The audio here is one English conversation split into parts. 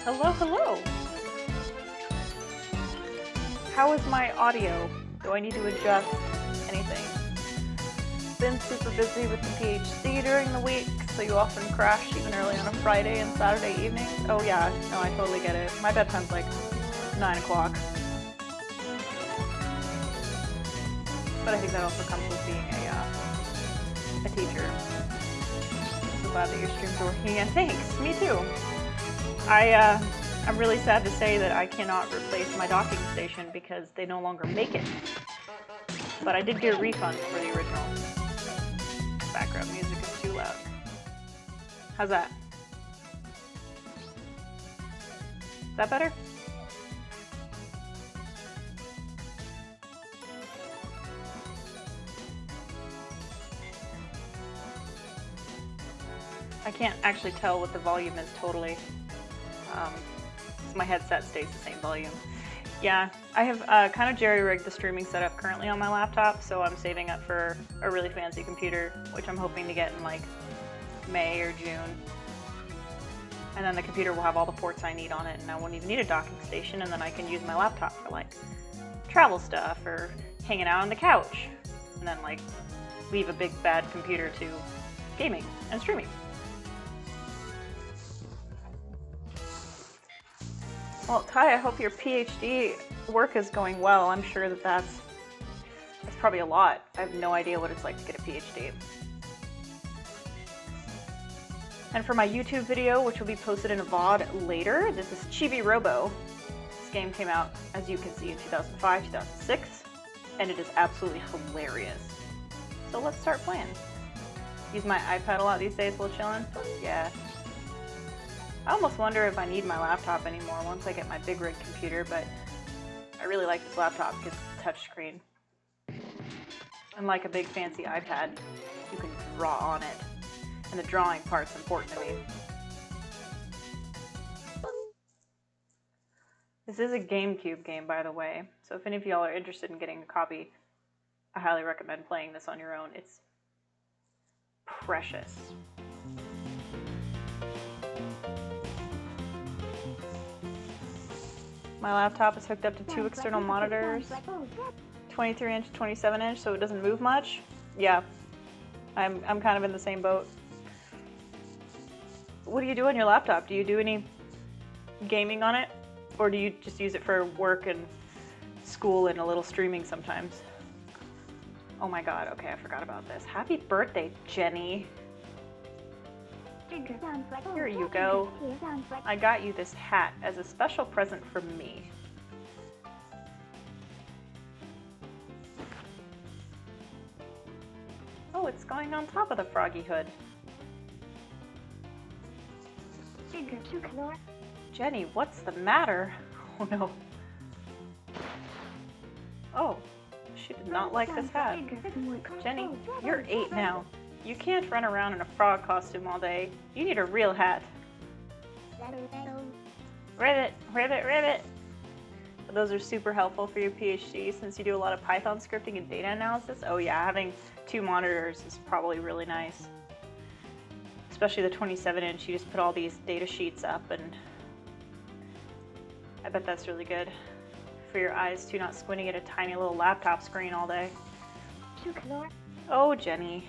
Hello, hello! How is my audio? Do I need to adjust anything? Been super busy with the PhD during the week, so you often crash even early on a Friday and Saturday evening. Oh yeah, no, I totally get it. My bedtime's like 9 o'clock. But I think that also comes with being a teacher. I'm so glad that your streams are working again. Thanks, me too. I'm really sad to say that I cannot replace my docking station because they no longer make it. But I did get a refund for the original. Background music is too loud. How's that? Is that better? I can't actually tell what the volume is totally. My headset stays the same volume. Yeah, I have kind of jerry-rigged the streaming setup currently on my laptop, so I'm saving up for a really fancy computer, which I'm hoping to get in like May or June. And then the computer will have all the ports I need on it, and I won't even need a docking station, and then I can use my laptop for like travel stuff or hanging out on the couch, and then like leave a big bad computer to gaming and streaming. Well, Ty, I hope your PhD work is going well. I'm sure that that's probably a lot. I have no idea what it's like to get a PhD. And for my YouTube video, which will be posted in a VOD later, this is Chibi-Robo. This game came out, as you can see, in 2005, 2006, and it is absolutely hilarious. So let's start playing. Use my iPad a lot these days while chilling. Yeah. I almost wonder if I need my laptop anymore once I get my big rig computer, but I really like this laptop because it's a touchscreen. Unlike a big fancy iPad, you can draw on it, and the drawing part's important to me. This is a GameCube game, by the way, so if any of y'all are interested in getting a copy, I highly recommend playing this on your own. It's precious. My laptop is hooked up to 2 external monitors, 23-inch, 27-inch, so it doesn't move much. Yeah, I'm kind of in the same boat. What do you do on your laptop? Do you do any gaming on it? Or do you just use it for work and school and a little streaming sometimes? Oh my god, okay, I forgot about this. Happy birthday, Jenny. Here you go. I got you this hat as a special present from me. Oh, it's going on top of the froggy hood. Jenny, what's the matter? Oh no. Oh, she did not like this hat. Jenny, you're 8 now. You can't run around in a frog costume all day. You need a real hat. Ribbit, ribbit, ribbit. Those are super helpful for your PhD since you do a lot of Python scripting and data analysis. Oh yeah, having 2 monitors is probably really nice. Especially the 27-inch, you just put all these data sheets up, and I bet that's really good for your eyes too, not squinting at a tiny little laptop screen all day. Oh, Jenny.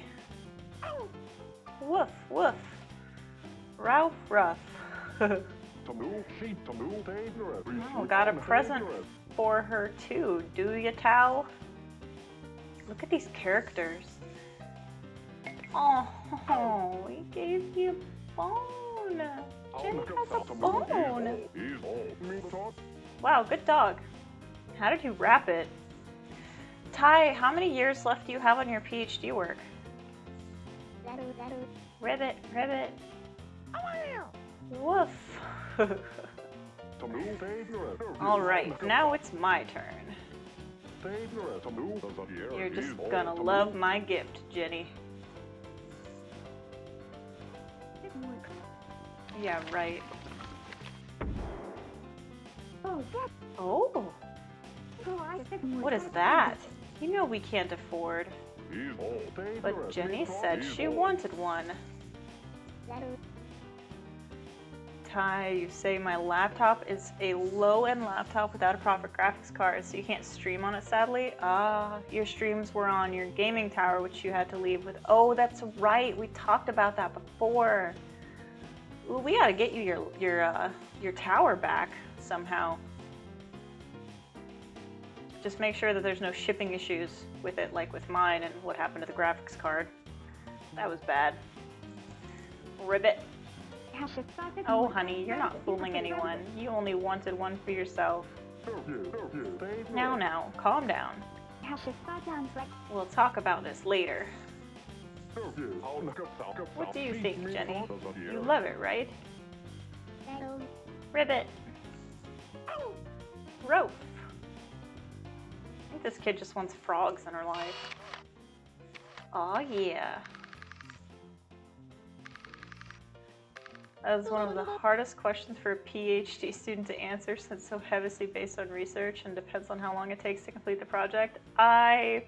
Woof, woof. Ralph Ruff. Oh, got a present for her too, do ya, Tao? Look at these characters. Oh, he gave you a bone. Jenny has a bone. Wow, good dog. How did you wrap it? Ty, how many years left do you have on your PhD work? Ribbit, ribbit. Woof. Alright, now it's my turn. You're just gonna love my gift, Jenny. Yeah, right. Oh! What is that? You know we can't afford. But Jenny said she wanted one. Kai, you say my laptop is a low-end laptop without a proper graphics card, so you can't stream on it, sadly. Your streams were on your gaming tower, which you had to leave with. Oh, that's right. We talked about that before. Ooh, we gotta get you your tower back somehow. Just make sure that there's no shipping issues with it, like with mine and what happened to the graphics card. That was bad. Ribbit. Oh, honey, you're not fooling anyone. You only wanted one for yourself. Now, calm down. We'll talk about this later. What do you think, Jenny? You love it, right? Ribbit. Rope. I think this kid just wants frogs in her life. Aw, yeah. That is one of the hardest questions for a PhD student to answer, since so heavily based on research and depends on how long it takes to complete the project. I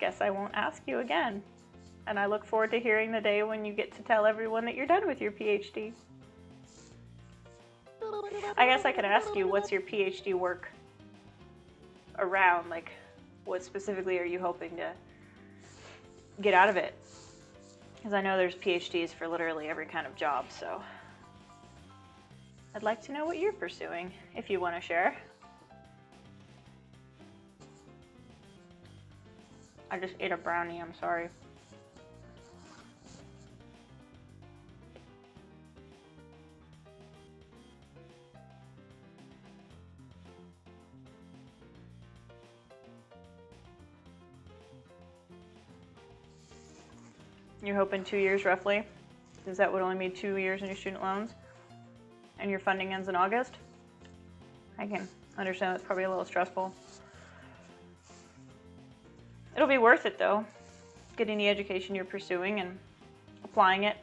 guess I won't ask you again. And I look forward to hearing the day when you get to tell everyone that you're done with your PhD. I guess I could ask you, what's your PhD work around? Like, what specifically are you hoping to get out of it? Because I know there's PhDs for literally every kind of job, so I'd like to know what you're pursuing, if you want to share. I just ate a brownie, I'm sorry. You're hoping 2 years roughly? Is that what only made 2 years in your student loans? And your funding ends in August? I can understand that's probably a little stressful. It'll be worth it though, getting the education you're pursuing and applying it.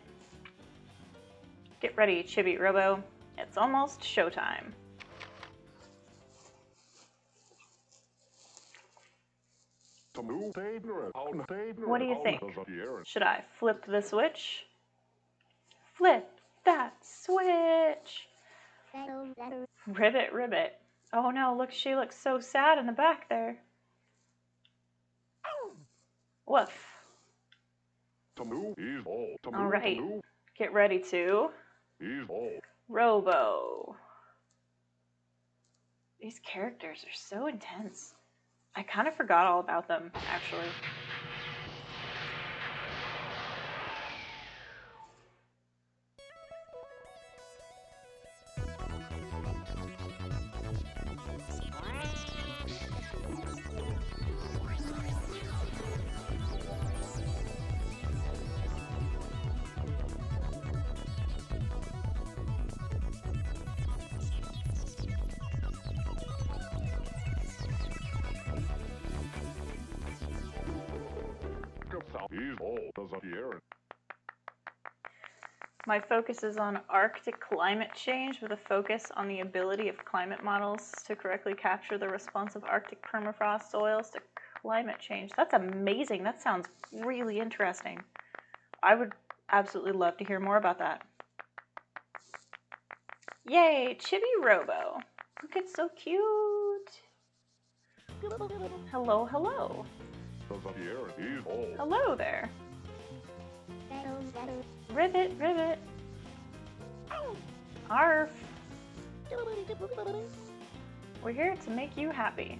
Get ready, Chibi-Robo. It's almost showtime. What do you think? Should I flip the switch? Flip that switch! Ribbit, ribbit. Oh no, look, she looks so sad in the back there. Woof. Alright, get ready to Robo. These characters are so intense. I kind of forgot all about them, actually. My focus is on Arctic climate change, with a focus on the ability of climate models to correctly capture the response of Arctic permafrost soils to climate change. That's amazing. That sounds really interesting. I would absolutely love to hear more about that. Yay, Chibi-Robo. Look, it's so cute. Hello, hello. Hello there. Ribbit, ribbit. Arf. We're here to make you happy.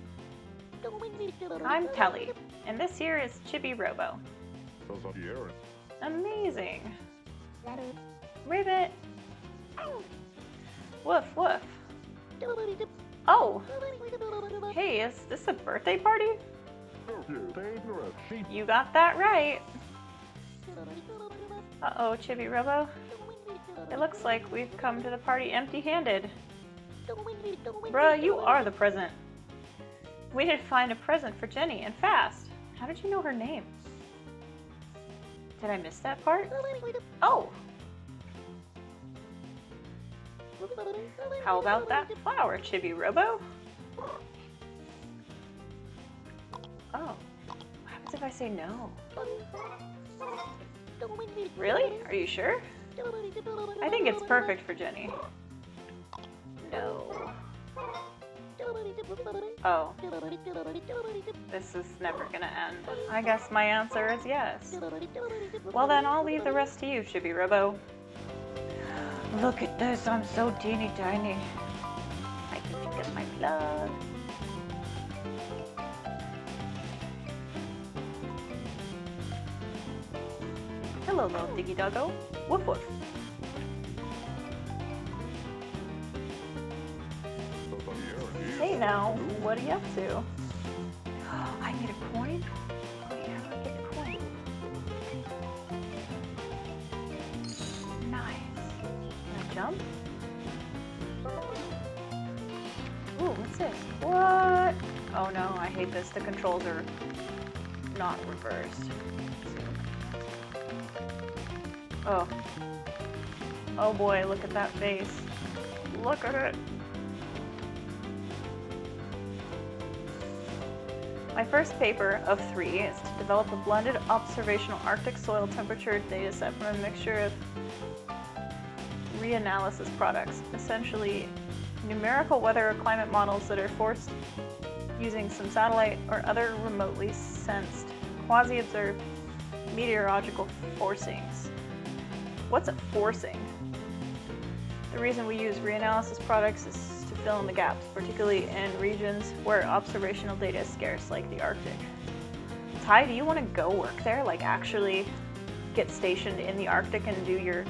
I'm Telly, and this here is Chibi-Robo. Amazing. Ribbit. Woof, woof. Oh. Hey, is this a birthday party? You got that right. Uh-oh, Chibi-Robo. It looks like we've come to the party empty-handed. Bruh, you are the present. We did find a present for Jenny, and fast. How did you know her name? Did I miss that part? Oh! How about that flower, Chibi-Robo? Oh. What happens if I say no? Really? Are you sure? I think it's perfect for Jenny. No. Oh. This is never gonna end. I guess my answer is yes. Well then, I'll leave the rest to you, Chibi-Robo. Look at this, I'm so teeny tiny. I can feel my blood. Hello, little diggy doggo. Woof woof. Hey now, what are you up to? I need a coin? Wait, how do I get the coin? Nice. Can I jump? Ooh, what's this? What? Oh no, I hate this. The controls are not reversed. Oh. Oh boy, look at that face. Look at it. My first paper of 3 is to develop a blended observational Arctic soil temperature dataset from a mixture of reanalysis products, essentially numerical weather or climate models that are forced using some satellite or other remotely sensed, quasi-observed meteorological forcings. What's a forcing? The reason we use reanalysis products is to fill in the gaps, particularly in regions where observational data is scarce, like the Arctic. Ty, do you want to go work there? Like actually get stationed in the Arctic and do your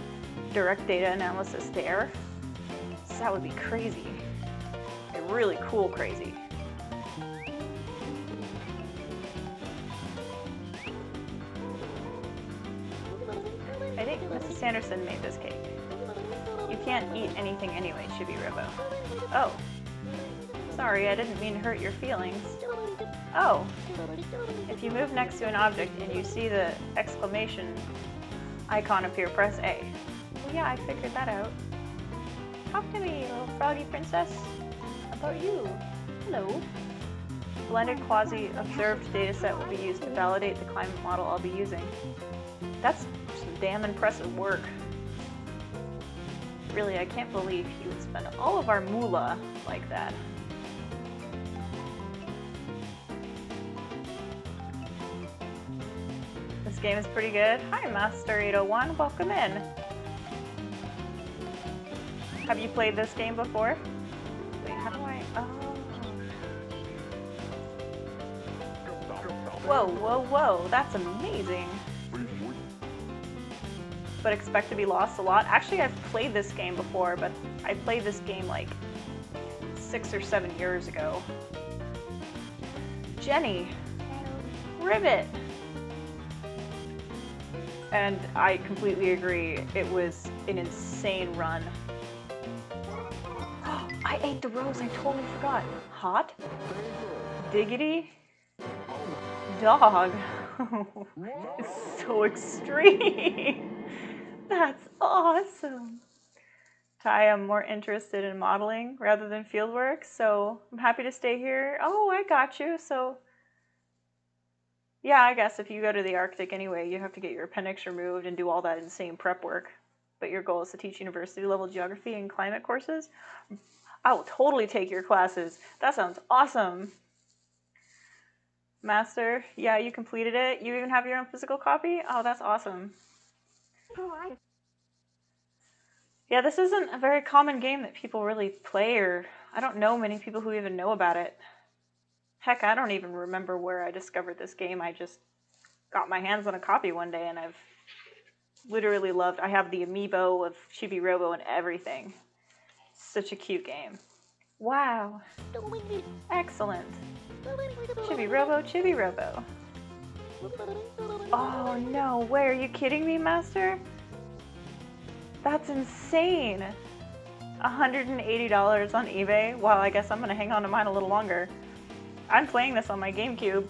direct data analysis there? That would be crazy. Like, really cool crazy. I think Mrs. Sanderson made this cake. You can't eat anything anyway, Chibi-Robo. Oh. Sorry, I didn't mean to hurt your feelings. Oh. If you move next to an object and you see the exclamation icon appear, press A. Well, yeah, I figured that out. Talk to me, little froggy princess. About you. Hello. Blended quasi-observed dataset will be used to validate the climate model I'll be using. That's some damn impressive work. Really, I can't believe you would spend all of our moolah like that. This game is pretty good. Hi, Master 801. Welcome in. Have you played this game before? Wait, how do I... Oh. Whoa, whoa, whoa. That's amazing. But expect to be lost a lot. Actually, I've played this game before, but I played this game like 6 or 7 years ago. Jenny. Rivet. And I completely agree. It was an insane run. I ate the rose. I totally forgot. Hot? Diggity? Dog. It's so extreme. That's awesome. Ty, I'm more interested in modeling rather than fieldwork, so I'm happy to stay here. Oh, I got you. So, yeah, I guess if you go to the Arctic anyway, you have to get your appendix removed and do all that insane prep work. But your goal is to teach university-level geography and climate courses. I will totally take your classes. That sounds awesome. Master, yeah, you completed it. You even have your own physical copy? Oh, that's awesome. Yeah, this isn't a very common game that people really play, or I don't know many people who even know about it. Heck, I don't even remember where I discovered this game. I just got my hands on a copy one day, and I've literally loved. I have the amiibo of Chibi-Robo and everything. Such a cute game. Wow. Excellent. Chibi-Robo, Chibi-Robo. Oh no, way, are you kidding me, Master? That's insane. $180 on eBay? Well, I guess I'm gonna hang on to mine a little longer. I'm playing this on my GameCube,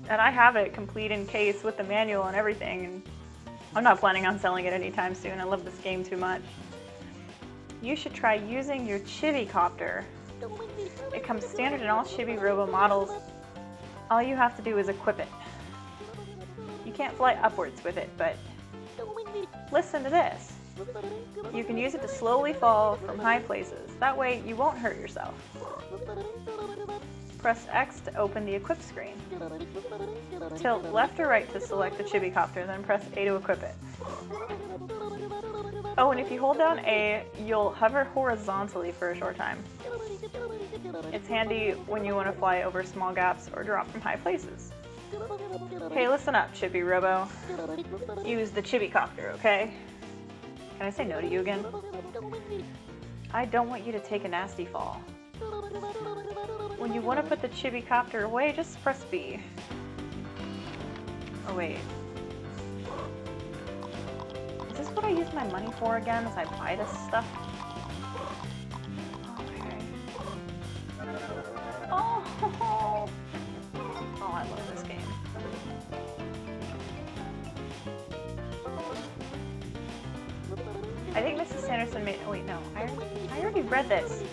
and I have it complete in case with the manual and everything, and I'm not planning on selling it anytime soon. I love this game too much. You should try using your Chibi-Copter. It comes standard in all Chibi-Robo models. All you have to do is equip it. You can't fly upwards with it, but listen to this. You can use it to slowly fall from high places. That way, you won't hurt yourself. Press X to open the equip screen. Tilt left or right to select the Chibi-Copter, then press A to equip it. Oh, and if you hold down A, you'll hover horizontally for a short time. It's handy when you want to fly over small gaps or drop from high places. Hey, listen up, Chibi-Robo. Use the Chibi-Copter, okay? Can I say no to you again? I don't want you to take a nasty fall. When you want to put the Chibi-Copter away, just press B. Oh wait. Is this what I use my money for again as I buy this stuff? Okay. Oh! Oh, I love this game. I think Mrs. Sanderson made. Oh wait, no. I already read this.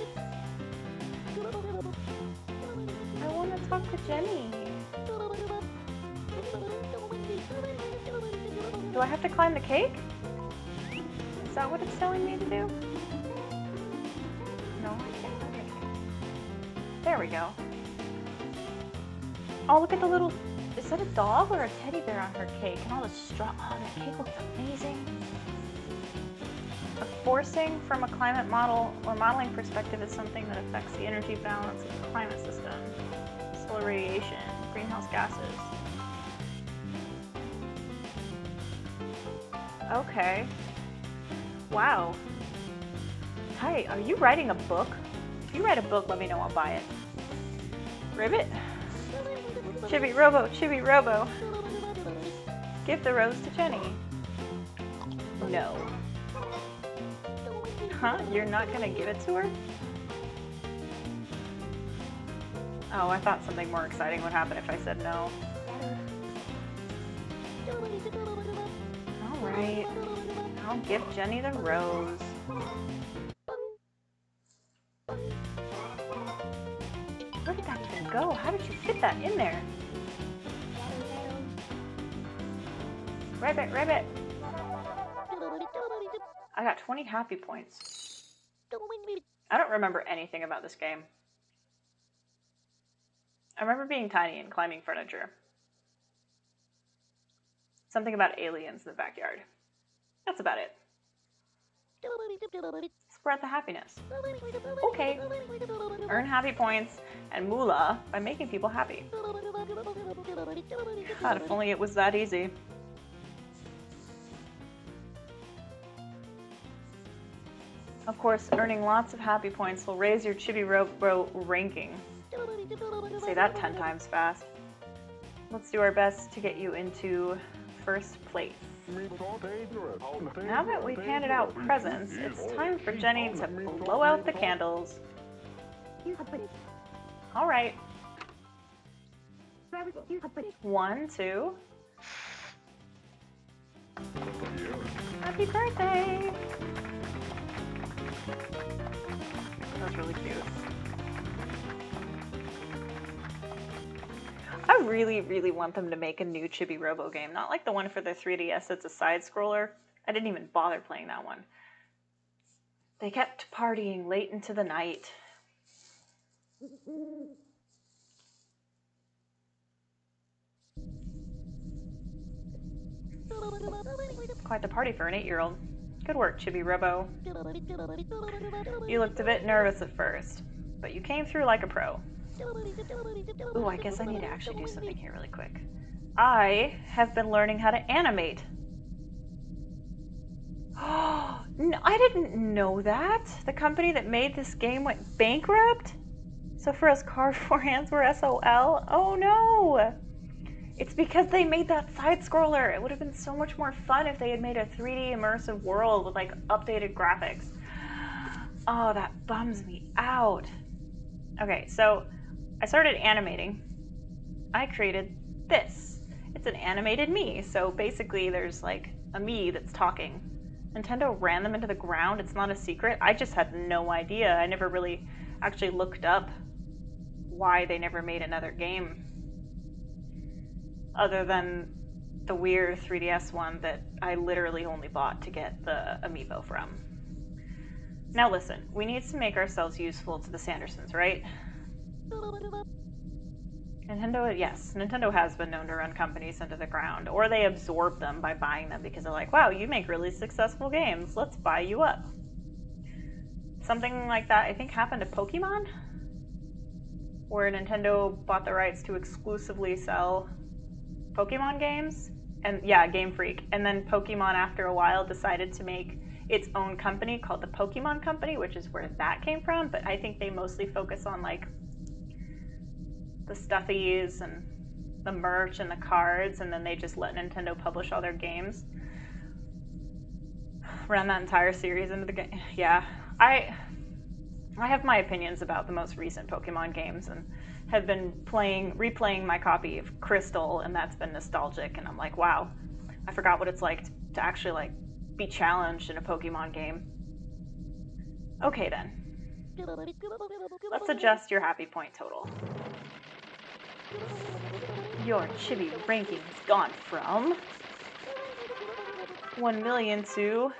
I want to talk to Jenny. Do I have to climb the cake? Is that what it's telling me to do? No, I can't. Okay. There we go. Oh, look at the little. Is that a dog or a teddy bear on her cake? And all the straw. Oh, that cake looks amazing. A forcing from a climate model or modeling perspective is something that affects the energy balance of the climate system. Solar radiation, greenhouse gases. Okay. Wow. Hi, are you writing a book? If you write a book, let me know, I'll buy it. Ribbit? Chibi-Robo, Chibi-Robo. Give the rose to Jenny. No. Huh? You're not gonna give it to her? Oh, I thought something more exciting would happen if I said no. Alright. I'll give Jenny the rose. Where did that even go? How did you fit that in there? Ribbit, ribbit! I got 20 happy points. I don't remember anything about this game. I remember being tiny and climbing furniture. Something about aliens in the backyard. That's about it. Spread the happiness. Okay. Earn happy points and moolah by making people happy. God, if only it was that easy. Of course, earning lots of happy points will raise your Chibi-Robo ranking. Say that 10 times fast. Let's do our best to get you into first place. Now that we've handed out presents, it's time for Jenny to blow out the candles. Alright. 1, 2. Happy birthday! That's really cute. I really, really want them to make a new Chibi-Robo game. Not like the one for the 3DS that's a side-scroller. I didn't even bother playing that one. They kept partying late into the night. Quite the party for an 8-year-old. Good work, Chibi-Robo. You looked a bit nervous at first, but you came through like a pro. Ooh, I guess I need to actually do something here really quick. I have been learning how to animate. Oh, no, I didn't know that. The company that made this game went bankrupt? So for us cardboard hands, we're SOL? Oh no! It's because they made that side-scroller. It would have been so much more fun if they had made a 3D immersive world with like updated graphics. Oh, that bums me out. Okay, so I started animating. I created this. It's an animated me. So basically there's like a me that's talking. Nintendo ran them into the ground. It's not a secret. I just had no idea. I never really actually looked up why they never made another game. Other than the weird 3DS one that I literally only bought to get the amiibo from. Now listen, we need to make ourselves useful to the Sandersons, right? Nintendo has been known to run companies into the ground, or they absorb them by buying them because they're like, wow, you make really successful games, let's buy you up. Something like that, I think, happened to Pokemon, where Nintendo bought the rights to exclusively sell Pokemon games, and yeah, Game Freak. And then Pokemon, after a while, decided to make its own company called the Pokemon Company, which is where that came from, but I think they mostly focus on, like, the stuffies and the merch and the cards, and then they just let Nintendo publish all their games. Ran that entire series into the game. Yeah, I have my opinions about the most recent Pokemon games, and have been replaying my copy of Crystal, and that's been nostalgic, and I'm like, wow, I forgot what it's like to actually, like, be challenged in a Pokemon game. Okay then. Let's adjust your happy point total. Your chibi ranking has gone from 1 million to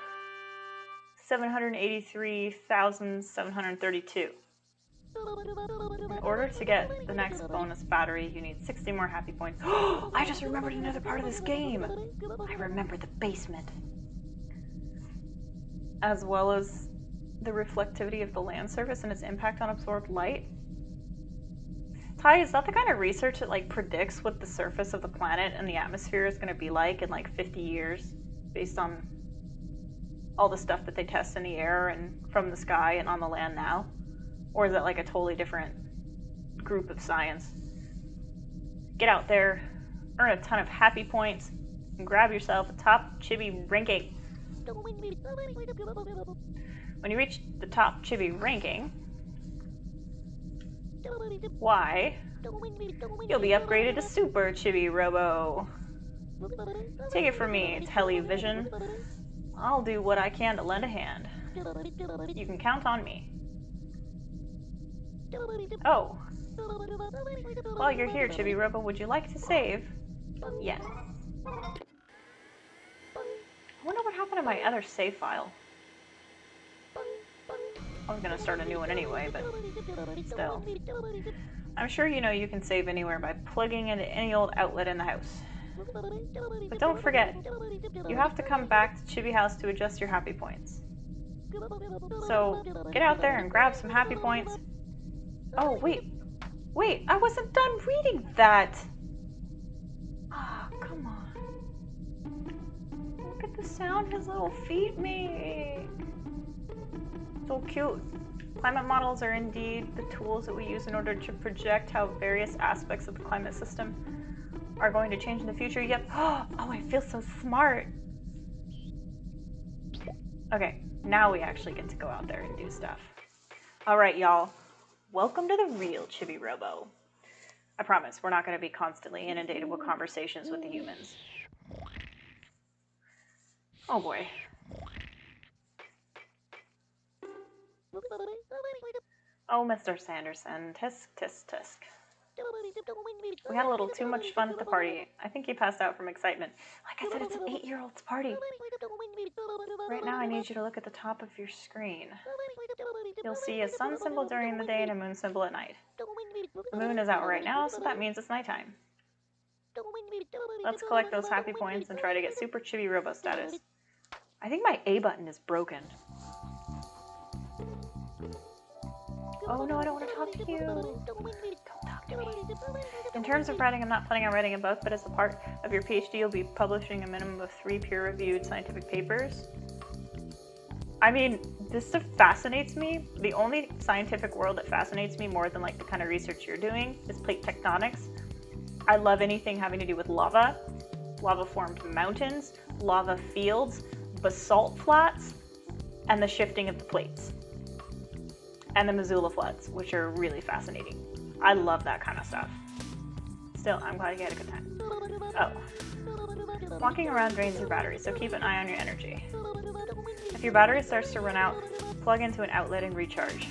783,732. In order to get the next bonus battery, you need 60 more happy points. I just remembered another part of this game! I remember the basement. As well as the reflectivity of the land surface and its impact on absorbed light. Ty, is that the kind of research that, like, predicts what the surface of the planet and the atmosphere is going to be like in, like, 50 years? Based on all the stuff that they test in the air and from the sky and on the land now? Or is it, like, a totally different group of science? Get out there, earn a ton of happy points, and grab yourself a top chibi ranking. When you reach the top chibi ranking, why, you'll be upgraded to Super Chibi-Robo. Take it from me, Television. I'll do what I can to lend a hand. You can count on me. Oh. While you're here, Chibi-Robo, would you like to save? Yes. I wonder what happened to my other save file. I was gonna start a new one anyway, but still. I'm sure you know you can save anywhere by plugging into any old outlet in the house. But don't forget, you have to come back to Chibi House to adjust your happy points. So, get out there and grab some happy points. Oh, wait, I wasn't done reading that! Ah, oh, come on. Look at the sound his little feet make. So cute. Climate models are indeed the tools that we use in order to project how various aspects of the climate system are going to change in the future. Yep. Oh, I feel so smart. Okay, now we actually get to go out there and do stuff. Alright, y'all. Welcome to the real Chibi-Robo. I promise, we're not going to be constantly inundated with conversations with the humans. Oh boy. Oh, Mr. Sanderson. Tisk, tisk, tisk. We had a little too much fun at the party. I think he passed out from excitement. Like I said, it's an 8-year-old's party. Right now, I need you to look at the top of your screen. You'll see a sun symbol during the day and a moon symbol at night. The moon is out right now, so that means it's nighttime. Let's collect those happy points and try to get Super Chibi-Robo status. I think my A button is broken. Oh no, I don't want to talk to you. Don't talk to me. In terms of writing, I'm not planning on writing a book, but as a part of your PhD, you'll be publishing a minimum of 3 peer-reviewed scientific papers. I mean, this stuff fascinates me. The only scientific world that fascinates me more than, like, the kind of research you're doing is plate tectonics. I love anything having to do with lava, lava-formed mountains, lava fields, basalt flats, and the shifting of the plates. And the Missoula floods, which are really fascinating. I love that kind of stuff. Still, I'm glad you had a good time. Oh. Walking around drains your battery, so keep an eye on your energy. If your battery starts to run out, plug into an outlet and recharge.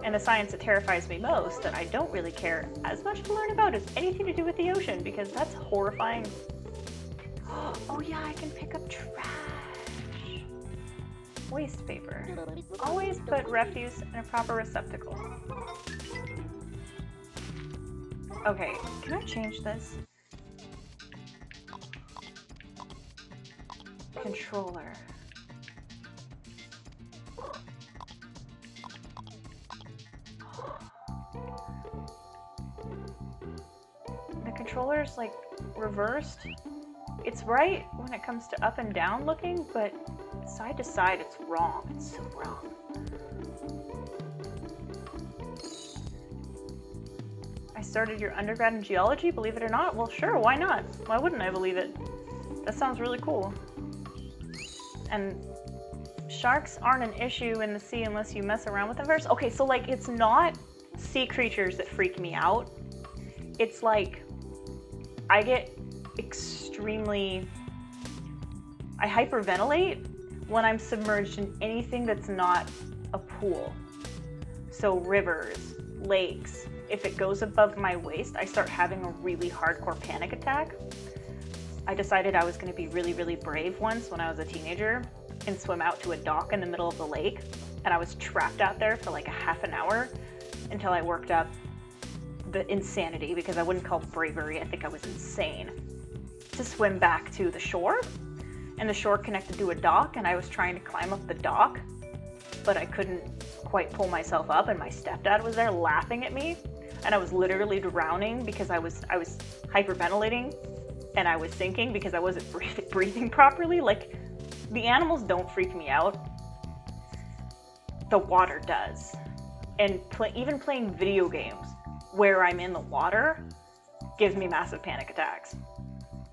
And the science that terrifies me most, that I don't really care as much to learn about, is anything to do with the ocean, because that's horrifying. Oh yeah, I can pick up trash. Waste paper. Always put refuse in a proper receptacle. Okay, can I change this? Controller. The controller's like reversed. It's right when it comes to up and down looking, but side to side it's wrong. It's so wrong. I started your undergrad in geology, believe it or not? Well, sure, why not? Why wouldn't I believe it? That sounds really cool. And sharks aren't an issue in the sea unless you mess around with them first. Okay, so like it's not sea creatures that freak me out. It's like I get extremely... I hyperventilate when I'm submerged in anything that's not a pool. So rivers, lakes. If it goes above my waist, I start having a really hardcore panic attack. I decided I was going to be really, really brave once when I was a teenager and swim out to a dock in the middle of the lake. And I was trapped out there for like a half an hour until I worked up the insanity, because I wouldn't call it bravery, I think I was insane, to swim back to the shore. And the shore connected to a dock, and I was trying to climb up the dock, but I couldn't quite pull myself up, and my stepdad was there laughing at me, and I was literally drowning because I was hyperventilating, and I was sinking because I wasn't breathing properly. Like, the animals don't freak me out. The water does. And even playing video games where I'm in the water gives me massive panic attacks.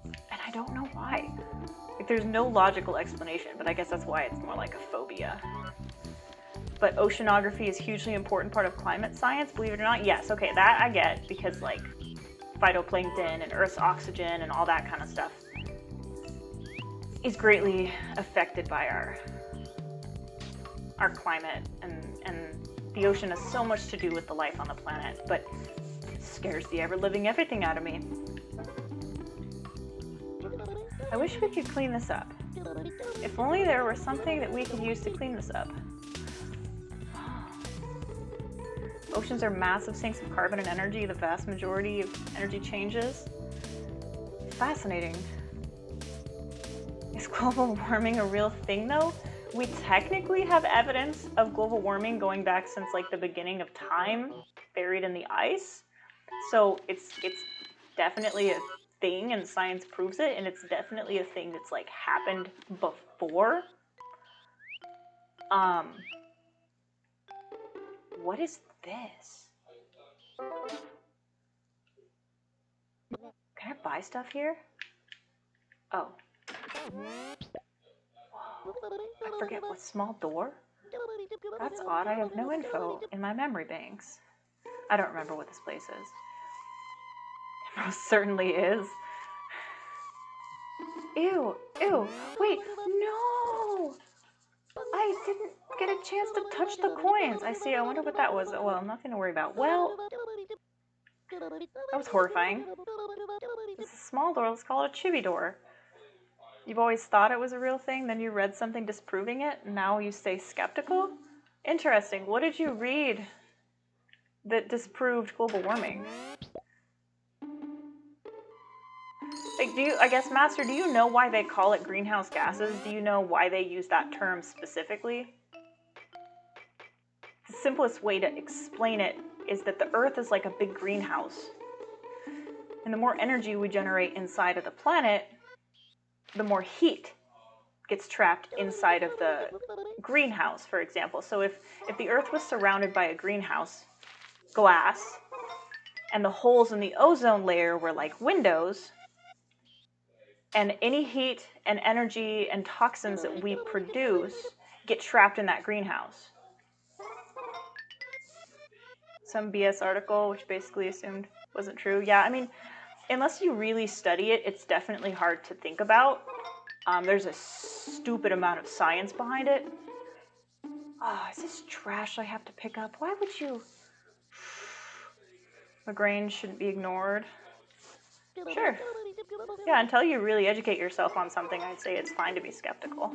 And I don't know why. Like, there's no logical explanation, but I guess that's why it's more like a phobia. But oceanography is a hugely important part of climate science, believe it or not. Yes, okay, that I get, because like phytoplankton and Earth's oxygen and all that kind of stuff is greatly affected by our climate, and the ocean has so much to do with the life on the planet, but it scares the ever-living everything out of me. I wish we could clean this up. If only there were something that we could use to clean this up. Oceans are massive sinks of carbon and energy. The vast majority of energy changes. Fascinating. Is global warming a real thing though? We technically have evidence of global warming going back since like the beginning of time, buried in the ice. So it's definitely a thing, and science proves it, and it's definitely a thing that's like happened before. What is this? Can I buy stuff here? Oh. Whoa. I forget what small door? That's odd, I have no info in my memory banks. I don't remember what this place is. It most certainly is. Ew, ew, wait, no! I didn't get a chance to touch the coins. I see, I wonder what that was. Well, nothing to worry about. Well, that was horrifying. It's a small door, let's call it a chibi door. You've always thought it was a real thing, then you read something disproving it, and now you stay skeptical? Interesting. What did you read that disproved global warming? Like, I guess, Master, do you know why they call it greenhouse gases? Do you know why they use that term specifically? The simplest way to explain it is that the Earth is like a big greenhouse. And the more energy we generate inside of the planet, the more heat gets trapped inside of the greenhouse, for example. So if the Earth was surrounded by a greenhouse glass, and the holes in the ozone layer were like windows, and any heat and energy and toxins that we produce get trapped in that greenhouse. Some BS article, which basically assumed wasn't true. Yeah, I mean, unless you really study it, it's definitely hard to think about. There's a stupid amount of science behind it. Oh, is this trash I have to pick up? Why would you? Lagrange shouldn't be ignored. Sure. Yeah, until you really educate yourself on something, I'd say it's fine to be skeptical.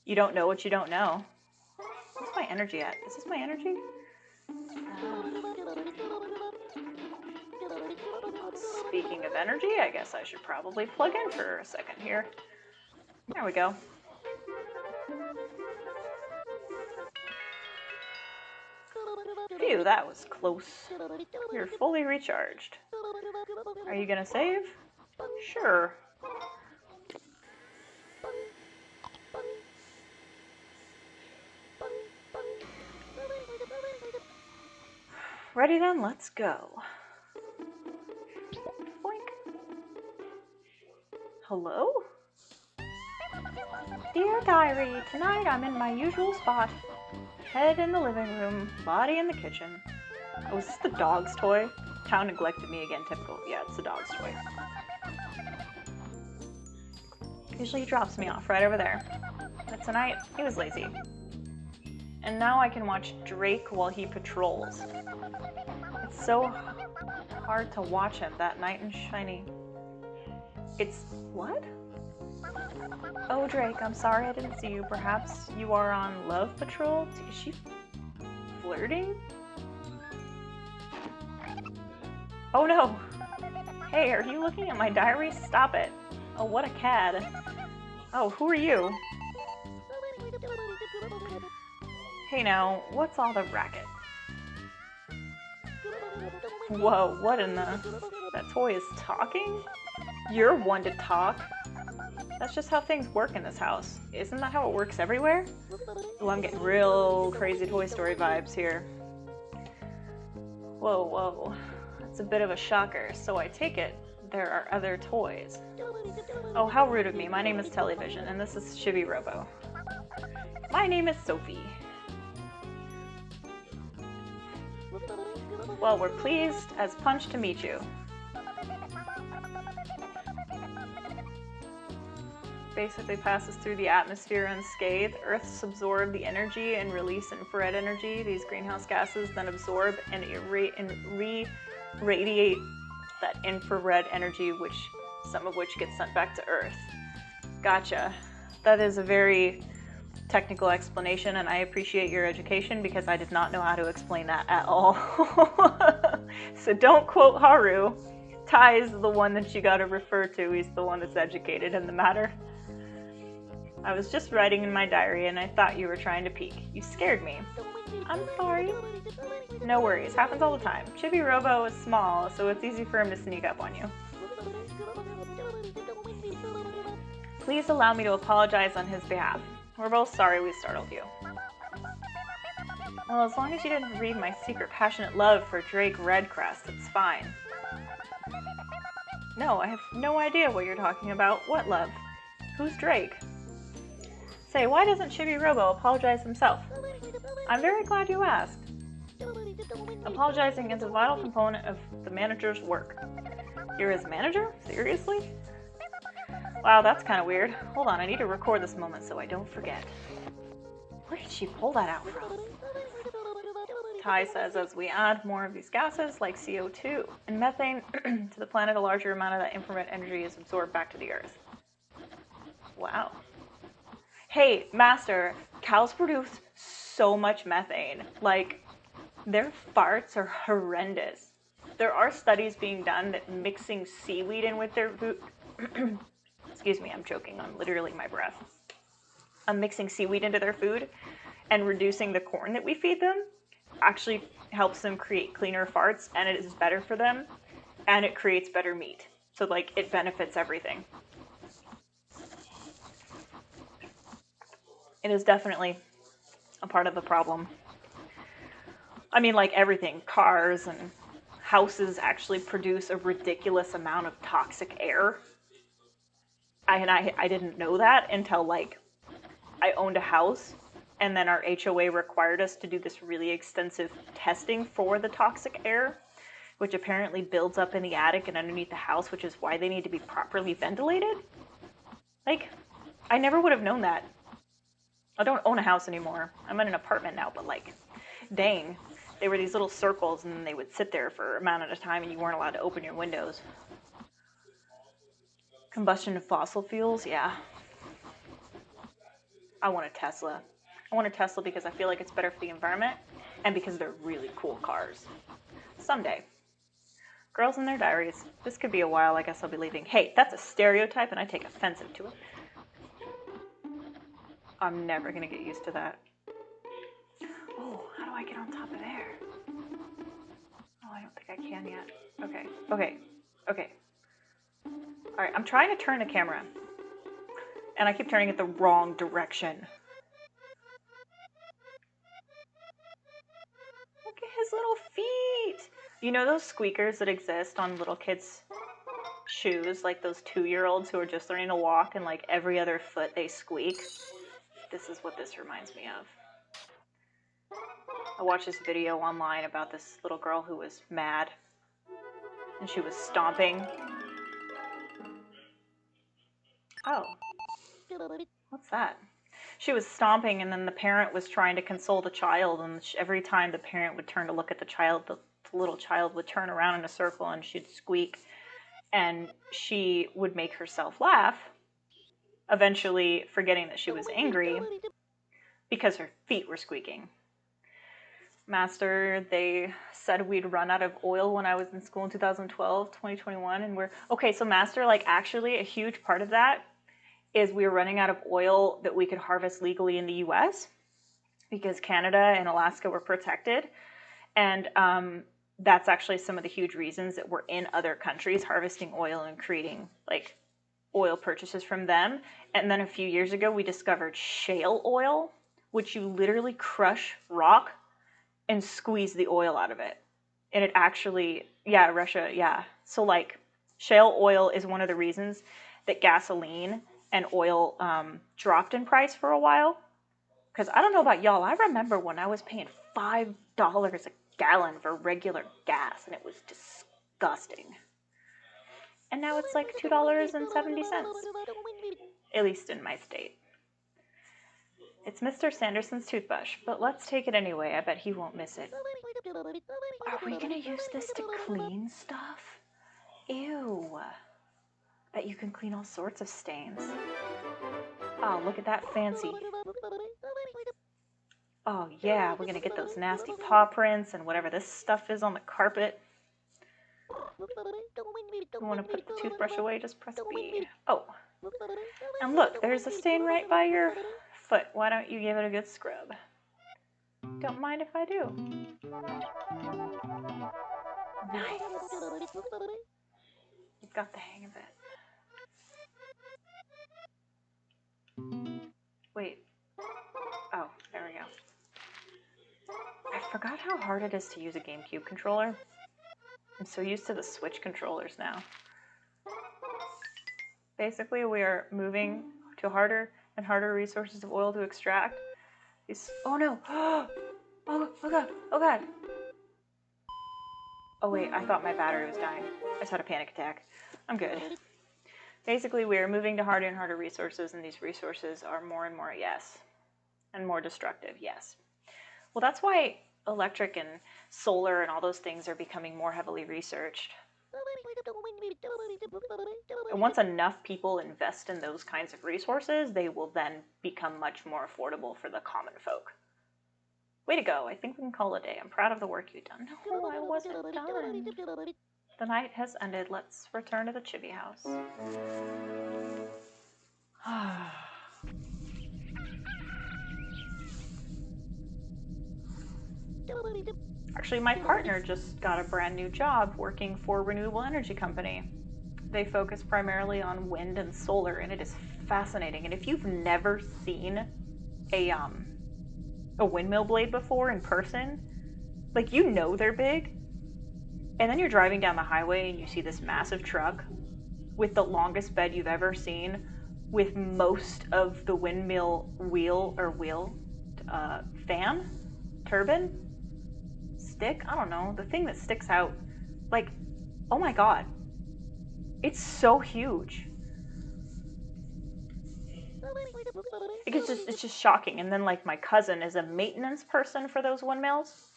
You don't know what you don't know. What's my energy at? Is this my energy? Speaking of energy, I guess I should probably plug in for a second here. There we go. Phew, that was close. You're fully recharged. Are you gonna save? Sure. Ready then, let's go. Boink. Hello? Dear Diary, tonight I'm in my usual spot. Head in the living room, body in the kitchen. Oh, is this the dog's toy? Town neglected me again, typical. Yeah, it's the dog's toy. Usually he drops me off right over there. But tonight, he was lazy. And now I can watch Drake while he patrols. It's so hard to watch him, that knight in shiny. It's... what? Oh, Drake, I'm sorry I didn't see you. Perhaps you are on love patrol? Is she flirting? Oh no! Hey, are you looking at my diary? Stop it. Oh, what a cad. Oh, who are you? Hey now, what's all the racket? Whoa, what in the... That toy is talking? You're one to talk. That's just how things work in this house. Isn't that how it works everywhere? Oh, I'm getting real crazy Toy Story vibes here. Whoa, whoa. That's a bit of a shocker. So I take it there are other toys. Oh, how rude of me. My name is Television, and this is Chibi-Robo. My name is Sophie. Well, we're pleased as punch to meet you. Basically passes through the atmosphere unscathed. Earths absorb the energy and release infrared energy. These greenhouse gases then absorb and re-radiate that infrared energy, some of which gets sent back to Earth. Gotcha. That is a very technical explanation, and I appreciate your education because I did not know how to explain that at all. So don't quote Haru. Ty's the one that you gotta refer to. He's the one that's educated in the matter. I was just writing in my diary and I thought you were trying to peek. You scared me. I'm sorry. No worries, happens all the time. Chibi-Robo is small, so it's easy for him to sneak up on you. Please allow me to apologize on his behalf. We're both sorry we startled you. Well, as long as you didn't read my secret passionate love for Drake Redcrest, it's fine. No, I have no idea what you're talking about. What love? Who's Drake? Say, why doesn't Chibi-Robo apologize himself? I'm very glad you asked. Apologizing is a vital component of the manager's work. You're his manager? Seriously? Wow, that's kind of weird. Hold on, I need to record this moment so I don't forget. Where did she pull that out from? Tai says as we add more of these gases like CO2 and methane to the planet, a larger amount of that infrared energy is absorbed back to the Earth. Wow. Hey, Master, cows produce so much methane. Like, their farts are horrendous. There are studies being done that mixing seaweed in with their food... Excuse me, I'm choking on literally my breath. Mixing seaweed into their food and reducing the corn that we feed them actually helps them create cleaner farts, and it is better for them, and it creates better meat. So, like, it benefits everything. It is definitely a part of the problem. I mean, like everything, cars and houses actually produce a ridiculous amount of toxic air. I didn't know that until, like, I owned a house, and then our HOA required us to do this really extensive testing for the toxic air, which apparently builds up in the attic and underneath the house, which is why they need to be properly ventilated. Like, I never would have known that. I don't own a house anymore. I'm in an apartment now, but like, dang. They were these little circles and they would sit there for a amount of time and you weren't allowed to open your windows. Combustion of fossil fuels, yeah. I want a Tesla. I want a Tesla because I feel like it's better for the environment and because they're really cool cars. Someday. Girls in their diaries. This could be a while, I guess I'll be leaving. Hey, that's a stereotype and I take offensive to it. I'm never gonna get used to that. Oh, how do I get on top of there? Oh, I don't think I can yet. Okay. Alright, I'm trying to turn the camera. And I keep turning it the wrong direction. Look at his little feet! You know those squeakers that exist on little kids' shoes? Like those 2-year-olds who are just learning to walk and like every other foot they squeak? This is what this reminds me of. I watched this video online about this little girl who was mad. And she was stomping. Oh. What's that? She was stomping and then the parent was trying to console the child, and every time the parent would turn to look at the child, the little child would turn around in a circle and she'd squeak, and she would make herself laugh, eventually forgetting that she was angry because her feet were squeaking. Master, they said we'd run out of oil when I was in school in 2012, 2021, and okay, so Master, like actually a huge part of that is we were running out of oil that we could harvest legally in the US because Canada and Alaska were protected. And that's actually some of the huge reasons that we're in other countries harvesting oil and creating like oil purchases from them. And then a few years ago, we discovered shale oil, which you literally crush rock and squeeze the oil out of it. And it actually, yeah, Russia, yeah. So like shale oil is one of the reasons that gasoline and oil dropped in price for a while. Because I don't know about y'all, I remember when I was paying $5 a gallon for regular gas, and it was disgusting. And now it's like $2.70, at least in my state. It's Mr. Sanderson's toothbrush, but let's take it anyway. I bet he won't miss it. Are we gonna use this to clean stuff? Ew. Bet you can clean all sorts of stains. Oh, look at that fancy. Oh yeah, we're gonna get those nasty paw prints and whatever this stuff is on the carpet. You want to put the toothbrush away, just press B. Oh, and look, there's a stain right by your foot. Why don't you give it a good scrub? Don't mind if I do. Nice. You've got the hang of it. Wait. Oh, there we go. I forgot how hard it is to use a GameCube controller. I'm so used to the Switch controllers now. Basically, we are moving to harder and harder resources of oil to extract. Oh no! Oh god! Oh god! Oh wait, I thought my battery was dying. I just had a panic attack. I'm good. Basically, we are moving to harder and harder resources, and these resources are more and more, yes. And more destructive, yes. Well, that's why electric and solar and all those things are becoming more heavily researched. And once enough people invest in those kinds of resources, they will then become much more affordable for the common folk. Way to go. I think we can call it a day. I'm proud of the work you've done. No, I wasn't done. The night has ended. Let's return to the Chibi house. Actually, my partner just got a brand new job working for a renewable energy company. They focus primarily on wind and solar, and it is fascinating. And if you've never seen a windmill blade before in person, like, you know they're big, and then you're driving down the highway and you see this massive truck with the longest bed you've ever seen, with most of the windmill fan, turbine, stick, I don't know, the thing that sticks out, like, oh my god, it's so huge. It's just shocking. And then like my cousin is a maintenance person for those windmills,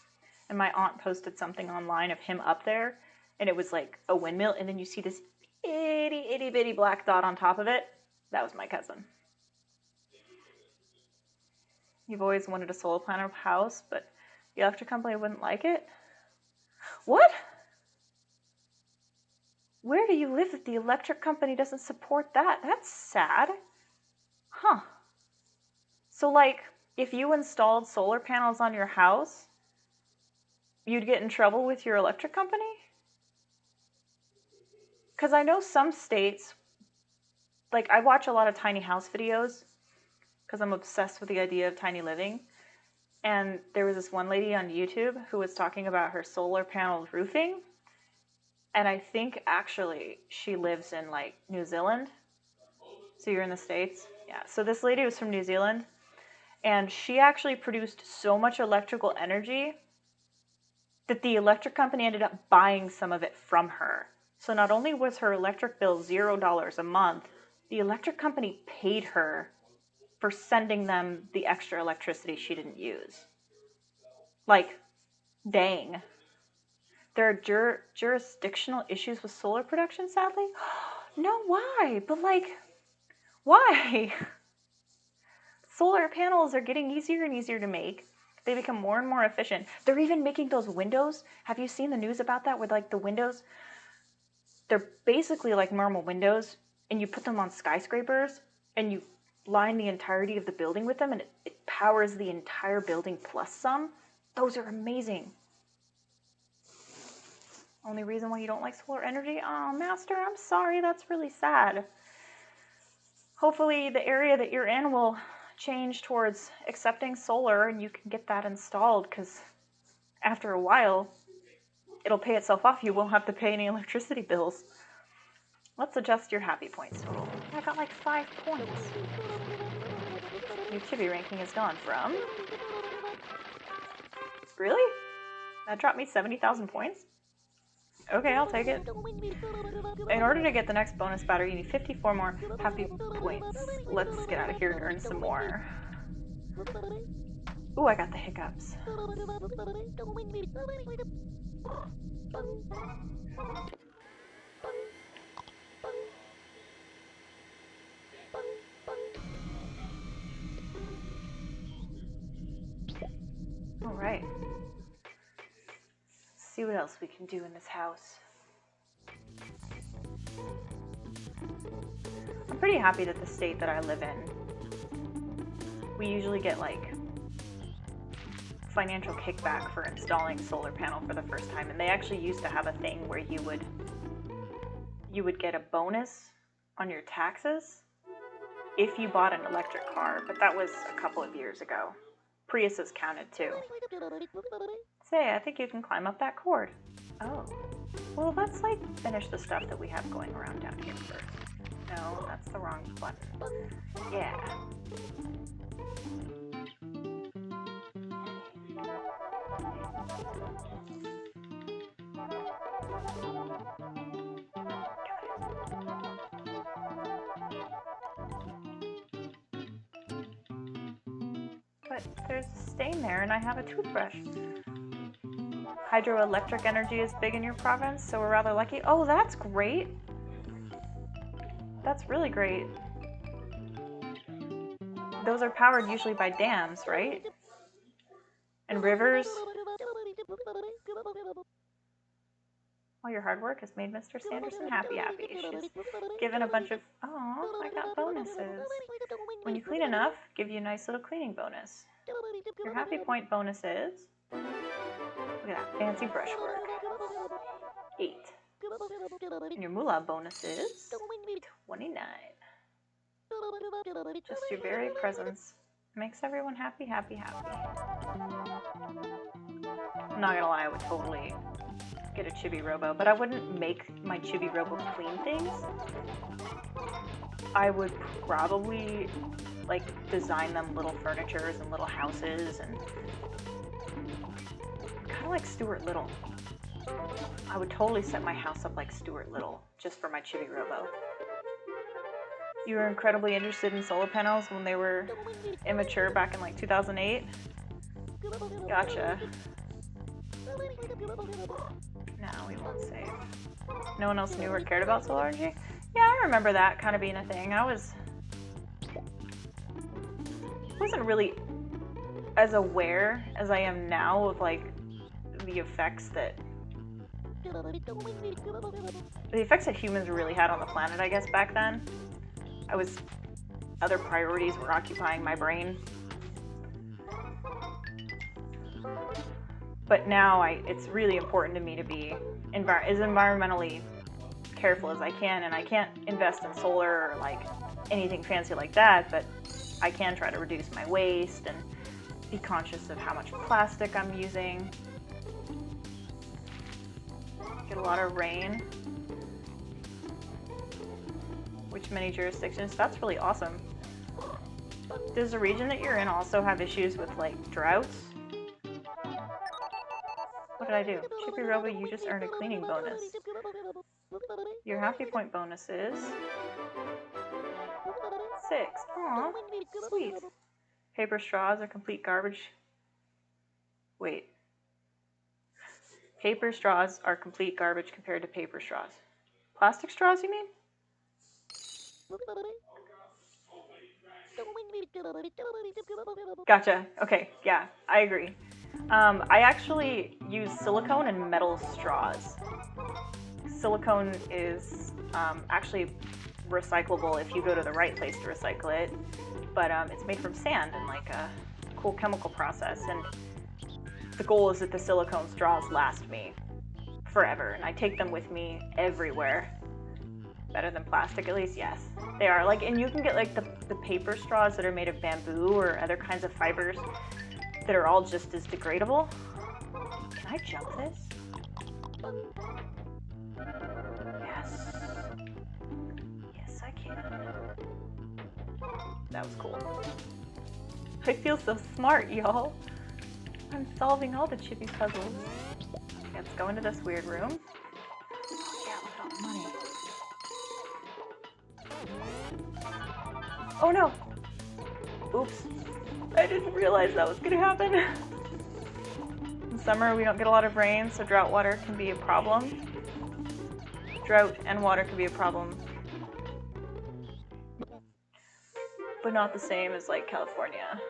and my aunt posted something online of him up there, and it was like a windmill, and then you see this itty bitty black dot on top of it. That was my cousin. You've always wanted a solar panel house, but the electric company wouldn't like it? What? Where do you live that the electric company doesn't support that? That's sad. Huh. So, like, if you installed solar panels on your house, you'd get in trouble with your electric company? Because I know some states, like, I watch a lot of tiny house videos because I'm obsessed with the idea of tiny living. And there was this one lady on YouTube who was talking about her solar panel roofing. And I think actually she lives in like New Zealand. So you're in the States? Yeah. So this lady was from New Zealand. And she actually produced so much electrical energy that the electric company ended up buying some of it from her. So not only was her electric bill $0 a month, the electric company paid her for sending them the extra electricity she didn't use. Like, dang. There are jurisdictional issues with solar production, sadly? No, why? But, like, why? Solar panels are getting easier and easier to make. They become more and more efficient. They're even making those windows. Have you seen the news about that? Where, like, the windows, they're basically like normal windows, and you put them on skyscrapers, and you line the entirety of the building with them, and it powers the entire building plus some. Those are amazing. Only reason why you don't like solar energy? Oh, Master, I'm sorry. That's really sad. Hopefully the area that you're in will change towards accepting solar and you can get that installed, because after a while, it'll pay itself off. You won't have to pay any electricity bills. Let's adjust your happy points total. I got like 5 points. Your chibi ranking has gone from... Really? That dropped me 70,000 points? Okay, I'll take it. In order to get the next bonus battery, you need 54 more happy points. Let's get out of here and earn some more. Ooh, I got the hiccups. Alright. Let's see what else we can do in this house. I'm pretty happy that the state that I live in, we usually get like financial kickback for installing solar panel for the first time. And they actually used to have a thing where you would get a bonus on your taxes if you bought an electric car, but that was a couple of years ago. Priuses counted too. Say, I think you can climb up that cord. Oh. Well, let's like finish the stuff that we have going around down here first. No, that's the wrong button. Yeah. But there's a stain there and I have a toothbrush. Hydroelectric energy is big in your province, so we're rather lucky. Oh, that's great. That's really great. Those are powered usually by dams, right? And rivers. All your hard work has made Mr. Sanderson happy. She's given a bunch of... Oh, I got bonuses. When you clean enough, give you a nice little cleaning bonus. Your happy point bonus is... Look at that fancy brushwork. 8. And your moolah bonus is 29. Just your very presence makes everyone happy, happy, happy. I'm not gonna lie, I would totally get a Chibi-Robo, but I wouldn't make my Chibi-Robo clean things. I would probably like design them little furnitures and little houses, and kind of like Stuart Little. I would totally set my house up like Stuart Little just for my Chibi-Robo. You were incredibly interested in solar panels when they were immature back in like 2008? Gotcha. No, we won't save. No one else knew or cared about solar energy? Yeah, I remember that kind of being a thing. I wasn't really as aware as I am now of like the effects that humans really had on the planet, I guess, back then. Other priorities were occupying my brain. But now it's really important to me to be as environmentally careful as I can, and I can't invest in solar or like anything fancy like that, but I can try to reduce my waste and be conscious of how much plastic I'm using. Get a lot of rain. Which many jurisdictions? That's really awesome. Does the region that you're in also have issues with like droughts? What did I do? Chibi-Robo, you just earned a cleaning bonus. Your happy point bonus is 6. Aw, sweet. Paper straws are complete garbage. Wait. Paper straws are complete garbage compared to paper straws. Plastic straws, you mean? Gotcha. Okay, yeah, I agree. I actually use silicone and metal straws. Silicone is actually recyclable if you go to the right place to recycle it, but it's made from sand and like a cool chemical process, and the goal is that the silicone straws last me forever, and I take them with me everywhere. Better than plastic, at least, yes. They are, like, and you can get like the paper straws that are made of bamboo or other kinds of fibers that are all just as degradable. Can I jump this? Yes. Yes, I can. That was cool. I feel so smart, y'all. I'm solving all the chibi puzzles. Let's go into this weird room. Yeah, look at all the money. Oh no! Oops. I didn't realize that was gonna happen. In summer, we don't get a lot of rain, so drought water can be a problem. Drought and water can be a problem. But not the same as like California.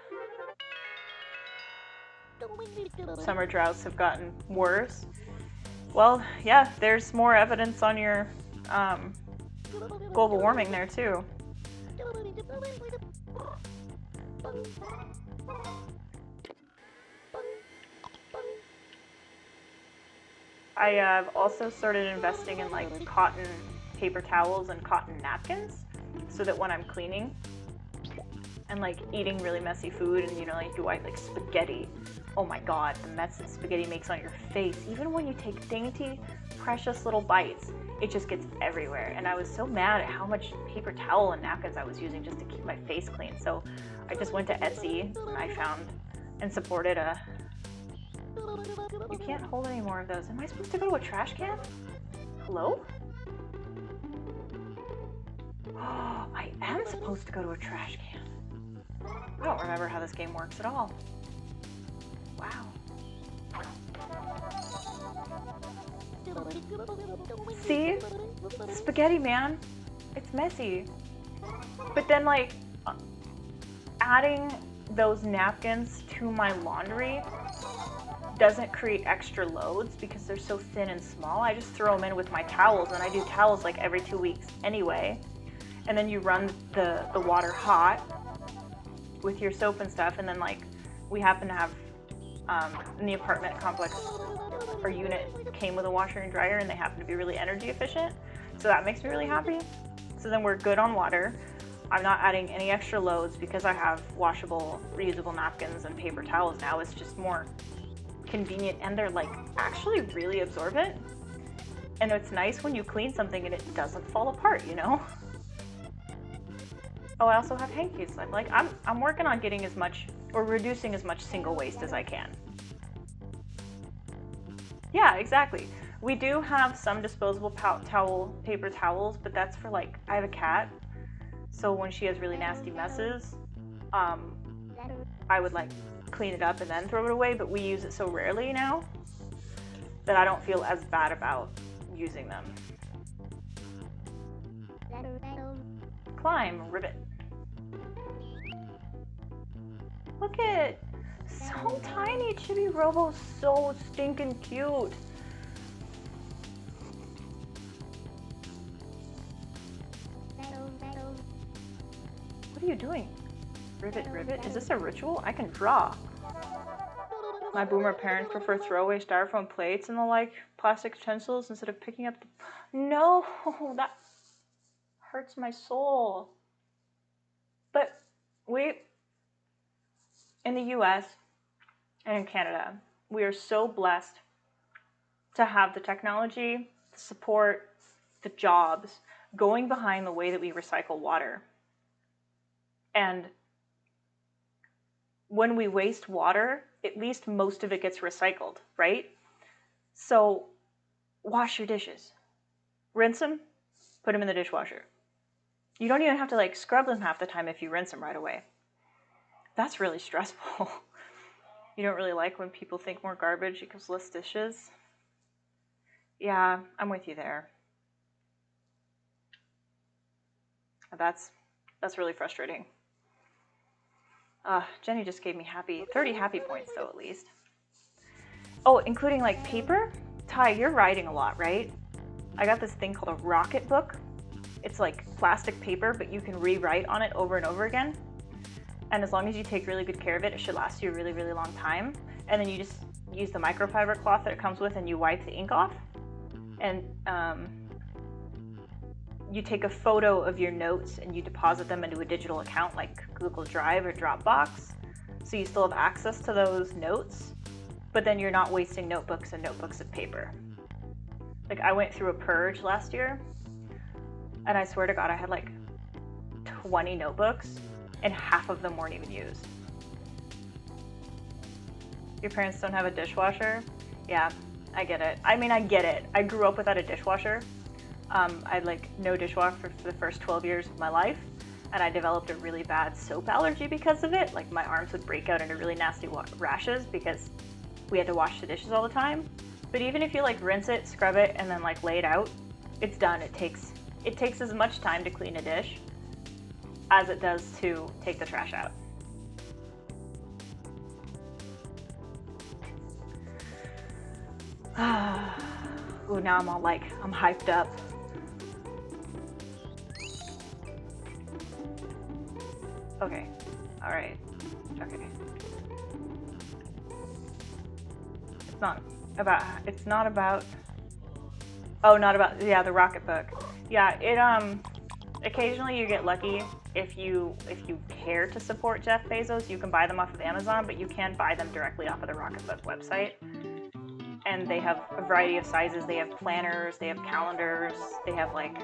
Summer droughts have gotten worse. Well, yeah, there's more evidence on your global warming there too. I have also started investing in like cotton paper towels and cotton napkins so that when I'm cleaning and like eating really messy food and, you know, like do I like spaghetti, oh my god, the mess that spaghetti makes on your face, even when you take dainty, precious little bites, it just gets everywhere. And I was so mad at how much paper towel and napkins I was using just to keep my face clean. So I just went to Etsy and I found and supported a... You can't hold any more of those. Am I supposed to go to a trash can? Hello? Oh, I am supposed to go to a trash can. I don't remember how this game works at all. Wow. See? Spaghetti, man. It's messy. But then, like, adding those napkins to my laundry doesn't create extra loads because they're so thin and small. I just throw them in with my towels, and I do towels like every 2 weeks anyway. And then you run the water hot with your soap and stuff, and then like we happen to have in the apartment complex, our unit came with a washer and dryer, and they happen to be really energy efficient, so that makes me really happy. So then we're good on water. I'm not adding any extra loads because I have washable, reusable napkins and paper towels now. It's just more convenient, and they're like actually really absorbent, and it's nice when you clean something and it doesn't fall apart, you know. Oh, I also have hankies. I'm working on getting as much or reducing as much single waste as I can. Yeah, exactly. We do have some disposable paper towels, but that's for like, I have a cat, So when she has really nasty messes, I would like clean it up and then throw it away, but we use it so rarely now that I don't feel as bad about using them. Climb, ribbit. Look at, so tiny, Chibi-Robo's so stinking cute. What are you doing? Ribbit, ribbit? Is this a ritual? I can draw. My boomer parents prefer throwaway styrofoam plates and the like plastic utensils instead of picking up the... No, that hurts my soul. But we, in the US and in Canada, we are so blessed to have the technology, the support, the jobs going behind the way that we recycle water. And when we waste water, at least most of it gets recycled, right? So wash your dishes. Rinse them, put them in the dishwasher. You don't even have to like scrub them half the time if you rinse them right away. That's really stressful. You don't really like when people think more garbage equals less dishes? Yeah, I'm with you there. That's really frustrating. Jenny just gave me 30 happy points though, at least. Oh, including like paper? Ty, you're writing a lot, right? I got this thing called a rocket book. It's like plastic paper, but you can rewrite on it over and over again. And as long as you take really good care of it, it should last you a really, really long time. And then you just use the microfiber cloth that it comes with and you wipe the ink off. And you take a photo of your notes and you deposit them into a digital account like Google Drive or Dropbox. So you still have access to those notes, but then you're not wasting notebooks and notebooks of paper. Like I went through a purge last year and I swear to God, I had like 20 notebooks and half of them weren't even used. Your parents don't have a dishwasher? Yeah, I get it. I mean, I get it. I grew up without a dishwasher. I had like no dishwasher for the first 12 years of my life, and I developed a really bad soap allergy because of it. Like my arms would break out into really nasty rashes because we had to wash the dishes all the time. But even if you like rinse it, scrub it, and then like lay it out, it's done. It takes as much time to clean a dish as it does to take the trash out. Ooh, now I'm all like, I'm hyped up. Okay, all right, okay. It's not about, oh, not about, yeah, the rocket book. Yeah, occasionally you get lucky if you care to support Jeff Bezos, you can buy them off of Amazon, but you can buy them directly off of the Rocketbook website. And they have a variety of sizes. They have planners, they have calendars, they have like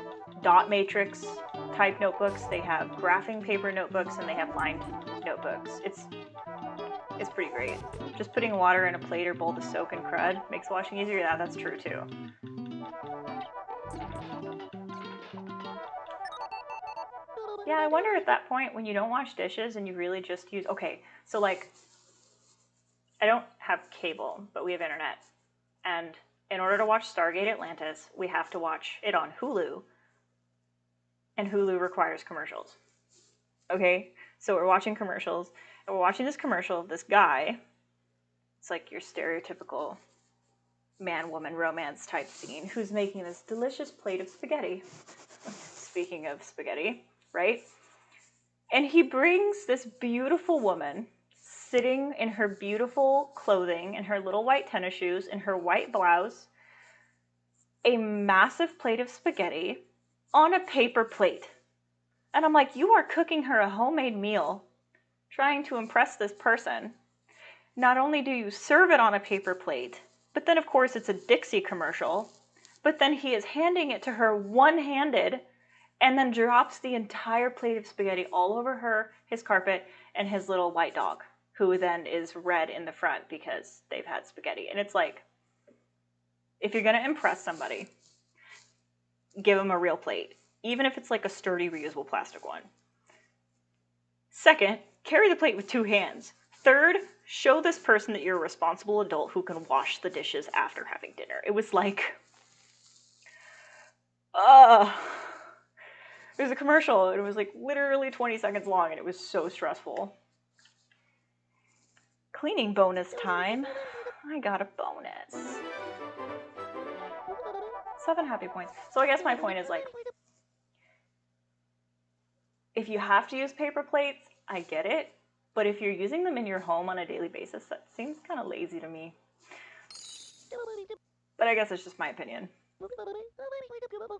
dot matrix type notebooks, they have graphing paper notebooks, and they have lined notebooks. It's pretty great. Just putting water in a plate or bowl to soak in crud makes washing easier. Yeah, that's true too. Yeah, I wonder at that point when you don't wash dishes and you really just use, okay, so like, I don't have cable, but we have internet. And in order to watch Stargate Atlantis, we have to watch it on Hulu. And Hulu requires commercials. Okay? So we're watching commercials, and we're watching this commercial of this guy. It's like your stereotypical man-woman romance type scene who's making this delicious plate of spaghetti. Speaking of spaghetti, right? And he brings this beautiful woman sitting in her beautiful clothing, in her little white tennis shoes, in her white blouse, a massive plate of spaghetti on a paper plate. And I'm like, you are cooking her a homemade meal, trying to impress this person. Not only do you serve it on a paper plate, but then of course it's a Dixie commercial, but then he is handing it to her one-handed and then drops the entire plate of spaghetti all over his carpet, and his little white dog, who then is red in the front because they've had spaghetti. And it's like, if you're going to impress somebody, give them a real plate. Even if it's like a sturdy, reusable plastic one. Second, carry the plate with 2 hands. Third, show this person that you're a responsible adult who can wash the dishes after having dinner. It was like, it was a commercial, and it was like literally 20 seconds long, and it was so stressful. Cleaning bonus time. I got a bonus. 7 happy points. So I guess my point is, like, if you have to use paper plates, I get it. But if you're using them in your home on a daily basis, that seems kind of lazy to me. But I guess it's just my opinion.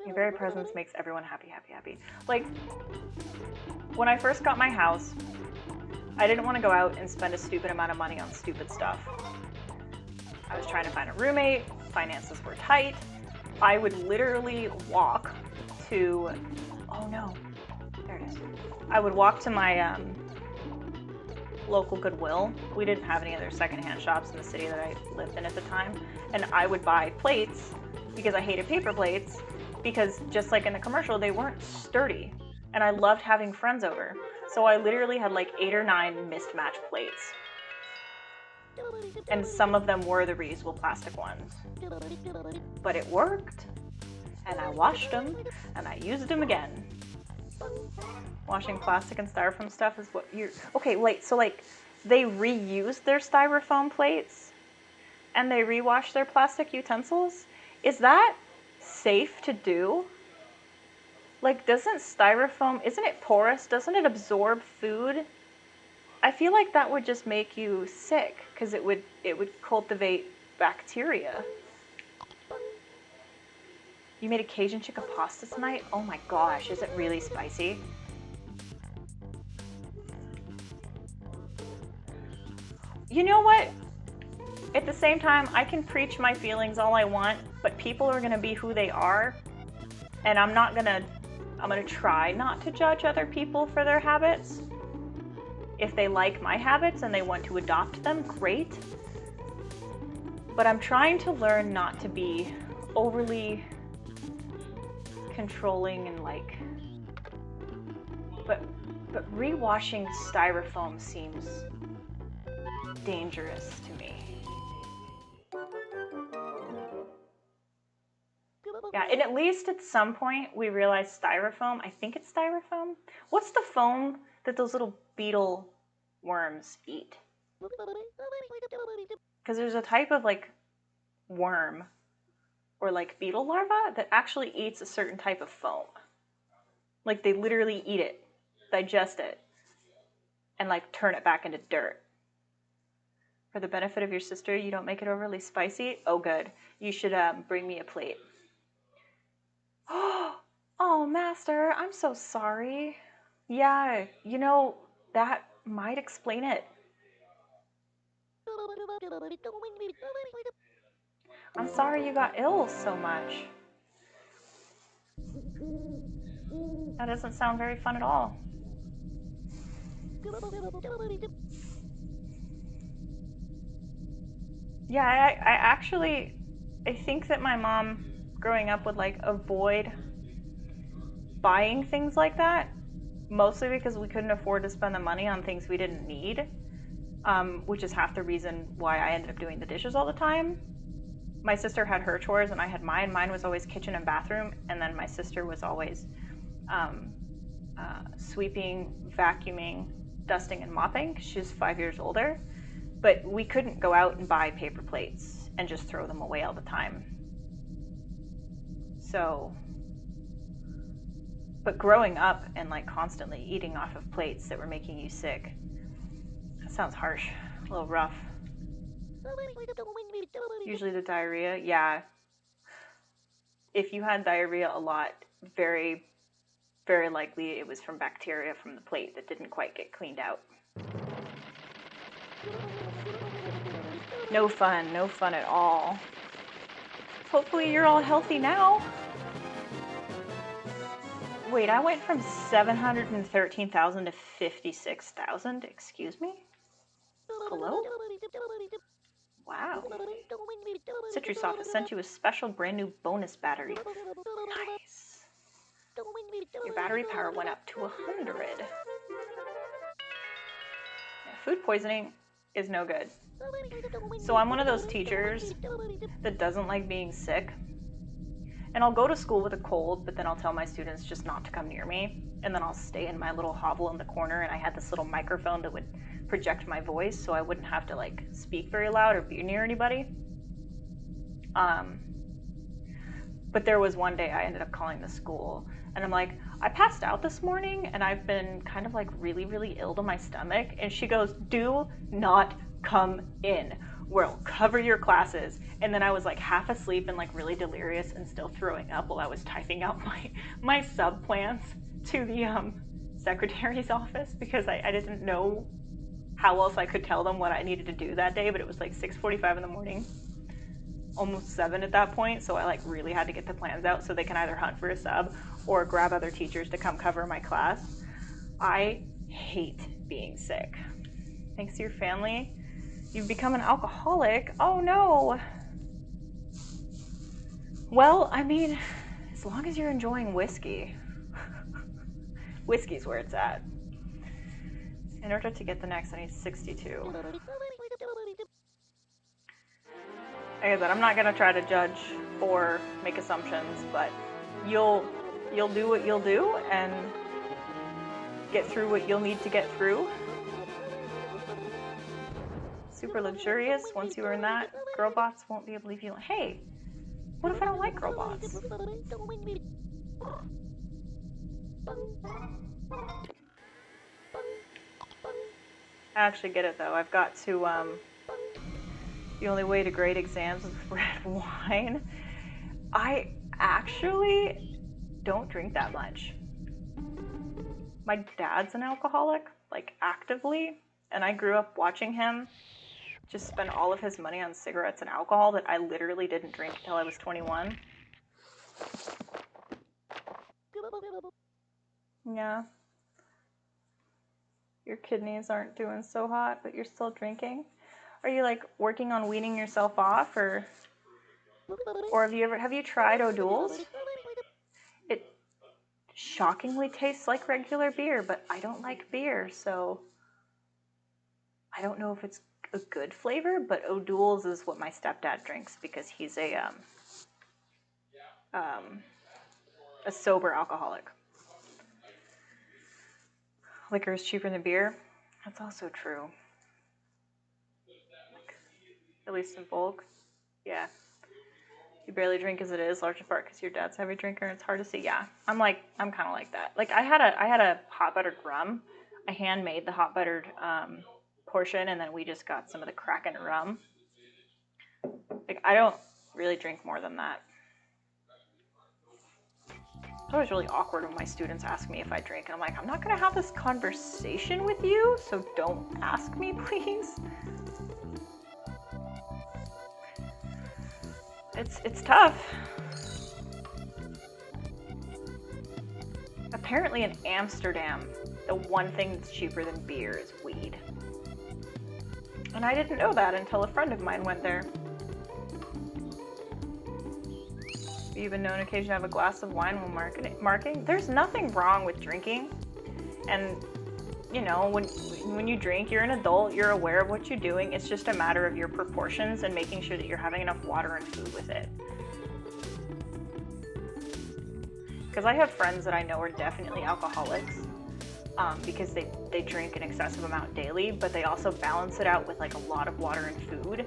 Your very presence makes everyone happy, happy, happy. Like, when I first got my house, I didn't want to go out and spend a stupid amount of money on stupid stuff. I was trying to find a roommate, finances were tight. I would literally walk to, oh no, there it is. I would walk to my local Goodwill. We didn't have any other secondhand shops in the city that I lived in at the time. And I would buy plates because I hated paper plates, because just like in the commercial, they weren't sturdy. And I loved having friends over. So I literally had like 8 or 9 mismatched plates. And some of them were the reusable plastic ones. But it worked. And I washed them, and I used them again. Washing plastic and styrofoam stuff is what you're... Okay, wait, so like, they reuse their styrofoam plates, and they rewash their plastic utensils? Is that safe to do? Like, doesn't styrofoam... Isn't it porous? Doesn't it absorb food? I feel like that would just make you sick, because it would cultivate bacteria. You made a Cajun chicken pasta tonight? Oh my gosh, is it really spicy? You know what? At the same time, I can preach my feelings all I want, but people are gonna be who they are, and I'm gonna try not to judge other people for their habits. If they like my habits and they want to adopt them, great. But I'm trying to learn not to be overly controlling and like, but rewashing styrofoam seems dangerous to me. Yeah, and at least at some point we realized styrofoam, I think it's styrofoam. What's the foam that those little beetle worms eat? Because there's a type of like worm or like beetle larva that actually eats a certain type of foam. Like they literally eat it, digest it, and like turn it back into dirt. For the benefit of your sister, you don't make it overly spicy? Oh good, you should bring me a plate. Oh master, I'm so sorry. Yeah, you know, that might explain it. I'm sorry you got ill so much. That doesn't sound very fun at all. Yeah, I think that my mom growing up would like avoid buying things like that, mostly because we couldn't afford to spend the money on things we didn't need, which is half the reason why I ended up doing the dishes all the time. My sister had her chores and I had mine. Mine was always kitchen and bathroom, and then my sister was always sweeping, vacuuming, dusting, and mopping, because she's 5 years older. But we couldn't go out and buy paper plates and just throw them away all the time. So, but growing up and like constantly eating off of plates that were making you sick, that sounds harsh, a little rough. Usually the diarrhea, yeah. If you had diarrhea a lot, very, very likely it was from bacteria from the plate that didn't quite get cleaned out. No fun at all. Hopefully you're all healthy now. Wait, I went from 713,000 to 56,000, excuse me? Hello? Wow. Citrusoft has sent you a special brand new bonus battery. Nice. Your battery power went up to 100. food poisoning is no good. So I'm one of those teachers that doesn't like being sick. And I'll go to school with a cold, but then I'll tell my students just not to come near me. And then I'll stay in my little hovel in the corner, and I had this little microphone that would project my voice so I wouldn't have to like speak very loud or be near anybody. But there was one day I ended up calling the school, and I'm like, I passed out this morning and I've been kind of like really, really ill to my stomach. And she goes, do not come in. We'll cover your classes. And then I was like half asleep and like really delirious and still throwing up while I was typing out my sub plans to the secretary's office, because I didn't know how else I could tell them what I needed to do that day. But it was like 6:45 in the morning, almost 7 at that point, so I like really had to get the plans out so they can either hunt for a sub or grab other teachers to come cover my class. I hate being sick. Thanks to your family, you've become an alcoholic. Oh no. Well, I mean, as long as you're enjoying whiskey. Whiskey's where it's at. In order to get the next, I need 62. Like I said, I'm not gonna try to judge or make assumptions, but you'll do what you'll do and get through what you'll need to get through. Super luxurious. Once you earn that, girlbots won't be able to leave you alone. Hey, what if I don't like girlbots? I actually get it though. I've got to the only way to grade exams is with red wine. I actually don't drink that much. My dad's an alcoholic, like actively, and I grew up watching him just spend all of his money on cigarettes and alcohol that I literally didn't drink until I was 21. Yeah. Your kidneys aren't doing so hot, but you're still drinking. Are you like working on weaning yourself off, or have you tried O'Doul's? It shockingly tastes like regular beer, but I don't like beer, so I don't know if it's a good flavor, but O'Doul's is what my stepdad drinks because he's a sober alcoholic. Liquor is cheaper than beer. That's also true. At least in bulk. Yeah. You barely drink as it is, large in part because your dad's a heavy drinker and it's hard to see. Yeah. I'm kind of like that. Like I had a hot buttered rum. I handmade the hot buttered portion, and then we just got some of the Kraken rum. Like I don't really drink more than that. It's always really awkward when my students ask me if I drink, and I'm like, I'm not gonna have this conversation with you, so don't ask me, please. It's tough. Apparently in Amsterdam, the one thing that's cheaper than beer is weed. And I didn't know that until a friend of mine went there. Have you even known occasion to have a glass of wine while marking? There's nothing wrong with drinking. And, you know, when you drink, you're an adult, you're aware of what you're doing. It's just a matter of your proportions and making sure that you're having enough water and food with it. Because I have friends that I know are definitely alcoholics because they drink an excessive amount daily, but they also balance it out with like a lot of water and food.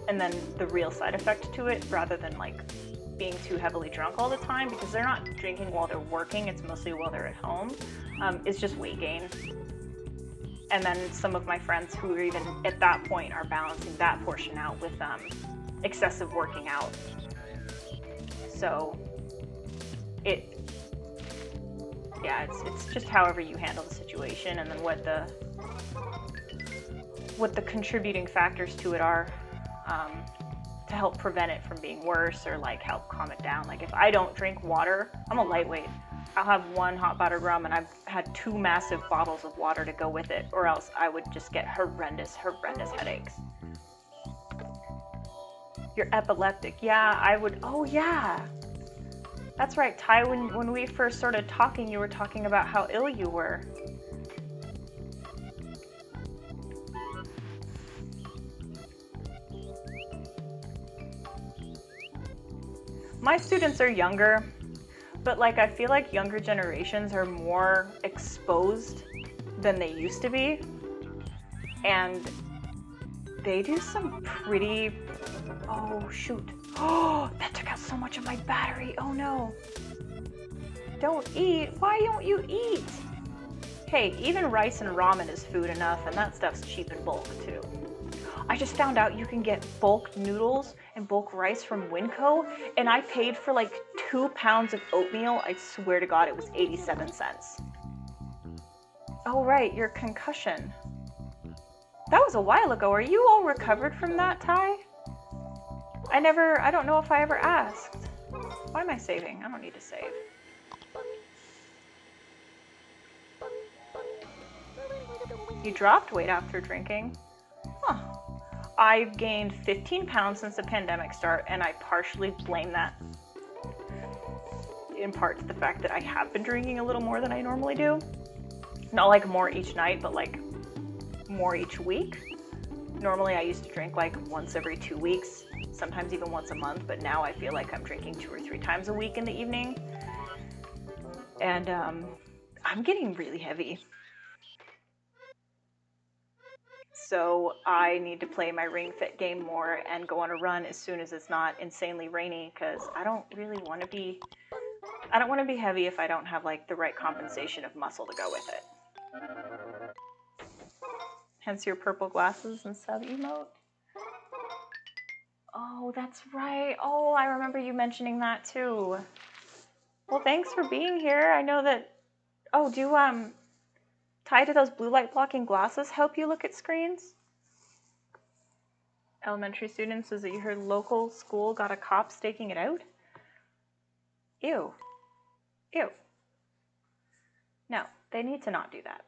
And then the real side effect to it, rather than like being too heavily drunk all the time, because they're not drinking while they're working, it's mostly while they're at home, is just weight gain. And then some of my friends who are even at that point are balancing that portion out with excessive working out. So it's just however you handle the situation, and then what the contributing factors to it are to help prevent it from being worse, or like help calm it down. Like if I don't drink water, I'm a lightweight. I'll have one hot buttered rum and I've had 2 massive bottles of water to go with it, or else I would just get horrendous headaches. You're epileptic. Yeah, I would. Oh yeah. That's right, Ty, when we first started talking, you were talking about how ill you were. my students are younger, but like I feel like younger generations are more exposed than they used to be. And they do some pretty, oh shoot. Oh, that took out so much of my battery. Oh no. Don't eat. Why don't you eat? Hey, even rice and ramen is food enough, and that stuff's cheap in bulk too. I just found out you can get bulk noodles and bulk rice from Winco, and I paid for like 2 pounds of oatmeal. I swear to God, it was 87 cents. Oh right, your concussion. That was a while ago. Are you all recovered from that, Ty? I don't know if I ever asked. Why am I saving? I don't need to save. You dropped weight after drinking? Huh. I've gained 15 pounds since the pandemic start, and I partially blame that in part to the fact that I have been drinking a little more than I normally do. Not like more each night, but like more each week. Normally I used to drink like once every 2 weeks, sometimes even once a month, but now I feel like I'm drinking 2 or 3 times a week in the evening. And I'm getting really heavy. So I need to play my Ring Fit game more and go on a run as soon as it's not insanely rainy, because I don't really want to be, I don't want to be heavy if I don't have like the right compensation of muscle to go with it. Hence your purple glasses and sub emote. Oh, that's right. Oh, I remember you mentioning that too. Well, thanks for being here. I know that, oh, do tied to those blue light blocking glasses help you look at screens? Elementary student says that you heard local school got a cop staking it out? Ew. Ew. No, they need to not do that.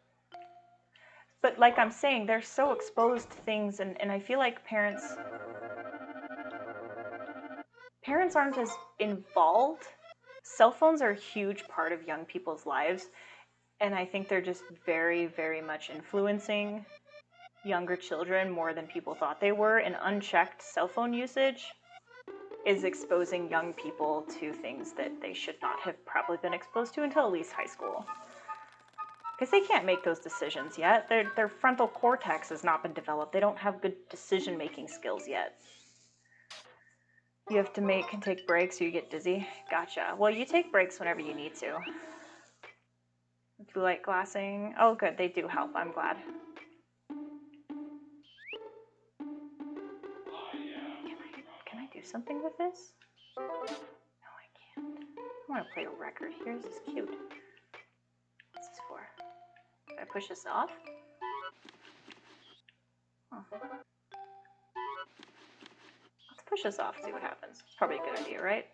But like I'm saying, they're so exposed to things, and I feel like parents aren't as involved. Cell phones are a huge part of young people's lives, and I think they're just very, very much influencing younger children more than people thought they were, and unchecked cell phone usage is exposing young people to things that they should not have probably been exposed to until at least high school. Because they can't make those decisions yet. Their frontal cortex has not been developed. They don't have good decision-making skills yet. You have to make and take breaks or you get dizzy. Gotcha. Well, you take breaks whenever you need to. Blue light glassing. Oh, good. They do help. I'm glad. Can I do something with this? No, I can't. I want to play a record here. This is cute. What's this for? Can I push this off? Huh. Let's push this off and see what happens. Probably a good idea, right?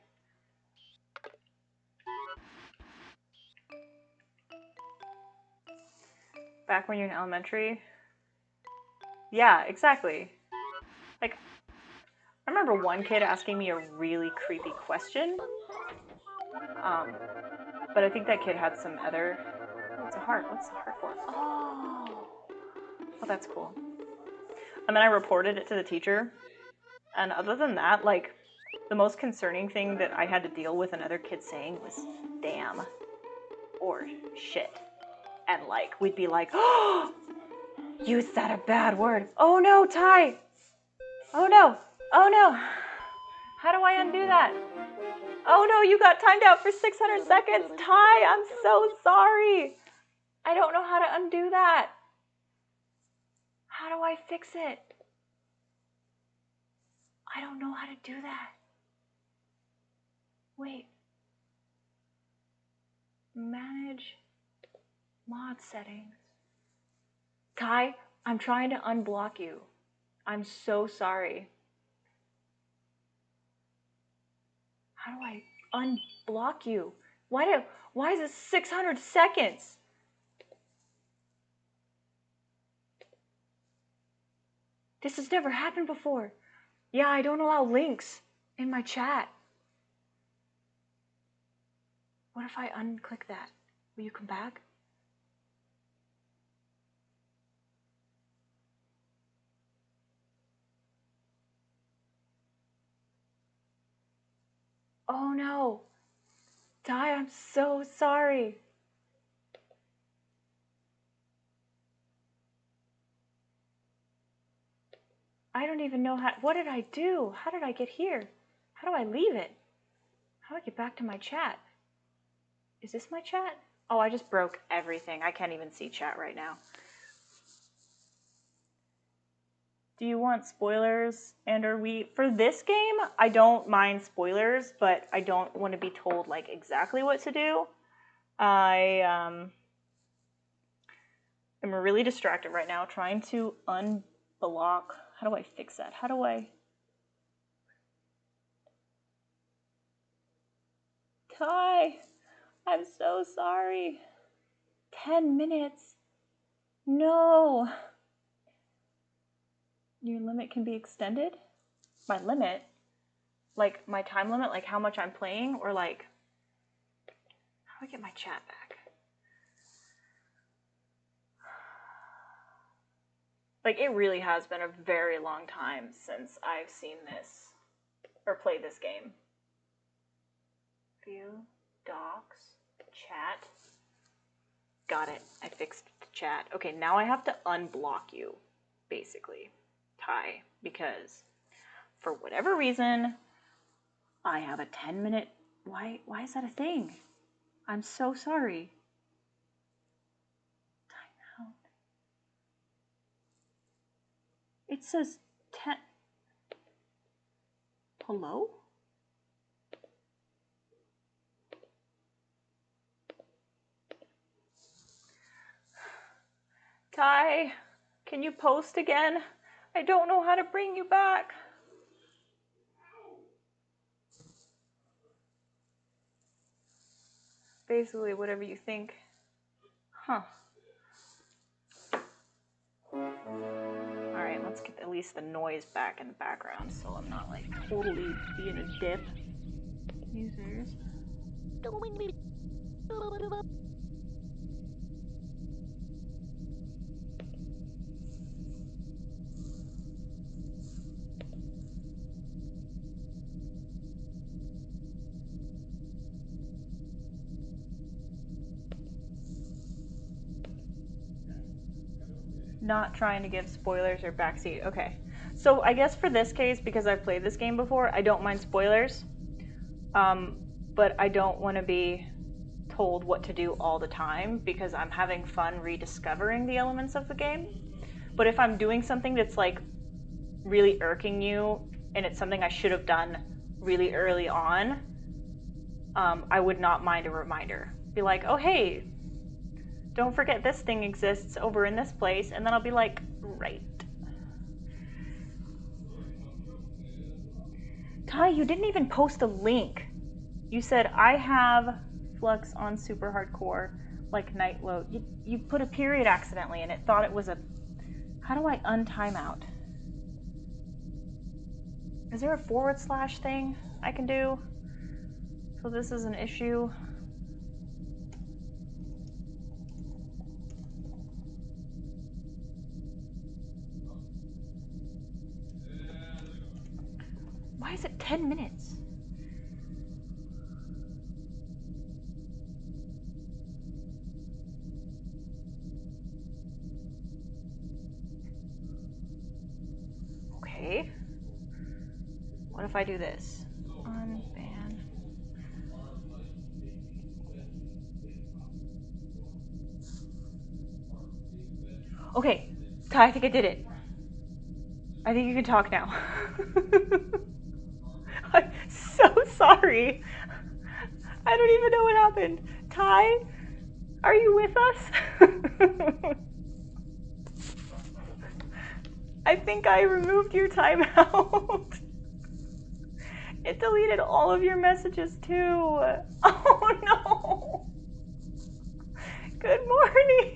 Back when you're in elementary? Yeah, exactly. Like, I remember one kid asking me a really creepy question. But I think that kid had some other... Oh, it's a heart. What's the heart for? Oh, that's cool. And then I reported it to the teacher. And other than that, like, the most concerning thing that I had to deal with another kid saying was, damn, or shit. And, like, we'd be like, oh, you said a bad word. Oh, no, Ty. Oh, no. Oh, no. How do I undo that? Oh, no, you got timed out for 600 seconds. Ty, I'm so sorry. I don't know how to undo that. How do I fix it? I don't know how to do that. Wait. Manage mod settings. Ty, I'm trying to unblock you. I'm so sorry. How do I unblock you? Why is it 600 seconds? This has never happened before. Yeah, I don't allow links in my chat. What if I unclick that? Will you come back? Oh no. Ty, I'm so sorry. I don't even know how. What did I do? How did I get here? How do I leave it? How do I get back to my chat? Is this my chat? Oh, I just broke everything. I can't even see chat right now. Do you want spoilers and or we for this game? I don't mind spoilers, but I don't want to be told like exactly what to do. I am really distracted right now trying to unblock. How do I fix that? How do I? Ty, I'm so sorry. 10 minutes. No. Your limit can be extended? My limit? Like my time limit? Like how much I'm playing? Or like, how do I get my chat back? Like it really has been a very long time since I've seen this or played this game. View, docs, chat. Got it. I fixed the chat. Okay, now I have to unblock you, basically, Ty, because for whatever reason, I have a 10-minute. Why is that a thing? I'm so sorry. Time out. It says 10. Hello? Ty, can you post again? I don't know how to bring you back. Basically, whatever you think. Huh. Alright, let's get at least the noise back in the background so I'm not like totally being a dip. Users. Not trying to give spoilers or backseat. Okay. So I guess for this case, because I've played this game before, I don't mind spoilers. But I don't want to be told what to do all the time because I'm having fun rediscovering the elements of the game. But if I'm doing something that's like really irking you and it's something I should have done really early on, I would not mind a reminder. Be like, oh hey, don't forget this thing exists over in this place, and then I'll be like, right. Ty, you didn't even post a link. You said, I have Flux on super hardcore, like night load. You put a period accidentally and it thought it was a... How do I untime out? Is there a / thing I can do? So this is an issue. Why is it 10 minutes? Okay. What if I do this? Unban. Okay, Ty, I think I did it. I think you can talk now. I'm so sorry. I don't even know what happened. Ty, are you with us? I think I removed your timeout. It deleted all of your messages too. Oh no. Good morning.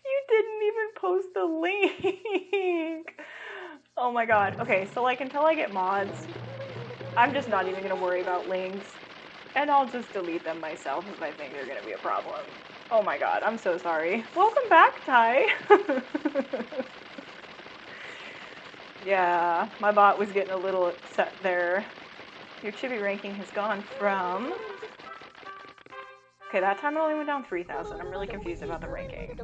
You didn't even post the link. Oh my god. Okay, so like until I get mods, I'm just not even gonna worry about links. And I'll just delete them myself if I think they're gonna be a problem. Oh my god, I'm so sorry. Welcome back, Ty. Yeah, my bot was getting a little upset there. Your chibi ranking has gone from... Okay, that time it only went down 3,000. I'm really confused about the ranking.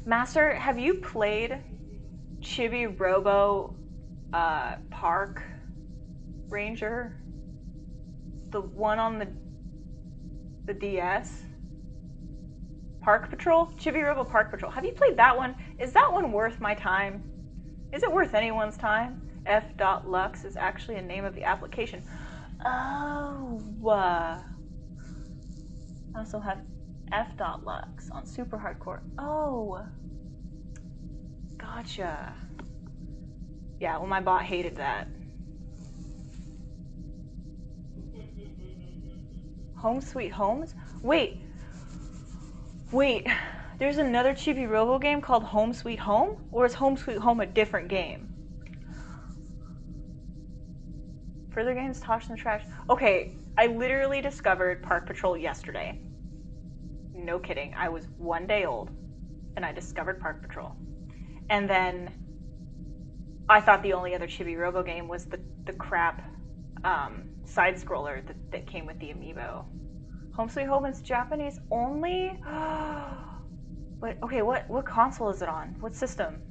Master, have you played Chibi-Robo Park Ranger? The one on the DS? Park Patrol? Chibi-Robo Park Patrol. Have you played that one? Is that one worth my time? Is it worth anyone's time? F.Lux is actually a name of the application. Oh. I also have F.Lux on Super Hardcore. Oh. Gotcha. Yeah, well, my bot hated that. Home Sweet Homes? Wait. There's another Chibi-Robo game called Home Sweet Home? Or is Home Sweet Home a different game? Further games tossed in the trash. Okay, I literally discovered Park Patrol yesterday. No kidding. I was 1 day old, and I discovered Park Patrol. And then I thought the only other Chibi-Robo game was the crap side-scroller that came with the amiibo. Home Sweet Home is Japanese only? But okay, what console is it on? What system?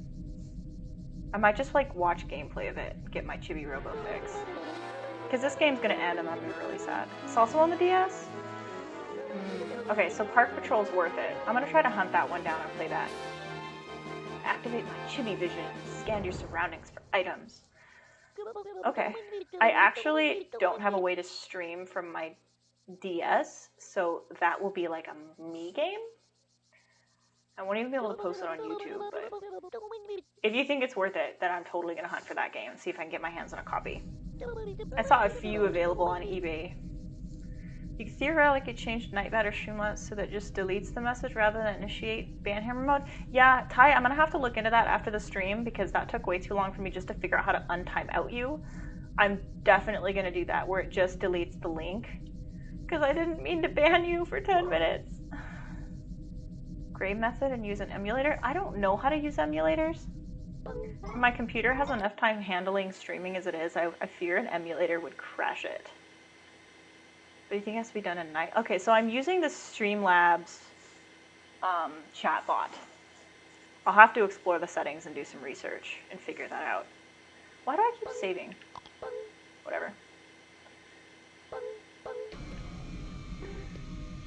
I might just like watch gameplay of it and get my Chibi-Robo fix. Because this game's gonna end and I'm gonna be really sad. It's also on the DS? Okay, so Park Patrol's worth it. I'm gonna try to hunt that one down and play that. Activate my Chibi Vision. Scan your surroundings for items. Okay. I actually don't have a way to stream from my DS, so that will be like a me game. I won't even be able to post it on YouTube, but if you think it's worth it, then I'm totally gonna hunt for that game and see if I can get my hands on a copy. I saw a few available on eBay. You could theoretically change Nightbat or Streamlabs so that it just deletes the message rather than initiate banhammer mode. Yeah, Ty, I'm gonna have to look into that after the stream because that took way too long for me just to figure out how to untime out you. I'm definitely gonna do that where it just deletes the link because I didn't mean to ban you for 10 minutes. Gray method and use an emulator? I don't know how to use emulators. My computer has enough time handling streaming as it is. I fear an emulator would crash it. But you think it has to be done at night? Okay, so I'm using the Streamlabs chatbot. I'll have to explore the settings and do some research and figure that out. Why do I keep saving? Whatever.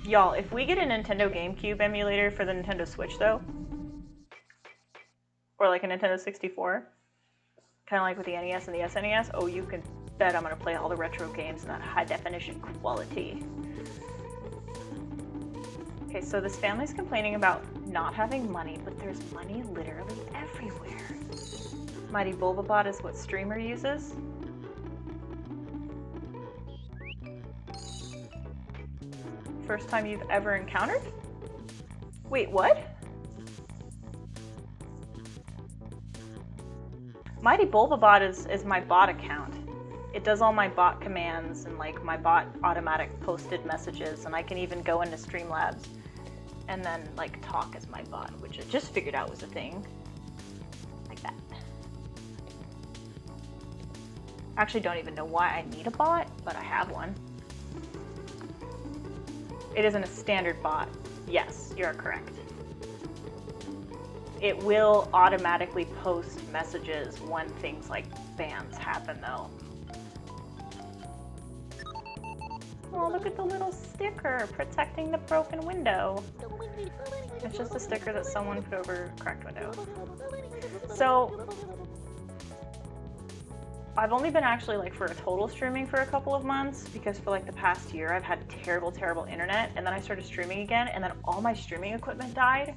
Y'all, if we get a Nintendo GameCube emulator for the Nintendo Switch though, or like a Nintendo 64, kind of like with the NES and the SNES, oh, you can bet I'm gonna play all the retro games in that high definition quality. Okay, so this family's complaining about not having money, but there's money literally everywhere. Mighty Bulbabot is what streamer uses. First time you've ever encountered? Wait, what? Mighty Bulbabot is my bot account. It does all my bot commands and like my bot automatic posted messages, and I can even go into Streamlabs and then like talk as my bot, which I just figured out was a thing. Like that. I actually don't even know why I need a bot, but I have one. It isn't a standard bot. Yes, you're correct. It will automatically post messages when things like bans happen though. Oh, look at the little sticker protecting the broken window. It's just a sticker that someone put over a cracked window. So, I've only been actually like for a total streaming for a couple of months because for like the past year I've had terrible internet, and then I started streaming again and then all my streaming equipment died.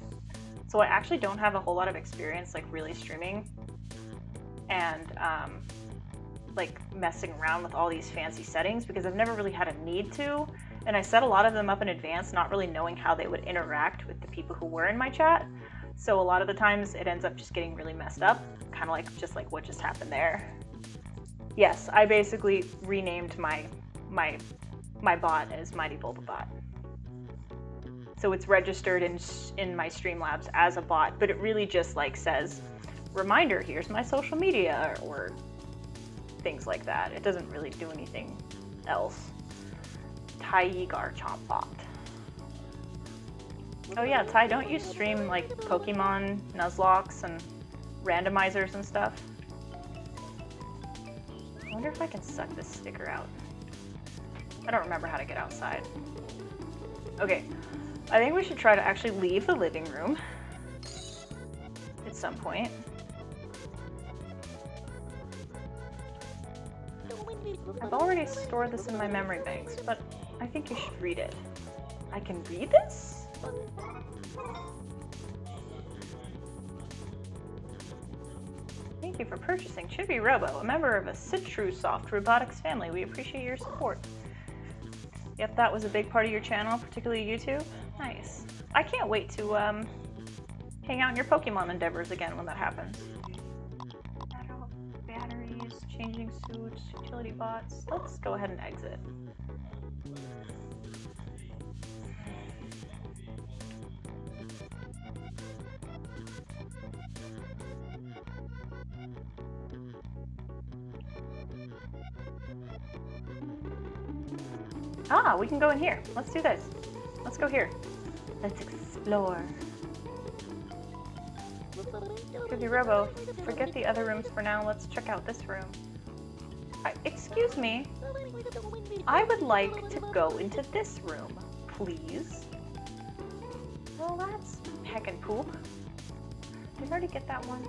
So I actually don't have a whole lot of experience like really streaming and like messing around with all these fancy settings because I've never really had a need to, and I set a lot of them up in advance not really knowing how they would interact with the people who were in my chat. So a lot of the times it ends up just getting really messed up, kind of like just like what just happened there. Yes, I basically renamed my bot as Mighty Bulbabot. So it's registered in my Streamlabs as a bot, but it really just like says, reminder, here's my social media, or things like that. It doesn't really do anything else. Taigar Chompbot. Oh yeah, Ty, don't you stream like Pokemon Nuzlocks and randomizers and stuff? I wonder if I can suck this sticker out. I don't remember how to get outside. Okay, I think we should try to actually leave the living room at some point. I've already stored this in my memory banks, but I think you should read it. I can read this? Thank you for purchasing Chibi-Robo, a member of a Citrusoft robotics family. We appreciate your support. Yep, that was a big part of your channel, particularly YouTube. Nice. I can't wait to hang out in your Pokemon endeavors again when that happens. Batteries, changing suits, utility bots. Let's go ahead and exit. Ah, we can go in here. Let's do this. Let's go here. Let's explore. Chibi-Robo, forget the other rooms for now. Let's check out this room. Excuse me. I would like to go into this room, please. Well, that's heckin' poop. Did I already get that one?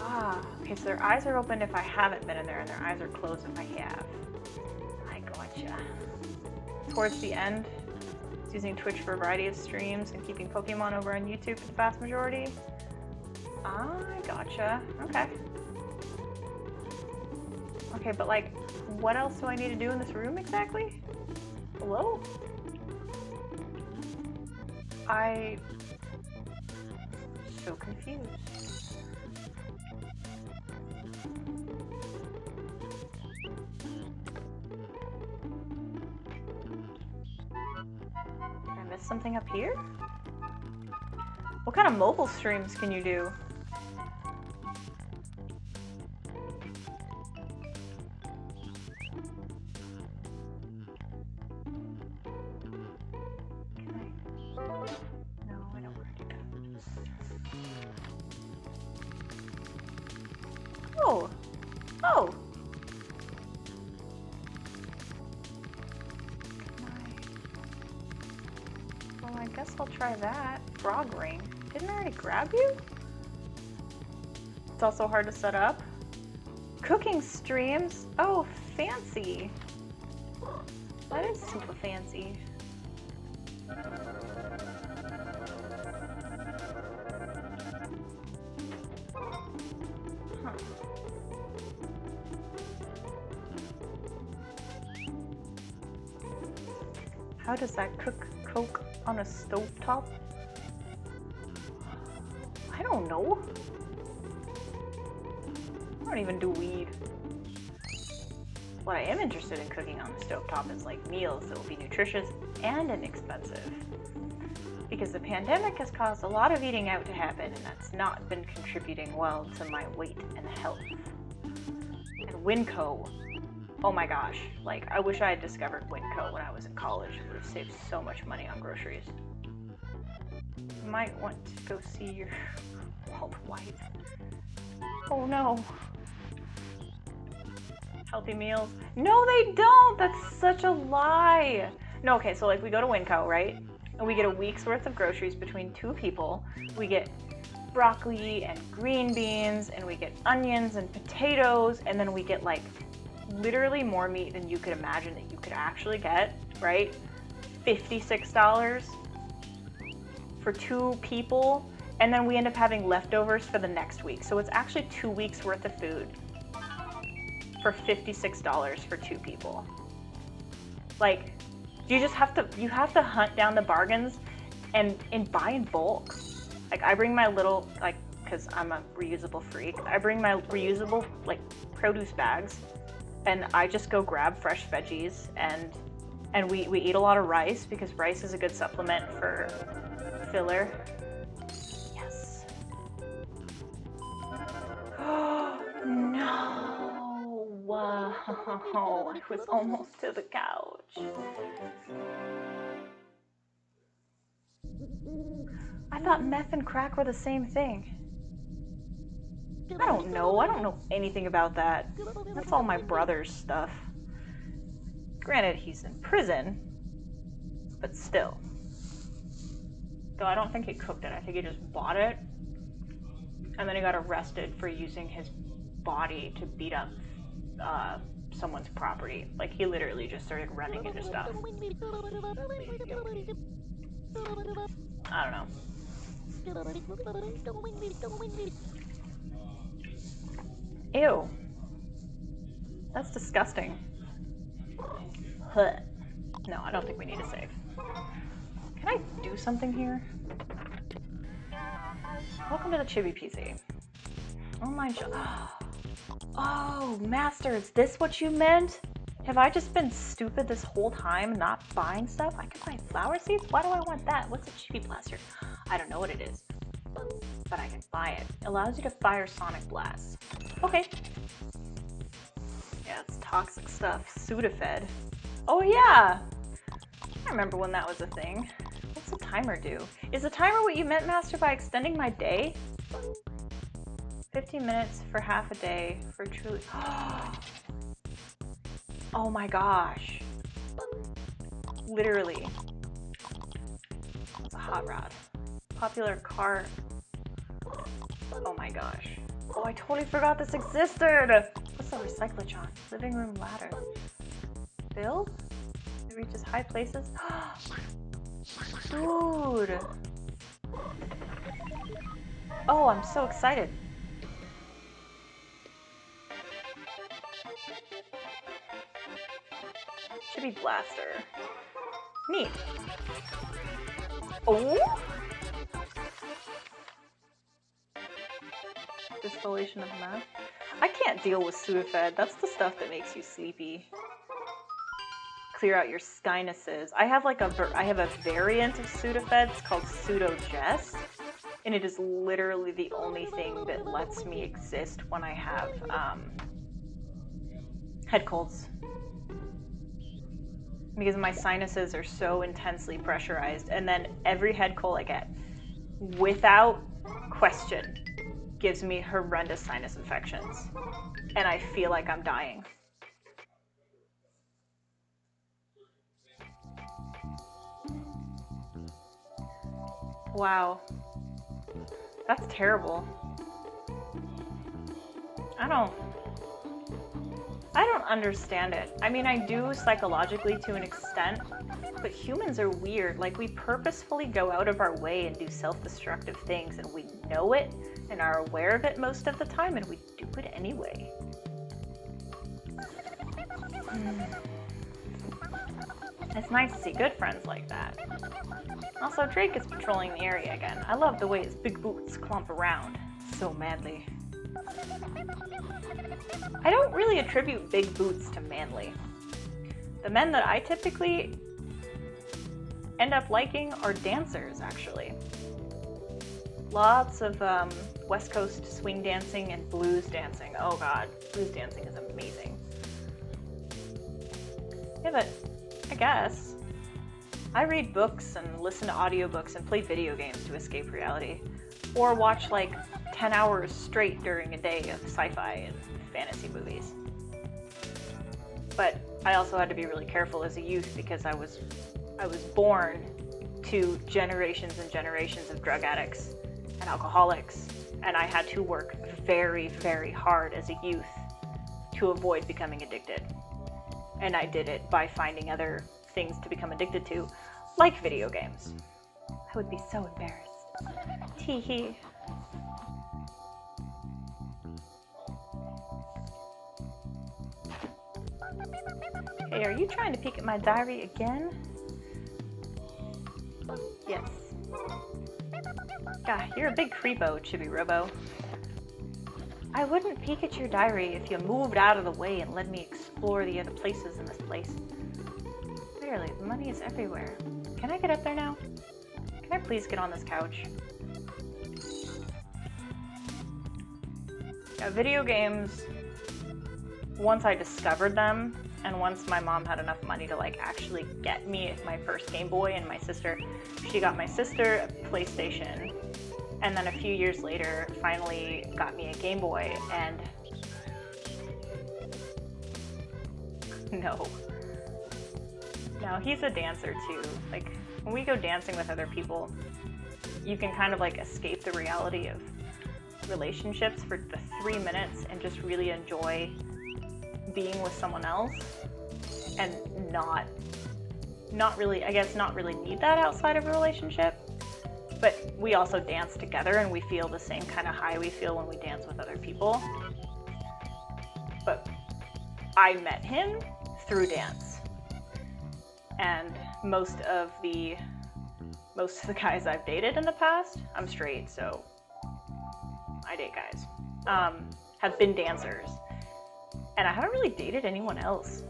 Ah, okay, so their eyes are open if I haven't been in there, and their eyes are closed if I have. I gotcha. Towards the end, it's using Twitch for a variety of streams and keeping Pokemon over on YouTube for the vast majority. I gotcha. Okay. Okay, but like, what else do I need to do in this room exactly? Hello? I'm so confused. Did I miss something up here? What kind of mobile streams can you do? Oh! Oh! Well, I guess I'll try that. Frog ring. Didn't I already grab you? It's also hard to set up. Cooking streams? Oh, fancy. That is super fancy. Huh. How does that cook Coke on a stovetop? I don't know. I don't even do weed. What I am interested in cooking on the stovetop is like meals that will be nutritious and inexpensive. Because the pandemic has caused a lot of eating out to happen, and that's not been contributing well to my weight and health. And Winco, oh my gosh, like I wish I had discovered Winco when I was in college. It would have saved so much money on groceries. You might want to go see your bald wife. Oh no. Healthy meals. No, they don't! That's such a lie! No, okay, so like we go to Winco, right? And we get a week's worth of groceries between two people. We get broccoli and green beans, and we get onions and potatoes, and then we get like literally more meat than you could imagine that you could actually get, right? $56 for two people, and then we end up having leftovers for the next week. So it's actually 2 weeks worth of food for $56 for two people. Like, you just have to hunt down the bargains and buy in bulk. Like I bring my little, like, cause I'm a reusable freak, I bring my reusable like produce bags, and I just go grab fresh veggies, and we eat a lot of rice because rice is a good supplement for filler. Yes. Oh, I was almost to the couch. I thought meth and crack were the same thing. I don't know. I don't know anything about that. That's all my brother's stuff. Granted, he's in prison, but still. Though I don't think he cooked it. I think he just bought it. And then he got arrested for using his body to beat up someone's property. Like, he literally just started running into stuff. I don't know. Ew. That's disgusting. Huh. No, I don't think we need to save. Can I do something here? Welcome to the Chibi PC. Oh my god. Oh, Master, is this what you meant? Have I just been stupid this whole time not buying stuff? I can buy flower seeds? Why do I want that? What's a Chibi Blaster? I don't know what it is, but I can buy it. It allows you to fire sonic blasts. Okay. Yeah, it's toxic stuff. Sudafed. Oh yeah! I remember when that was a thing. What's the timer do? Is the timer what you meant, Master, by extending my day? 15 minutes for half a day for truly... Oh my gosh. Literally. It's a hot rod. Popular car... Oh my gosh. Oh, I totally forgot this existed! What's the recyclotron? Living room ladder. Build? It reaches high places? Dude! Oh, I'm so excited. Chibi Blaster. Neat. Oh! Distillation of meth. I can't deal with Sudafed. That's the stuff that makes you sleepy. Clear out your sinuses. I have like a variant of Sudafed. It's called Pseudogest, and it is literally the only thing that lets me exist when I have head colds, because my sinuses are so intensely pressurized, and then every head cold I get, without question, gives me horrendous sinus infections, and I feel like I'm dying. Wow. That's terrible. I don't understand it. I mean, I do psychologically to an extent, but humans are weird. Like, we purposefully go out of our way and do self-destructive things, and we know it and are aware of it most of the time, and we do it anyway. It's nice to see good friends like that. Also, Drake is patrolling the area again. I love the way his big boots clomp around. So manly. I don't really attribute big boots to manly. The men that I typically end up liking are dancers, actually. Lots of West Coast swing dancing and blues dancing. Oh god, blues dancing is amazing. Yeah, but I guess I read books and listen to audiobooks and play video games to escape reality. Or watch like 10 hours straight during a day of sci-fi and fantasy movies. But I also had to be really careful as a youth because I was born to generations and generations of drug addicts and alcoholics, and I had to work very, very hard as a youth to avoid becoming addicted. And I did it by finding other things to become addicted to, like video games. I would be so embarrassed. Tee-hee. Hey, are you trying to peek at my diary again? Yes. God, you're a big creepo, Chibi-Robo. I wouldn't peek at your diary if you moved out of the way and let me explore the other places in this place. Clearly, the money is everywhere. Can I get up there now? Can I please get on this couch? Video games once I discovered them, and once my mom had enough money to like actually get me my first Game Boy, and she got my sister a PlayStation, and then a few years later finally got me a Game Boy, and no, he's a dancer too. Like, when we go dancing with other people, you can kind of like escape the reality of relationships for the 3 minutes and just really enjoy being with someone else, and not really need that outside of a relationship. But we also dance together and we feel the same kind of high we feel when we dance with other people. But I met him through dance, and most of the guys I've dated in the past, I'm straight, so I date guys, have been dancers, and I haven't really dated anyone else.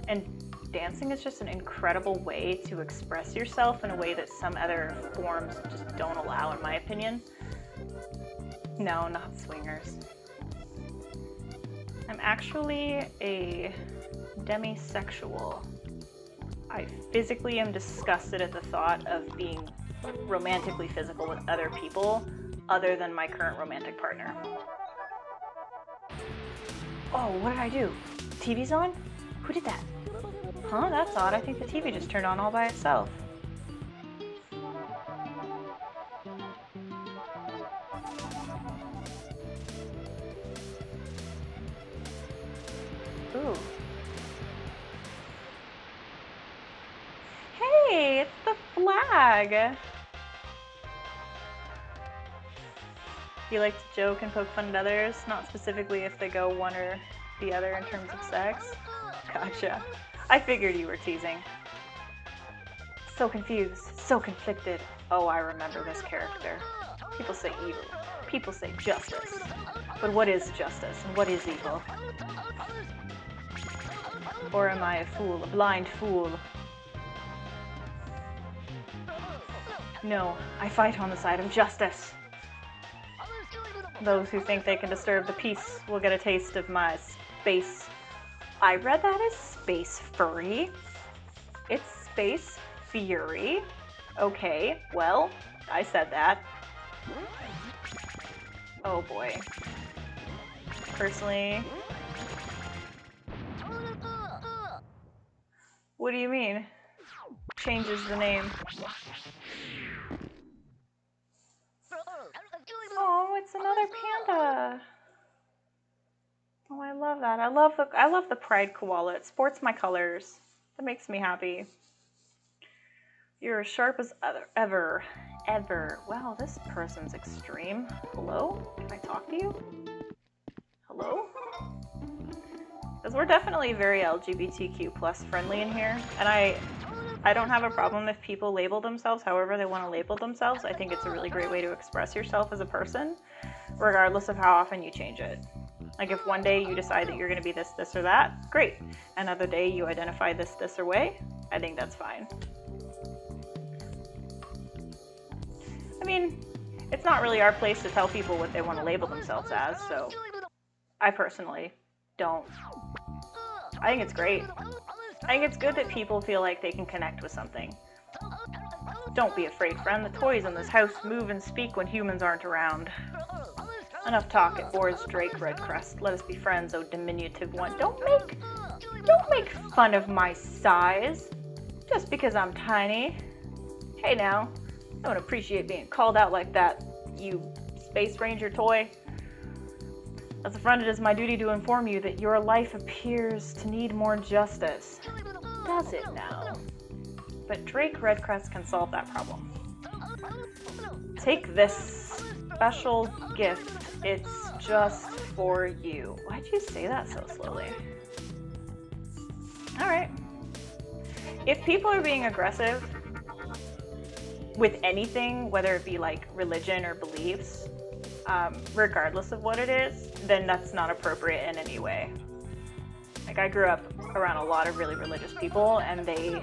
And dancing is just an incredible way to express yourself in a way that some other forms just don't allow, in my opinion. No, not swingers. I'm actually a demisexual. I physically am disgusted at the thought of being romantically physical with other people other than my current romantic partner. Oh, what did I do? TV's on? Who did that? Huh, that's odd. I think the TV just turned on all by itself. Ooh. Hey, it's the flag! You like to joke and poke fun at others, not specifically if they go one or the other in terms of sex? Gotcha. I figured you were teasing. So confused, so conflicted. Oh, I remember this character. People say evil. People say justice. But what is justice and what is evil? Or am I a fool, a blind fool? No, I fight on the side of justice. Those who think they can disturb the peace will get a taste of my space. I read that as space furry. It's space fury. Okay, well, I said that. Oh boy. Personally... What do you mean? Changes the name. Oh, it's another panda. Oh, I love that. I love the pride koala. It sports my colors. That makes me happy. You're as sharp as ever. Wow, this person's extreme. Hello? Can I talk to you? Hello? Because we're definitely very LGBTQ plus friendly in here, and I don't have a problem if people label themselves however they want to label themselves. I think it's a really great way to express yourself as a person, regardless of how often you change it. Like, if one day you decide that you're going to be this, this, or that, great. Another day you identify this, or way, I think that's fine. I mean, it's not really our place to tell people what they want to label themselves as, so I personally don't. I think it's great. I think it's good that people feel like they can connect with something. Don't be afraid, friend. The toys in this house move and speak when humans aren't around. Enough talk, it bores Drake Redcrest. Let us be friends, oh diminutive one. Don't make fun of my size just because I'm tiny. Hey now, I don't appreciate being called out like that, you Space Ranger toy. As a friend, it is my duty to inform you that your life appears to need more justice. Does it now? But Drake Redcrest can solve that problem. Take this special gift. It's just for you. Why'd you say that so slowly? Alright. If people are being aggressive with anything, whether it be like religion or beliefs, regardless of what it is, then that's not appropriate in any way. Like, I grew up around a lot of really religious people, and they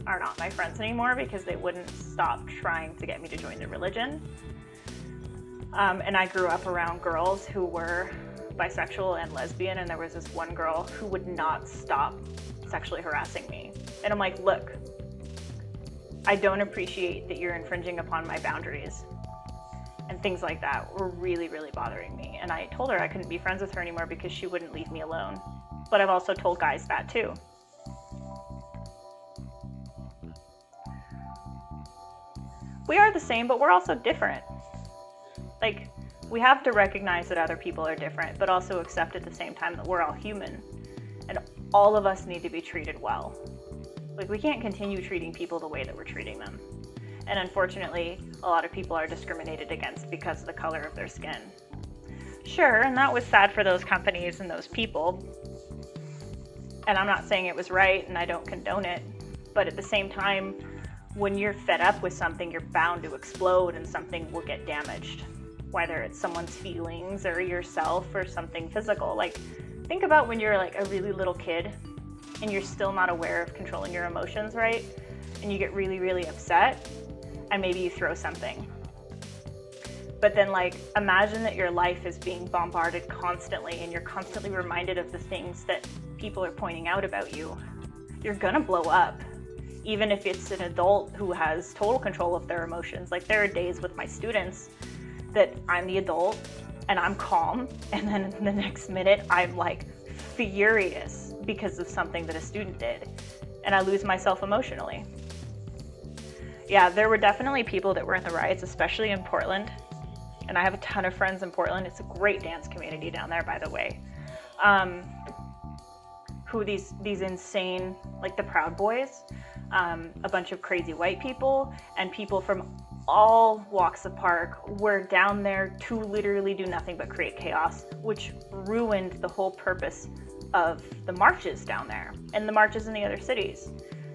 are not my friends anymore because they wouldn't stop trying to get me to join their religion. And I grew up around girls who were bisexual and lesbian, and there was this one girl who would not stop sexually harassing me. And I'm like, look, I don't appreciate that you're infringing upon my boundaries. And things like that were really, really bothering me. And I told her I couldn't be friends with her anymore because she wouldn't leave me alone. But I've also told guys that too. We are the same, but we're also different. Like, we have to recognize that other people are different, but also accept at the same time that we're all human. And all of us need to be treated well. Like, we can't continue treating people the way that we're treating them. And unfortunately, a lot of people are discriminated against because of the color of their skin. Sure, and that was sad for those companies and those people. And I'm not saying it was right, and I don't condone it. But at the same time, when you're fed up with something, you're bound to explode and something will get damaged. Whether it's someone's feelings or yourself or something physical. Like, think about when you're like a really little kid and you're still not aware of controlling your emotions, right? And you get really, really upset and maybe you throw something. But then, like, imagine that your life is being bombarded constantly and you're constantly reminded of the things that people are pointing out about you. You're gonna blow up. Even if it's an adult who has total control of their emotions. Like, there are days with my students that I'm the adult and I'm calm, and then the next minute I'm like furious because of something that a student did, and I lose myself emotionally. Yeah, there were definitely people that were in the riots, especially in Portland, and I have a ton of friends in Portland. It's a great dance community down there, by the way. Who these insane, like the Proud Boys, a bunch of crazy white people and people from all walks of park were down there to literally do nothing but create chaos, which ruined the whole purpose of the marches down there and the marches in the other cities,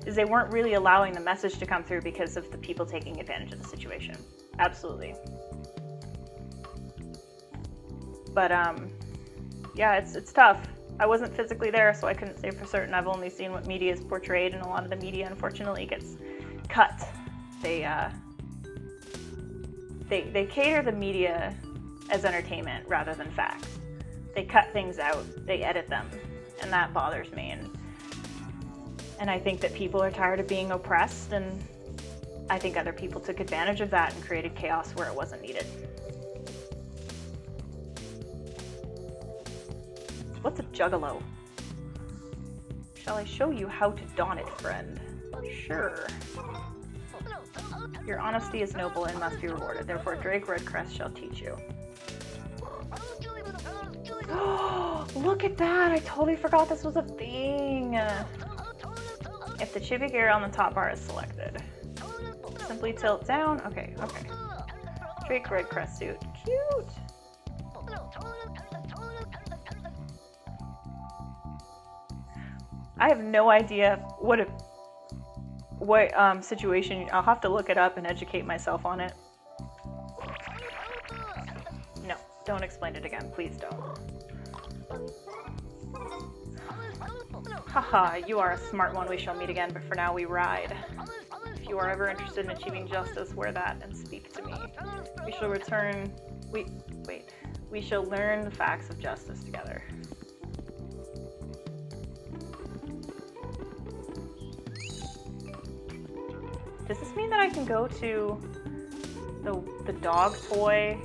is they weren't really allowing the message to come through because of the people taking advantage of the situation. Absolutely. But yeah, it's tough. I wasn't physically there, so I couldn't say for certain. I've only seen what media is portrayed, and a lot of the media, unfortunately, gets cut. They cater the media as entertainment rather than facts. They cut things out, they edit them, and that bothers me. And I think that people are tired of being oppressed, and I think other people took advantage of that and created chaos where it wasn't needed. What's a juggalo? Shall I show you how to don it, friend? Sure. Your honesty is noble and must be rewarded. Therefore, Drake Redcrest shall teach you. Look at that! I totally forgot this was a thing! If the chibi gear on the top bar is selected. Simply tilt down. Okay. Drake Redcrest suit. Cute! I have no idea what situation. I'll have to look it up and educate myself on it. No, don't explain it again. Please don't. Haha, you are a smart one. We shall meet again, but for now we ride. If you are ever interested in achieving justice, wear that and speak to me. We shall return. We shall learn the facts of justice together. Does this mean that I can go to the dog toy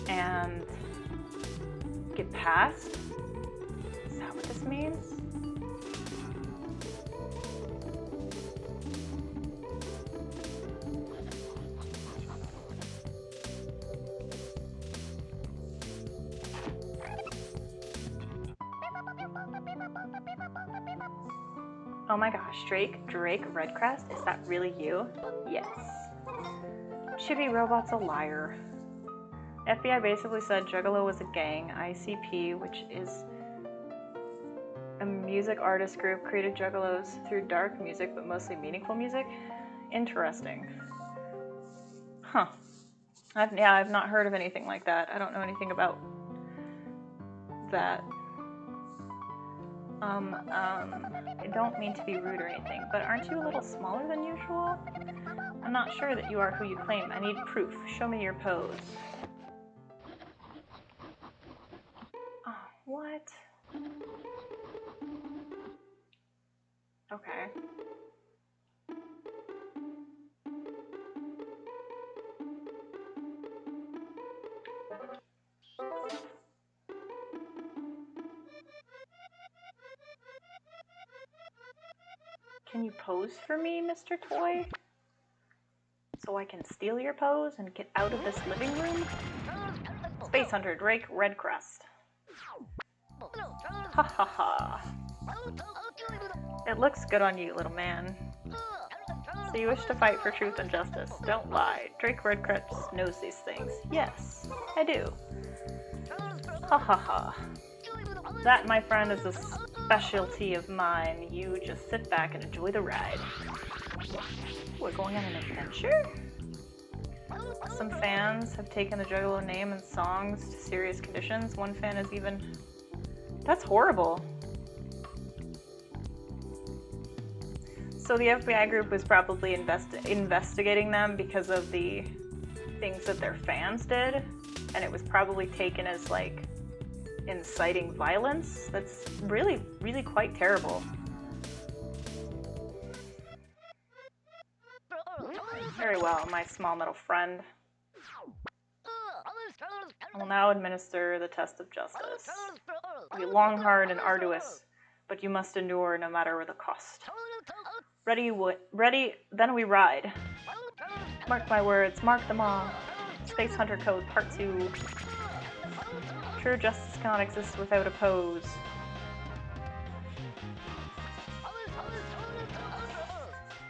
and get past? Is that what this means? Oh my gosh, Drake Redcrest, is that really you? Yes. Chibi-Robot's a liar. FBI basically said Juggalo was a gang. ICP, which is a music artist group, created Juggalos through dark music, but mostly meaningful music. Interesting. Huh. I've not heard of anything like that. I don't know anything about that. I don't mean to be rude or anything, but aren't you a little smaller than usual? I'm not sure that you are who you claim. I need proof. Show me your pose. Okay. Can you pose for me, Mr. Toy? So I can steal your pose and get out of this living room? Space Hunter Drake Redcrest. Ha ha ha. It looks good on you, little man. So you wish to fight for truth and justice. Don't lie. Drake Redcrest knows these things. Yes, I do. Ha ha ha. That, my friend, is a specialty of mine. You just sit back and enjoy the ride. We're going on an adventure? Some fans have taken the Juggalo name and songs to serious conditions. One fan is even... That's horrible. So the FBI group was probably investigating them because of the things that their fans did, and it was probably taken as, like, inciting violence. That's really, really quite terrible. Very well, my small metal friend. I will now administer the test of justice. It will be long, hard, and arduous, but you must endure no matter the cost. Ready, then we ride. Mark my words, mark them all. Space Hunter Code Part 2. True justice cannot exist without a pose.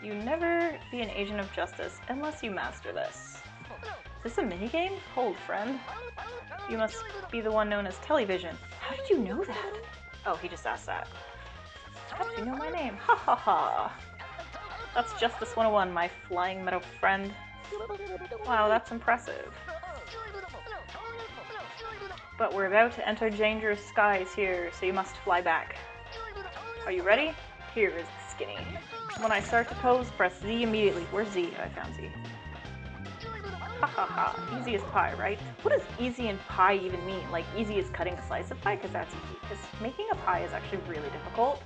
You never be an agent of justice unless you master this. Is this a minigame? Hold, friend. You must be the one known as Television. How did you know that? Oh, he just asked that. How did you know my name? Ha ha ha. That's Justice 101, my flying metal friend. Wow, that's impressive. But we're about to enter dangerous skies here, so you must fly back. Are you ready? Here is the skinny. When I start to pose, press Z immediately. Where's Z? Oh, I found Z. Ha ha ha. Easy as pie, right? What does easy and pie even mean? Like, easy is cutting a slice of pie? Because that's easy. Because making a pie is actually really difficult.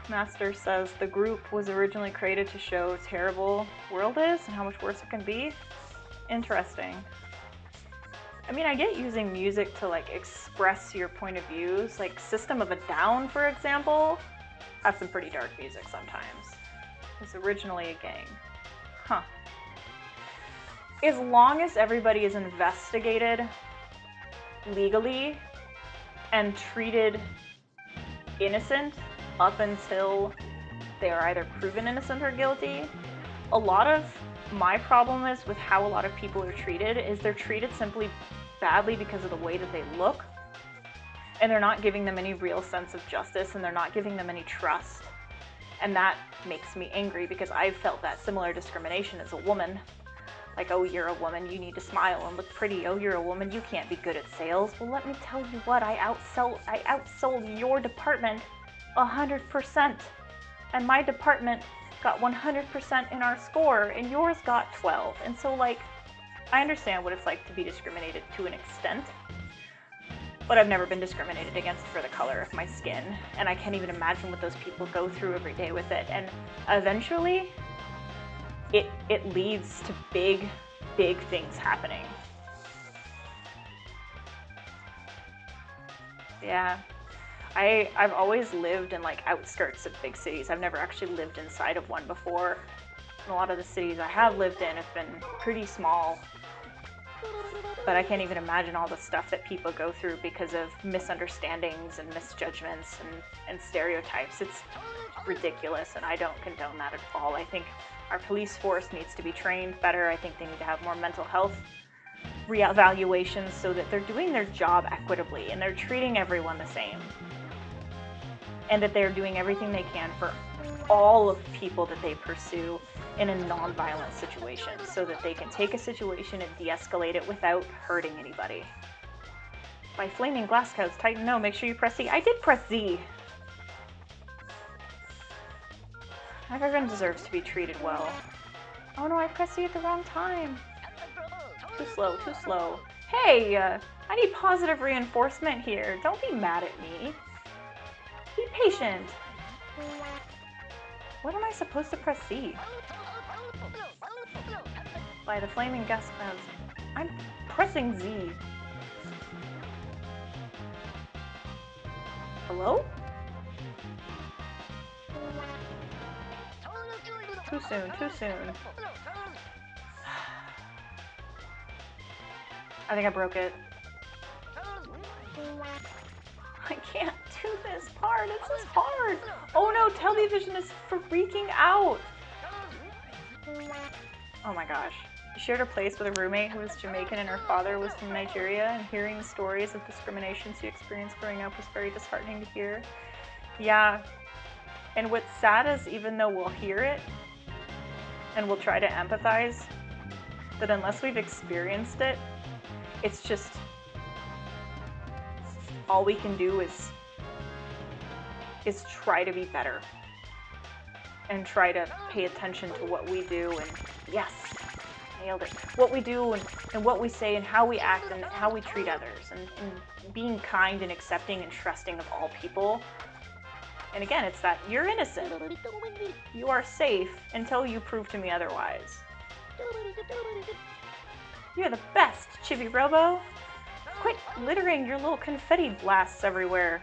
Master says the group was originally created to show how terrible the world is and how much worse it can be. Interesting. I mean, I get using music to, like, express your point of views. Like, System of a Down, for example, has some pretty dark music sometimes. It's originally a gang. Huh. As long as everybody is investigated legally and treated innocent up until they are either proven innocent or guilty, a lot of my problem is with how a lot of people are treated is they're treated simply badly because of the way that they look, and they're not giving them any real sense of justice, and they're not giving them any trust. And that makes me angry because I've felt that similar discrimination as a woman. Like, oh, you're a woman, you need to smile and look pretty. Oh, you're a woman, you can't be good at sales. Well, let me tell you what, I outsold your department 100%. And my department got 100% in our score, and yours got 12. And so, like, I understand what it's like to be discriminated to an extent, but I've never been discriminated against for the color of my skin, and I can't even imagine what those people go through every day with it. And eventually, it leads to big, big things happening. Yeah. I've always lived in, like, outskirts of big cities. I've never actually lived inside of one before. And a lot of the cities I have lived in have been pretty small. But I can't even imagine all the stuff that people go through because of misunderstandings and misjudgments and stereotypes. It's ridiculous, and I don't condone that at all. I think our police force needs to be trained better. I think they need to have more mental health reevaluations so that they're doing their job equitably and they're treating everyone the same. And that they're doing everything they can for all of the people that they pursue in a non-violent situation so that they can take a situation and de-escalate it without hurting anybody. By flaming glass cows, Titan, no, make sure you press Z. I did press Z! Everyone deserves to be treated well. Oh no, I pressed Z at the wrong time. Too slow, too slow. Hey, I need positive reinforcement here. Don't be mad at me. Be patient. What am I supposed to press C? By the flaming gas clouds. I'm pressing Z. Hello? Too soon, too soon. I think I broke it. I can't do this part. This is hard. Oh no, television is freaking out. Oh my gosh. She shared a place with a roommate who was Jamaican and her father was from Nigeria, and hearing the stories of discrimination she experienced growing up was very disheartening to hear. Yeah. And what's sad is even though we'll hear it and we'll try to empathize, that unless we've experienced it, it's just all we can do is try to be better and try to pay attention to what we do, and yes, nailed it. What we do and what we say and how we act and how we treat others, and being kind and accepting and trusting of all people. And again, it's that you're innocent. You are safe until you prove to me otherwise. You're the best, Chibi-Robo. Quit littering your little confetti blasts everywhere.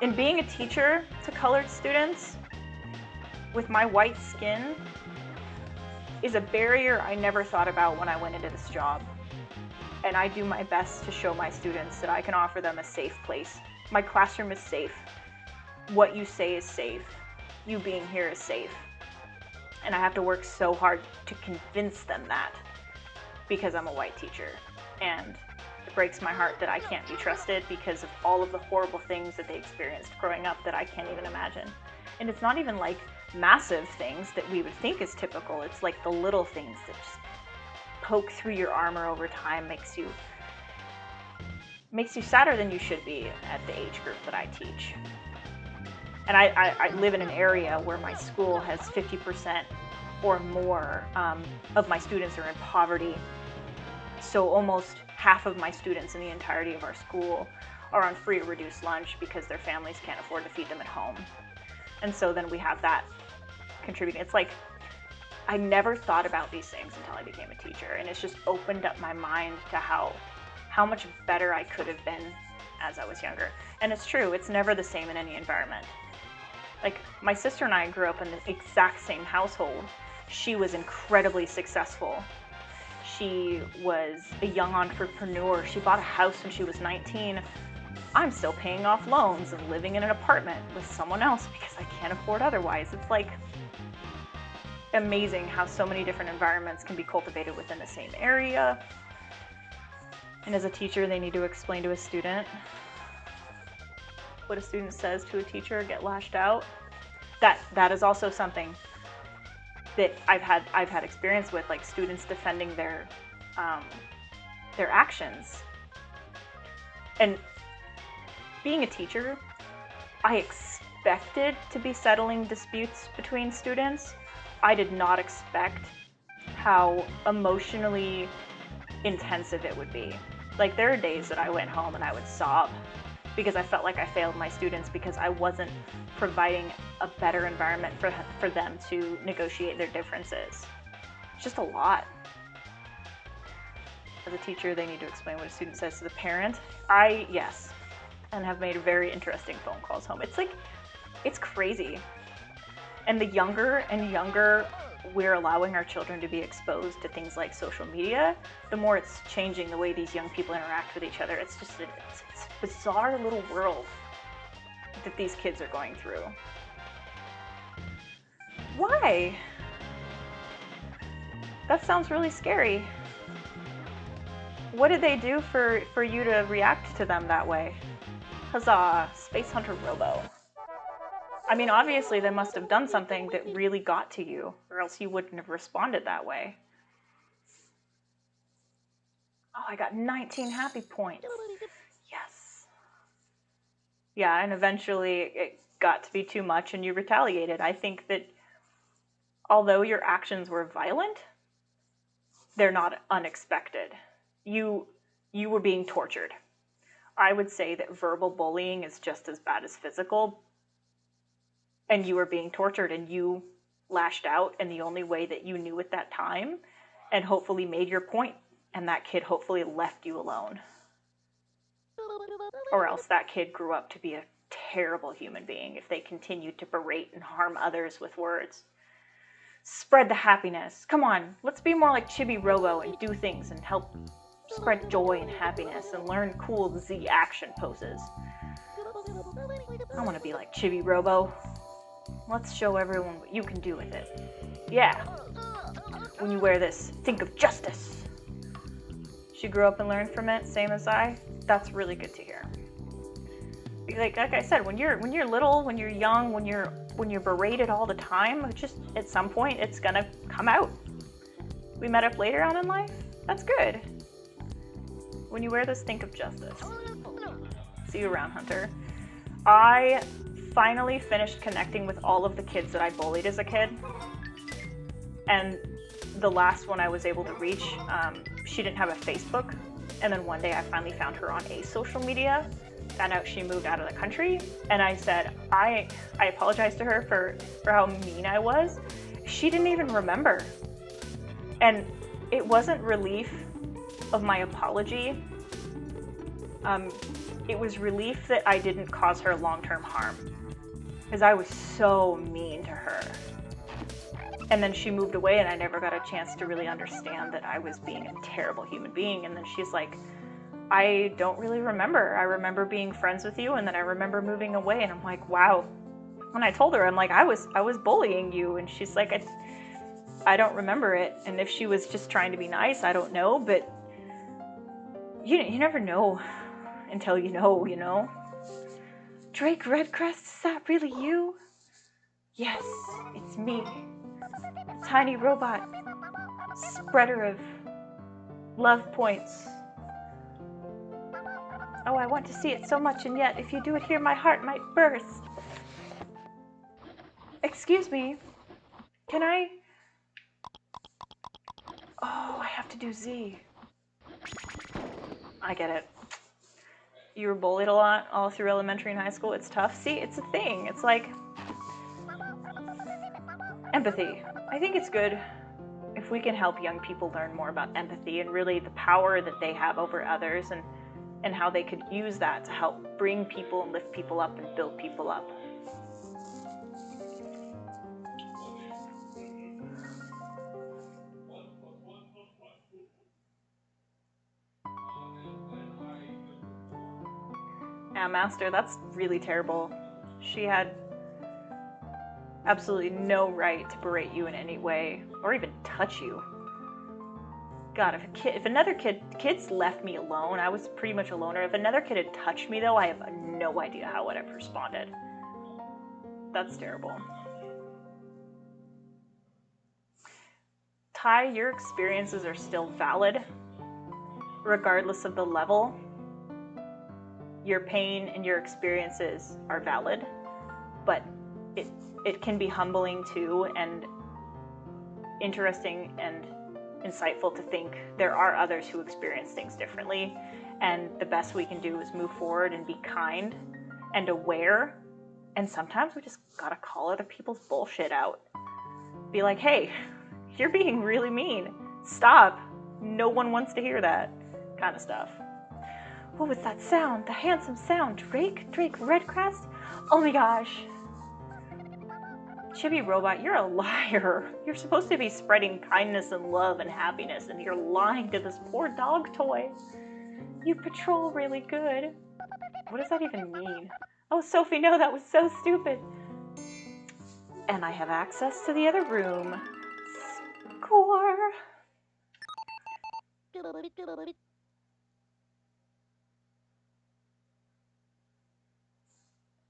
And being a teacher to colored students with my white skin is a barrier I never thought about when I went into this job. And I do my best to show my students that I can offer them a safe place. My classroom is safe. What you say is safe. You being here is safe. And I have to work so hard to convince them that because I'm a white teacher. And it breaks my heart that I can't be trusted because of all of the horrible things that they experienced growing up that I can't even imagine. And it's not even like massive things that we would think is typical. It's like the little things that just poke through your armor over time, makes you sadder than you should be at the age group that I teach. And I live in an area where my school has 50% or more of my students are in poverty. So almost half of my students in the entirety of our school are on free or reduced lunch because their families can't afford to feed them at home. And so then we have that contributing. It's like, I never thought about these things until I became a teacher, and it's just opened up my mind to how much better I could have been as I was younger. And it's true, it's never the same in any environment. Like, my sister and I grew up in the exact same household. She was incredibly successful. She was a young entrepreneur. She bought a house when she was 19. I'm still paying off loans and living in an apartment with someone else because I can't afford otherwise. It's like amazing how so many different environments can be cultivated within the same area. And as a teacher, they need to explain to a student what a student says to a teacher, get lashed out. That is also something that I've had experience with, like students defending their actions. And being a teacher, I expected to be settling disputes between students. I did not expect how emotionally intensive it would be. Like, there are days that I went home and I would sob because I felt like I failed my students because I wasn't providing a better environment for them to negotiate their differences. It's just a lot. As a teacher, they need to explain what a student says to the parent. Yes, and have made very interesting phone calls home. It's like, it's crazy. And the younger and younger we're allowing our children to be exposed to things like social media, the more it's changing the way these young people interact with each other. It's just it's a bizarre little world that these kids are going through. Why? That sounds really scary. What did they do for you to react to them that way? Huzzah, Space Hunter Robo. I mean, obviously they must have done something that really got to you, or else you wouldn't have responded that way. Oh, I got 19 happy points. Yes. Yeah, and eventually it got to be too much and you retaliated. I think that although your actions were violent, they're not unexpected. You were being tortured. I would say that verbal bullying is just as bad as physical, and you were being tortured and you lashed out in the only way that you knew at that time and hopefully made your point, and that kid hopefully left you alone. Or else that kid grew up to be a terrible human being if they continued to berate and harm others with words. Spread the happiness. Come on, let's be more like Chibi-Robo and do things and help spread joy and happiness and learn cool Z action poses. I want to be like Chibi-Robo. Let's show everyone what you can do with it. Yeah. When you wear this, think of justice. She grew up and learned from it, same as I. That's really good to hear. Like I said, when you're little, when you're young, when you're berated all the time, just at some point it's gonna come out. We met up later on in life. That's good. When you wear this, think of justice. See you around, Hunter. I finally finished connecting with all of the kids that I bullied as a kid. And the last one I was able to reach, she didn't have a Facebook. And then one day I finally found her on a social media, found out she moved out of the country. And I said, I apologized to her for how mean I was. She didn't even remember. And it wasn't relief of my apology. It was relief that I didn't cause her long-term harm. Because I was so mean to her. And then she moved away and I never got a chance to really understand that I was being a terrible human being. And then she's like, I don't really remember. I remember being friends with you and then I remember moving away. And I'm like, wow. When I told her, I'm like, I was bullying you. And she's like, I don't remember it. And if she was just trying to be nice, I don't know. But you never know until you know. Drake Redcrest, is that really you? Yes, it's me. Tiny robot, spreader of love points. Oh, I want to see it so much, and yet if you do it here, my heart might burst. Excuse me, can I? Oh, I have to do Z. I get it. You were bullied a lot all through elementary and high school. It's tough. See, it's a thing. It's like empathy. I think it's good if we can help young people learn more about empathy and really the power that they have over others and how they could use that to help bring people and lift people up and build people up. Yeah, Master, that's really terrible. She had absolutely no right to berate you in any way or even touch you. God, if another kids left me alone, I was pretty much a loner. If another kid had touched me though, I have no idea how I would have responded. That's terrible. Ty, your experiences are still valid, regardless of the level. Your pain and your experiences are valid, but it can be humbling too and interesting and insightful to think there are others who experience things differently, and the best we can do is move forward and be kind and aware, and sometimes we just gotta call other people's bullshit out. Be like, hey, you're being really mean. Stop. No one wants to hear that kind of stuff. What was that sound? The handsome sound. Drake Redcrest? Oh my gosh. Chibi-Robot, you're a liar. You're supposed to be spreading kindness and love and happiness, and you're lying to this poor dog toy. You patrol really good. What does that even mean? Oh, Sophie, no, that was so stupid. And I have access to the other room. Score.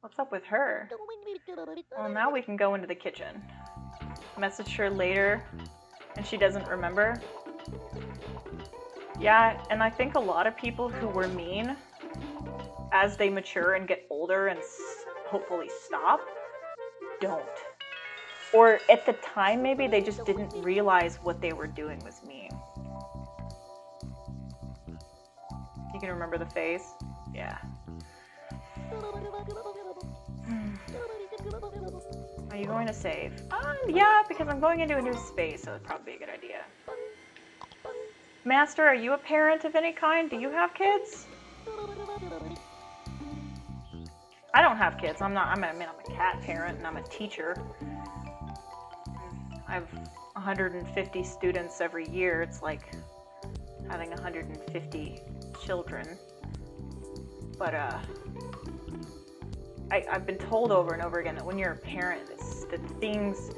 What's up with her? Well, now we can go into the kitchen. Message her later, and she doesn't remember. Yeah, and I think a lot of people who were mean, as they mature and get older and hopefully stop, don't. Or at the time, maybe they just didn't realize what they were doing was mean. You can remember the face? Yeah. Are you going to save? Yeah, because I'm going into a new space, so it's probably a good idea. Master, are you a parent of any kind? Do you have kids? I don't have kids. I'm a cat parent and I'm a teacher. I have 150 students every year. It's like having 150 children. But I've been told over and over again that when you're a parent, that things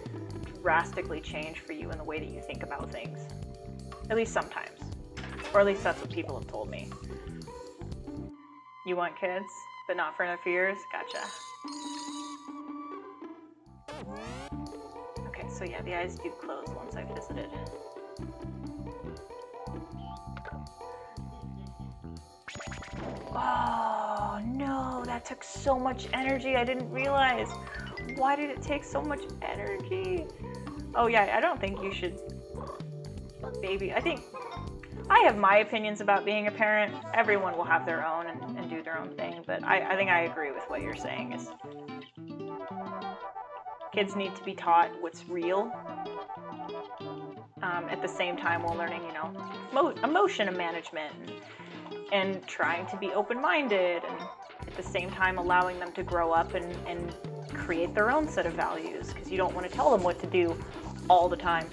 drastically change for you in the way that you think about things. At least sometimes. Or at least that's what people have told me. You want kids, but not for enough years? Gotcha. Okay, so yeah, the eyes do close once I've visited. Oh, no, that took so much energy. I didn't realize. Why did it take so much energy? Oh yeah, I don't think you should baby. I have my opinions about being a parent. Everyone will have their own and do their own thing, but I think I agree with what you're saying is kids need to be taught what's real at the same time while learning, you know, emotion management and trying to be open-minded and at the same time allowing them to grow up and create their own set of values because you don't want to tell them what to do all the time.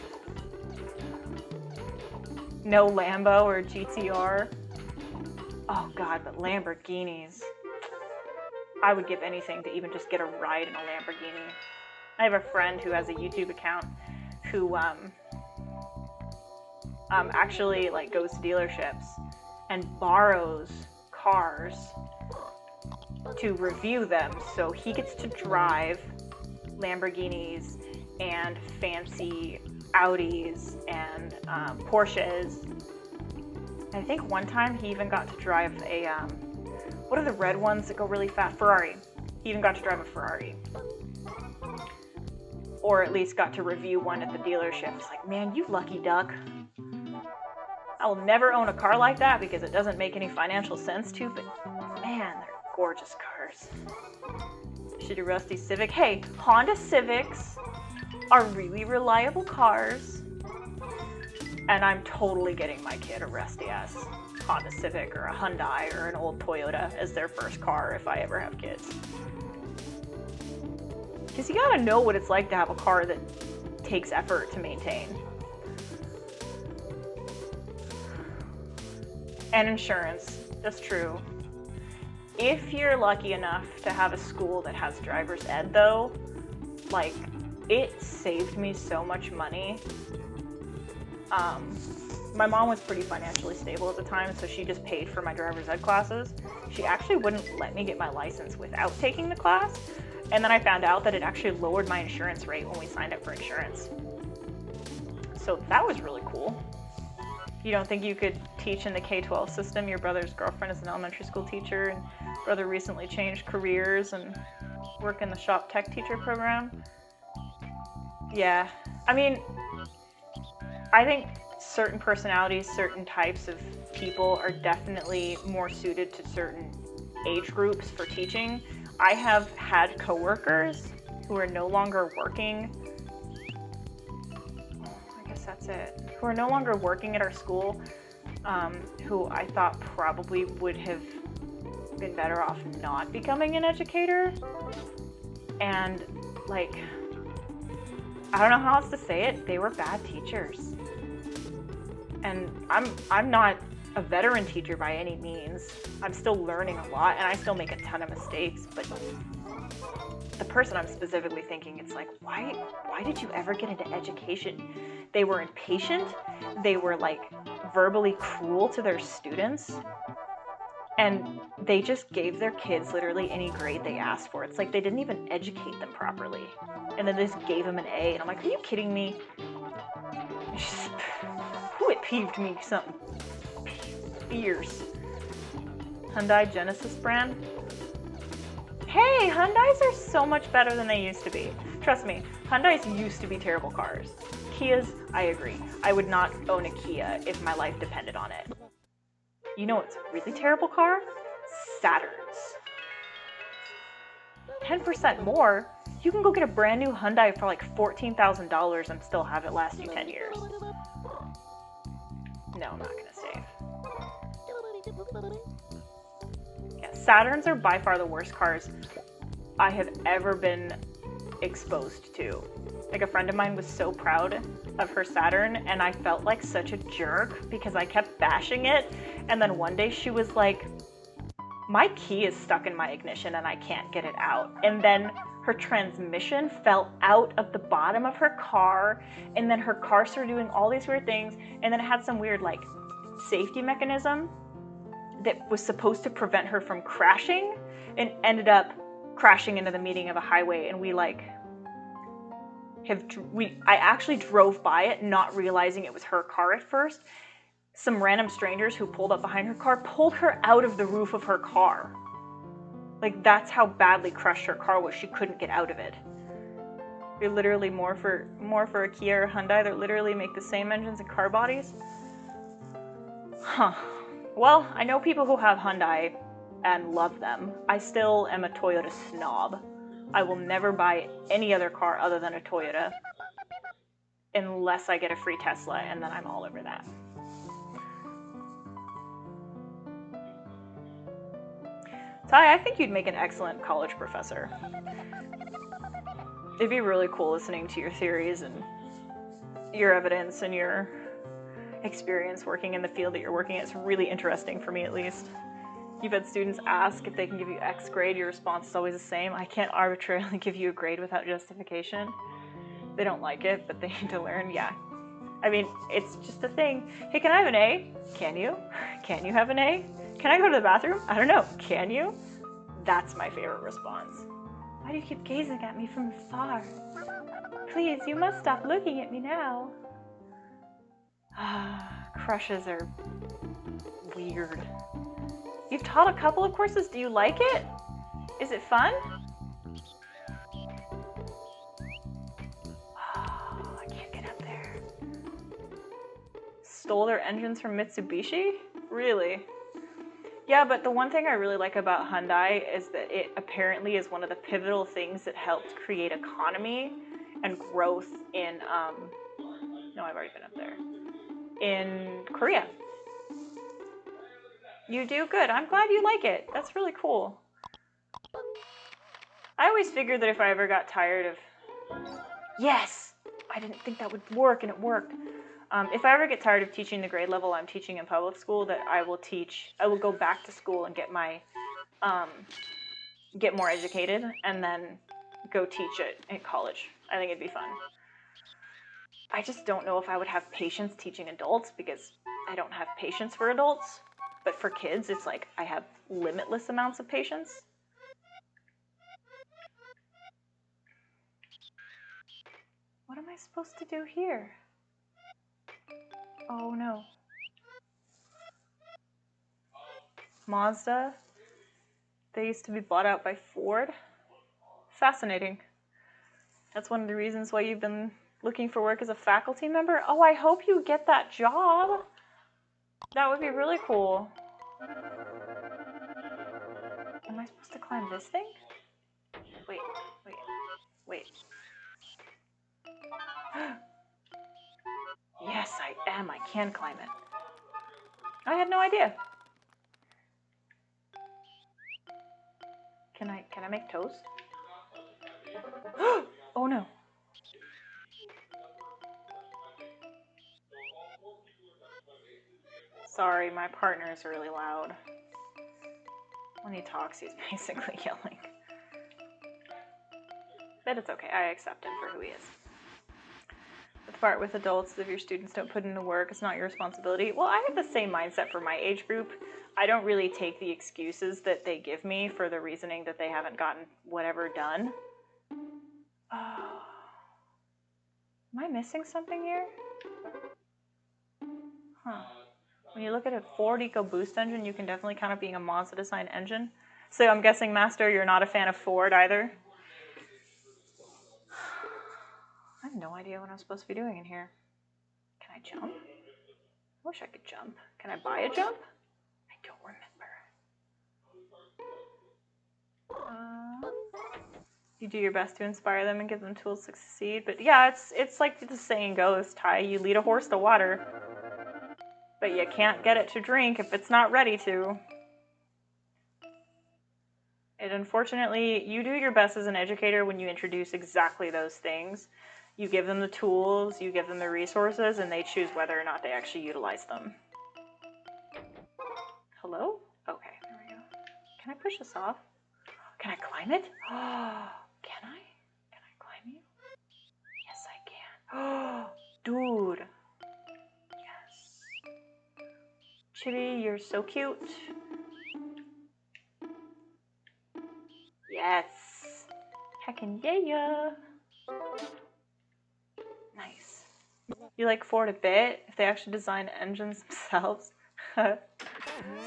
No Lambo or GTR. Oh God, but Lamborghinis. I would give anything to even just get a ride in a Lamborghini. I have a friend who has a YouTube account who actually like goes to dealerships and borrows cars to review them. So he gets to drive Lamborghinis and fancy Audis and Porsches. I think one time he even got to drive a, what are the red ones that go really fast? Ferrari. He even got to drive a Ferrari. Or at least got to review one at the dealership. It's like, man, you lucky duck. I will never own a car like that because it doesn't make any financial sense to, but man, they're gorgeous cars. Shitty rusty Civic. Hey, Honda Civics are really reliable cars, and I'm totally getting my kid a rusty ass Honda Civic or a Hyundai or an old Toyota as their first car if I ever have kids. Because you gotta know what it's like to have a car that takes effort to maintain. And insurance, that's true. If you're lucky enough to have a school that has driver's ed though, like, it saved me so much money. My mom was pretty financially stable at the time, so she just paid for my driver's ed classes. She actually wouldn't let me get my license without taking the class, and then I found out that it actually lowered my insurance rate when we signed up for insurance. So that was really cool. You don't think you could teach in the K-12 system? Your brother's girlfriend is an elementary school teacher, and brother recently changed careers and work in the shop tech teacher program. Yeah, I mean, I think certain personalities, certain types of people are definitely more suited to certain age groups for teaching. I have had coworkers who are no longer working. I guess that's it. Who are no longer working at our school, who I thought probably would have been better off not becoming an educator. And like, I don't know how else to say it, they were bad teachers. And I'm not a veteran teacher by any means. I'm still learning a lot and I still make a ton of mistakes, but the person I'm specifically thinking, it's like, why did you ever get into education? They were impatient, they were like verbally cruel to their students, and they just gave their kids literally any grade they asked for. It's like they didn't even educate them properly. And then they just gave them an A, and I'm like, are you kidding me? It peeved me something fierce. Hyundai Genesis brand. Hey, Hyundais are so much better than they used to be. Trust me, Hyundais used to be terrible cars. Kias, I agree. I would not own a Kia if my life depended on it. You know what's a really terrible car? Saturns. 10% more? You can go get a brand new Hyundai for like $14,000 and still have it last you 10 years. No, I'm not gonna save. Yeah, Saturns are by far the worst cars I have ever been exposed to. Like, a friend of mine was so proud of her Saturn, and I felt like such a jerk because I kept bashing it. And then one day she was like, my key is stuck in my ignition and I can't get it out. And then her transmission fell out of the bottom of her car, and then her car started doing all these weird things, and then it had some weird like safety mechanism that was supposed to prevent her from crashing, and ended up crashing into the median of a highway. And I actually drove by it not realizing it was her car at first. Some random strangers who pulled up behind her car pulled her out of the roof of her car. Like, that's how badly crushed her car was. She couldn't get out of it. They're literally more for a Kia or Hyundai. They literally make the same engines and car bodies. Huh. Well, I know people who have Hyundai and love them. I still am a Toyota snob. I will never buy any other car other than a Toyota unless I get a free Tesla, and then I'm all over that. Ty, I think you'd make an excellent college professor. It'd be really cool listening to your theories and your evidence and your experience working in the field that you're working in. It's really interesting for me, at least. You've had students ask if they can give you X grade. Your response is always the same. I can't arbitrarily give you a grade without justification. They don't like it, but they need to learn. Yeah. I mean, it's just a thing. Hey, can I have an A? Can you? Can you have an A? Can I go to the bathroom? I don't know. Can you? That's my favorite response. Why do you keep gazing at me from afar? Please, you must stop looking at me now. Crushes are weird. You've taught a couple of courses. Do you like it? Is it fun? Oh, I can't get up there. Stole their engines from Mitsubishi? Really? Yeah, but the one thing I really like about Hyundai is that it apparently is one of the pivotal things that helped create economy and growth in, no, I've already been up there, in Korea. You do good. I'm glad you like it. That's really cool. I always figured that if I ever got tired of... Yes! I didn't think that would work, and it worked. If I ever get tired of teaching the grade level I'm teaching in public school, that I will go back to school and get my, get more educated, and then go teach it in college. I think it'd be fun. I just don't know if I would have patience teaching adults, because I don't have patience for adults. But for kids, it's like I have limitless amounts of patience. What am I supposed to do here? Oh no. Mazda? They used to be bought out by Ford? Fascinating. That's one of the reasons why you've been looking for work as a faculty member? Oh, I hope you get that job. That would be really cool. Am I supposed to climb this thing? Wait. Yes, I am. I can climb it. I had no idea. Can I make toast? Oh no. Sorry, my partner is really loud. When he talks, he's basically yelling. But it's okay. I accept him for who he is. The part with adults, if your students don't put in the work, it's not your responsibility. Well, I have the same mindset for my age group. I don't really take the excuses that they give me for the reasoning that they haven't gotten whatever done. Oh. Am I missing something here? Huh. When you look at a Ford EcoBoost engine, you can definitely count it being a Mazda design engine. So I'm guessing, Master, you're not a fan of Ford either? I have no idea what I'm supposed to be doing in here. Can I jump? I wish I could jump. Can I buy a jump? I don't remember. You do your best to inspire them and give them tools to succeed. But yeah, it's like the saying goes, Ty, you lead a horse to water, but you can't get it to drink if it's not ready to. And unfortunately, you do your best as an educator when you introduce exactly those things. You give them the tools, you give them the resources, and they choose whether or not they actually utilize them. Hello? Okay, there we go. Can I push this off? Can I climb it? Oh, can I? Can I climb you? Yes, I can. Oh, dude. Yes. Chibi, you're so cute. Yes. Heckin' yeah. Nice. You like Ford a bit? If they actually design engines themselves.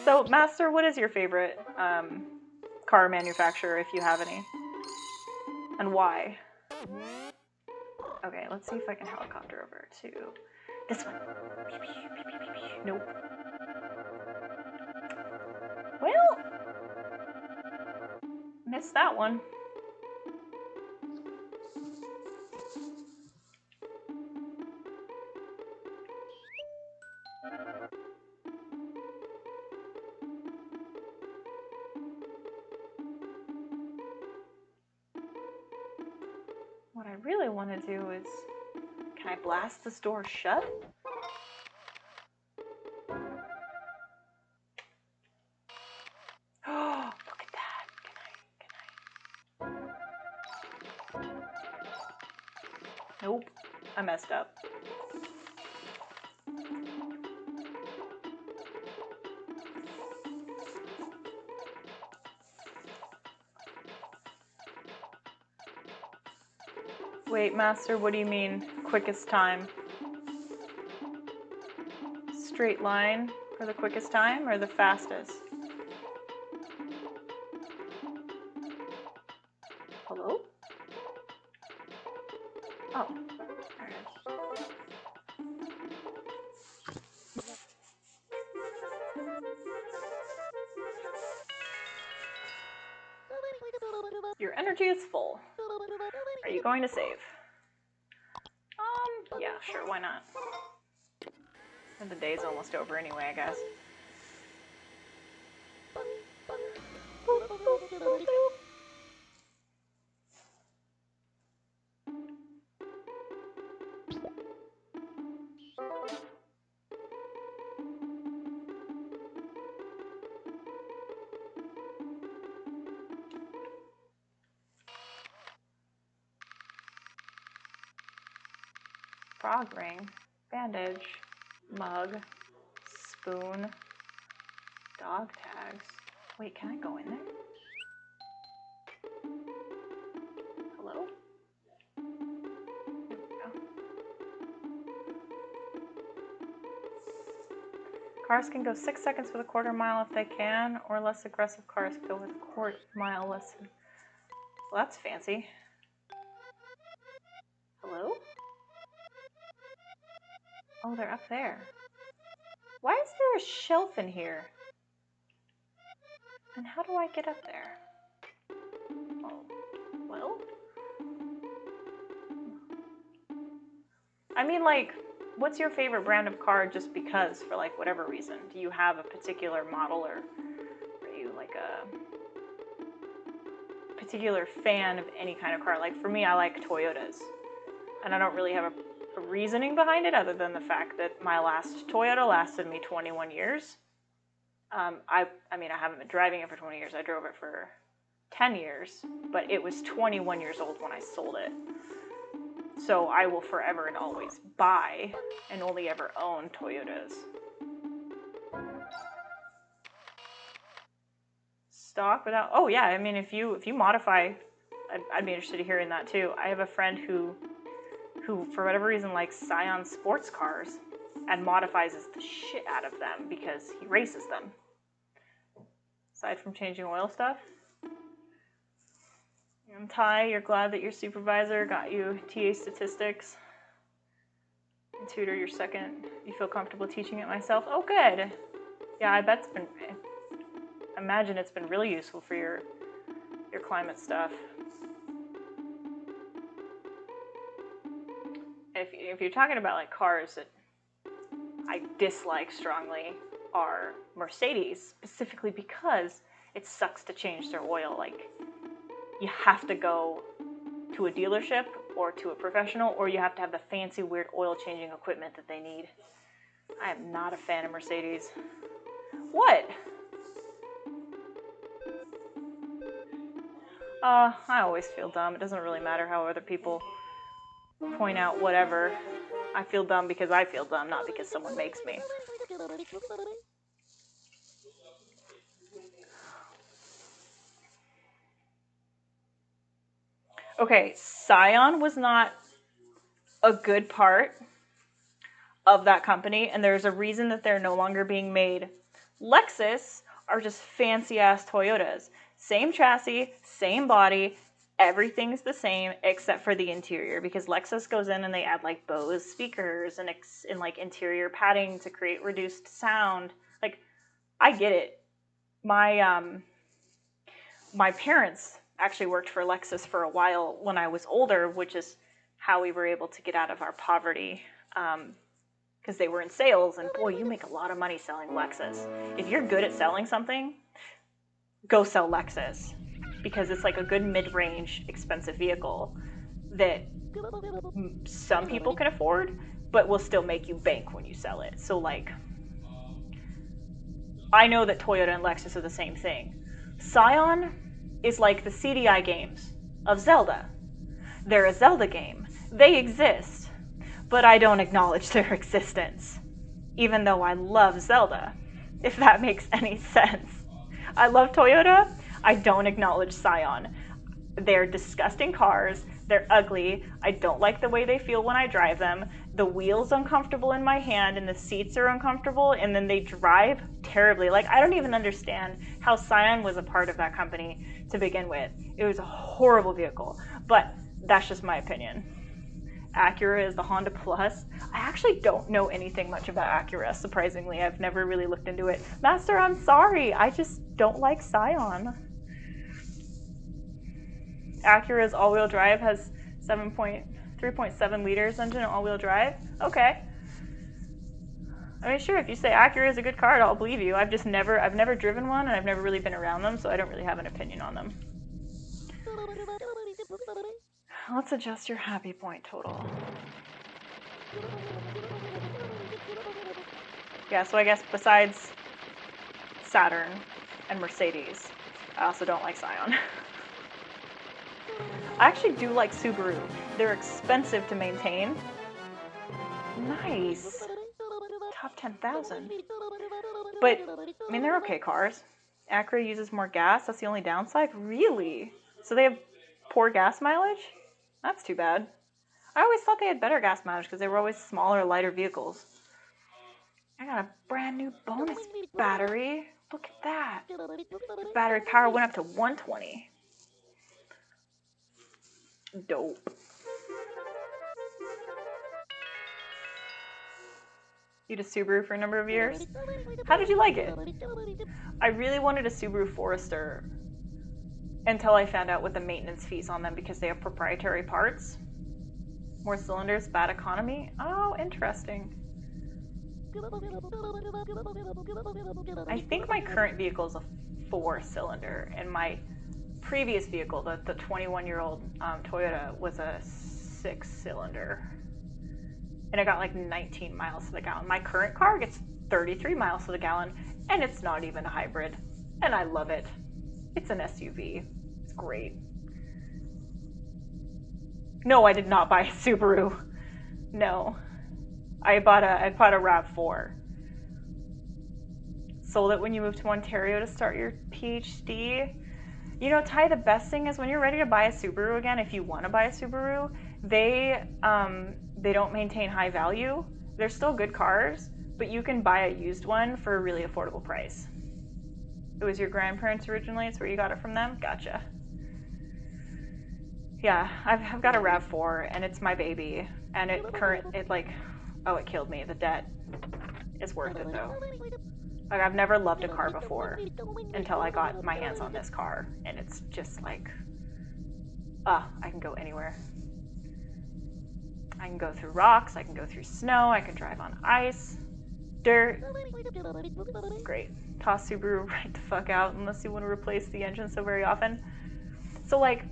So, Master, what is your favorite car manufacturer, if you have any? And why? Okay, let's see if I can helicopter over to this one. Nope. Well, missed that one. What I really want to do is, can I blast this door shut? Oh, look at that. Can I? Nope, I messed up. Wait, Master, what do you mean, quickest time? Straight line for the quickest time, or the fastest? Hello? Oh, there it is. Your energy is full. Are you going to save? Yeah, sure, why not? And the day's almost over anyway, I guess. Frog ring, bandage, mug, spoon, dog tags. Wait, can I go in there? Hello? There we go. Cars can go 6 seconds with a quarter mile if they can, or less aggressive cars go with a quarter mile less. Well, that's fancy. Hello? Oh, they're up there. Why is there a shelf in here? And how do I get up there? Oh, well? I mean, like, what's your favorite brand of car just because, for, like, whatever reason? Do you have a particular model, or are you, like, a particular fan of any kind of car? Like, for me, I like Toyotas. And I don't really have a reasoning behind it other than the fact that my last Toyota lasted me 21 years. I mean, I haven't been driving it for 20 years. I drove it for 10 years, but it was 21 years old when I sold it. So I will forever and always buy and only ever own Toyotas. Stock without, oh yeah, I mean, if you modify, I'd be interested in hearing that too. I have a friend who for whatever reason likes Scion sports cars and modifies the shit out of them because he races them. Aside from changing oil stuff. And Ty, you're glad that your supervisor got you TA statistics. And Tutor, you're second. You feel comfortable teaching it myself? Oh, good. Yeah, I bet imagine it's been really useful for your climate stuff. if you're talking about like cars that I dislike strongly are Mercedes, specifically because it sucks to change their oil. Like, you have to go to a dealership or to a professional, or you have to have the fancy weird oil changing equipment that they need. I am not a fan of Mercedes. What? I always feel dumb. It doesn't really matter how other people point out whatever. I feel dumb because I feel dumb, not because someone makes me. Okay, Scion was not a good part of that company, and there's a reason that they're no longer being made. Lexus are just fancy-ass Toyotas. Same chassis, same body, everything's the same except for the interior, because Lexus goes in and they add like Bose speakers and like interior padding to create reduced sound. Like, I get it. My parents actually worked for Lexus for a while when I was older, which is how we were able to get out of our poverty, because they were in sales, and boy, you make a lot of money selling Lexus. If you're good at selling something, go sell Lexus, because it's like a good mid-range, expensive vehicle that some people can afford, but will still make you bank when you sell it. So like, I know that Toyota and Lexus are the same thing. Scion is like the CDI games of Zelda. They're a Zelda game. They exist, but I don't acknowledge their existence, even though I love Zelda, if that makes any sense. I love Toyota. I don't acknowledge Scion. They're disgusting cars. They're ugly. I don't like the way they feel when I drive them. The wheel's uncomfortable in my hand, and the seats are uncomfortable, and then they drive terribly. Like, I don't even understand how Scion was a part of that company to begin with. It was a horrible vehicle, but that's just my opinion. Acura is the Honda Plus. I actually don't know anything much about Acura, surprisingly. I've never really looked into it. Master, I'm sorry. I just don't like Scion. Acura's all-wheel drive has 3.7 liters engine all-wheel drive. Okay. I mean, sure, if you say Acura is a good car, I'll believe you. I've never driven one, and I've never really been around them, so I don't really have an opinion on them. Let's adjust your happy point total. Yeah, so I guess besides Saturn and Mercedes, I also don't like Scion. I actually do like Subaru. They're expensive to maintain. Nice. Top 10,000. But, I mean, they're okay cars. Acura uses more gas. That's the only downside? Really? So they have poor gas mileage? That's too bad. I always thought they had better gas mileage because they were always smaller, lighter vehicles. I got a brand new bonus battery. Look at that. The battery power went up to 120. Dope. You had a Subaru for a number of years? How did you like it? I really wanted a Subaru Forester until I found out what the maintenance fees on them, because they have proprietary parts. More cylinders, bad economy. Oh, interesting. I think my current vehicle is a 4-cylinder, and my previous vehicle, the 21-year-old Toyota, was a 6-cylinder. And I got like 19 miles to the gallon. My current car gets 33 miles to the gallon, and it's not even a hybrid. And I love it. It's an SUV. It's great. No, I did not buy a Subaru. No. I bought a RAV4. Sold it when you moved to Ontario to start your PhD. You know, Ty, the best thing is when you're ready to buy a Subaru again, if you want to buy a Subaru, they don't maintain high value. They're still good cars, but you can buy a used one for a really affordable price. It was your grandparents originally? It's where you got it from them? Gotcha. Yeah, I've got a RAV4, and it's my baby, and it killed me. The debt is worth it, though. Like, I've never loved a car before until I got my hands on this car, and it's just like, I can go anywhere. I can go through rocks, I can go through snow, I can drive on ice, dirt. Great. Toss Subaru right the fuck out unless you want to replace the engine so very often. So like,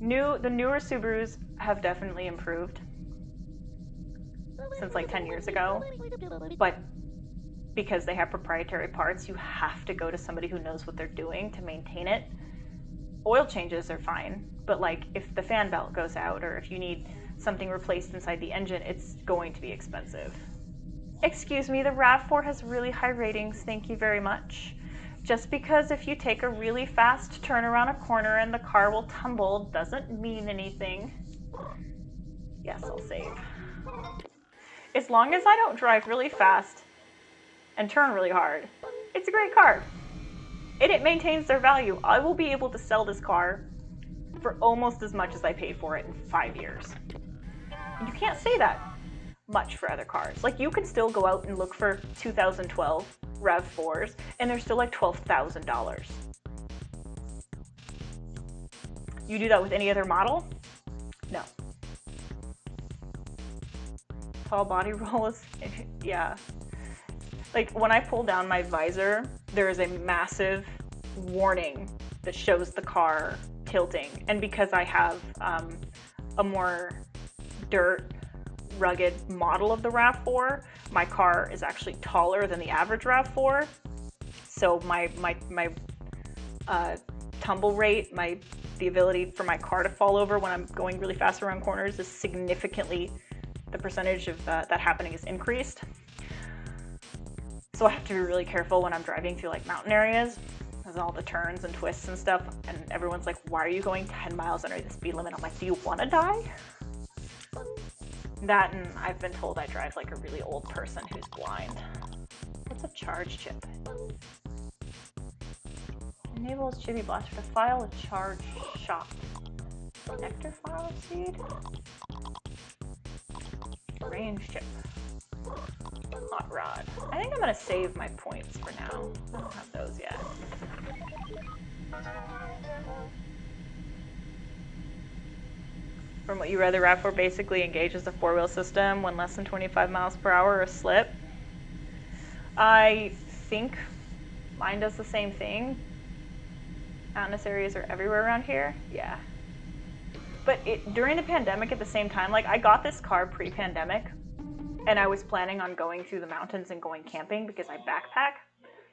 the newer Subarus have definitely improved since like 10 years ago, but because they have proprietary parts, you have to go to somebody who knows what they're doing to maintain it. Oil changes are fine, but like if the fan belt goes out or if you need something replaced inside the engine, it's going to be expensive. Excuse me, the RAV4 has really high ratings, thank you very much. Just because if you take a really fast turn around a corner and the car will tumble doesn't mean anything. Yes, I'll save. As long as I don't drive really fast and turn really hard, it's a great car. And it maintains their value. I will be able to sell this car for almost as much as I paid for it in 5 years. And you can't say that much for other cars. Like, you can still go out and look for 2012 RAV4s, and they're still like $12,000. You do that with any other model? No. Tall body roll is, yeah. Like, when I pull down my visor, there is a massive warning that shows the car tilting. And because I have a more dirt, rugged model of the RAV4, my car is actually taller than the average RAV4. So my tumble rate, the ability for my car to fall over when I'm going really fast around corners is significantly, the percentage of that happening is increased. So I have to be really careful when I'm driving through like mountain areas, because all the turns and twists and stuff, and everyone's like, why are you going 10 miles under the speed limit? I'm like, do you want to die? That, and I've been told I drive like a really old person who's blind. What's a charge chip? Enables Chibi Blaster to file a charge shot. Nectar file seed? Range chip. Hot rod. I think I'm gonna save my points for now. I don't have those yet. From what you read, the RAV4 basically engages the four-wheel system when less than 25 miles per hour or slip. I think mine does the same thing. Mountainous areas are everywhere around here. Yeah. But during the pandemic at the same time, like, I got this car pre-pandemic, and I was planning on going through the mountains and going camping because I backpack.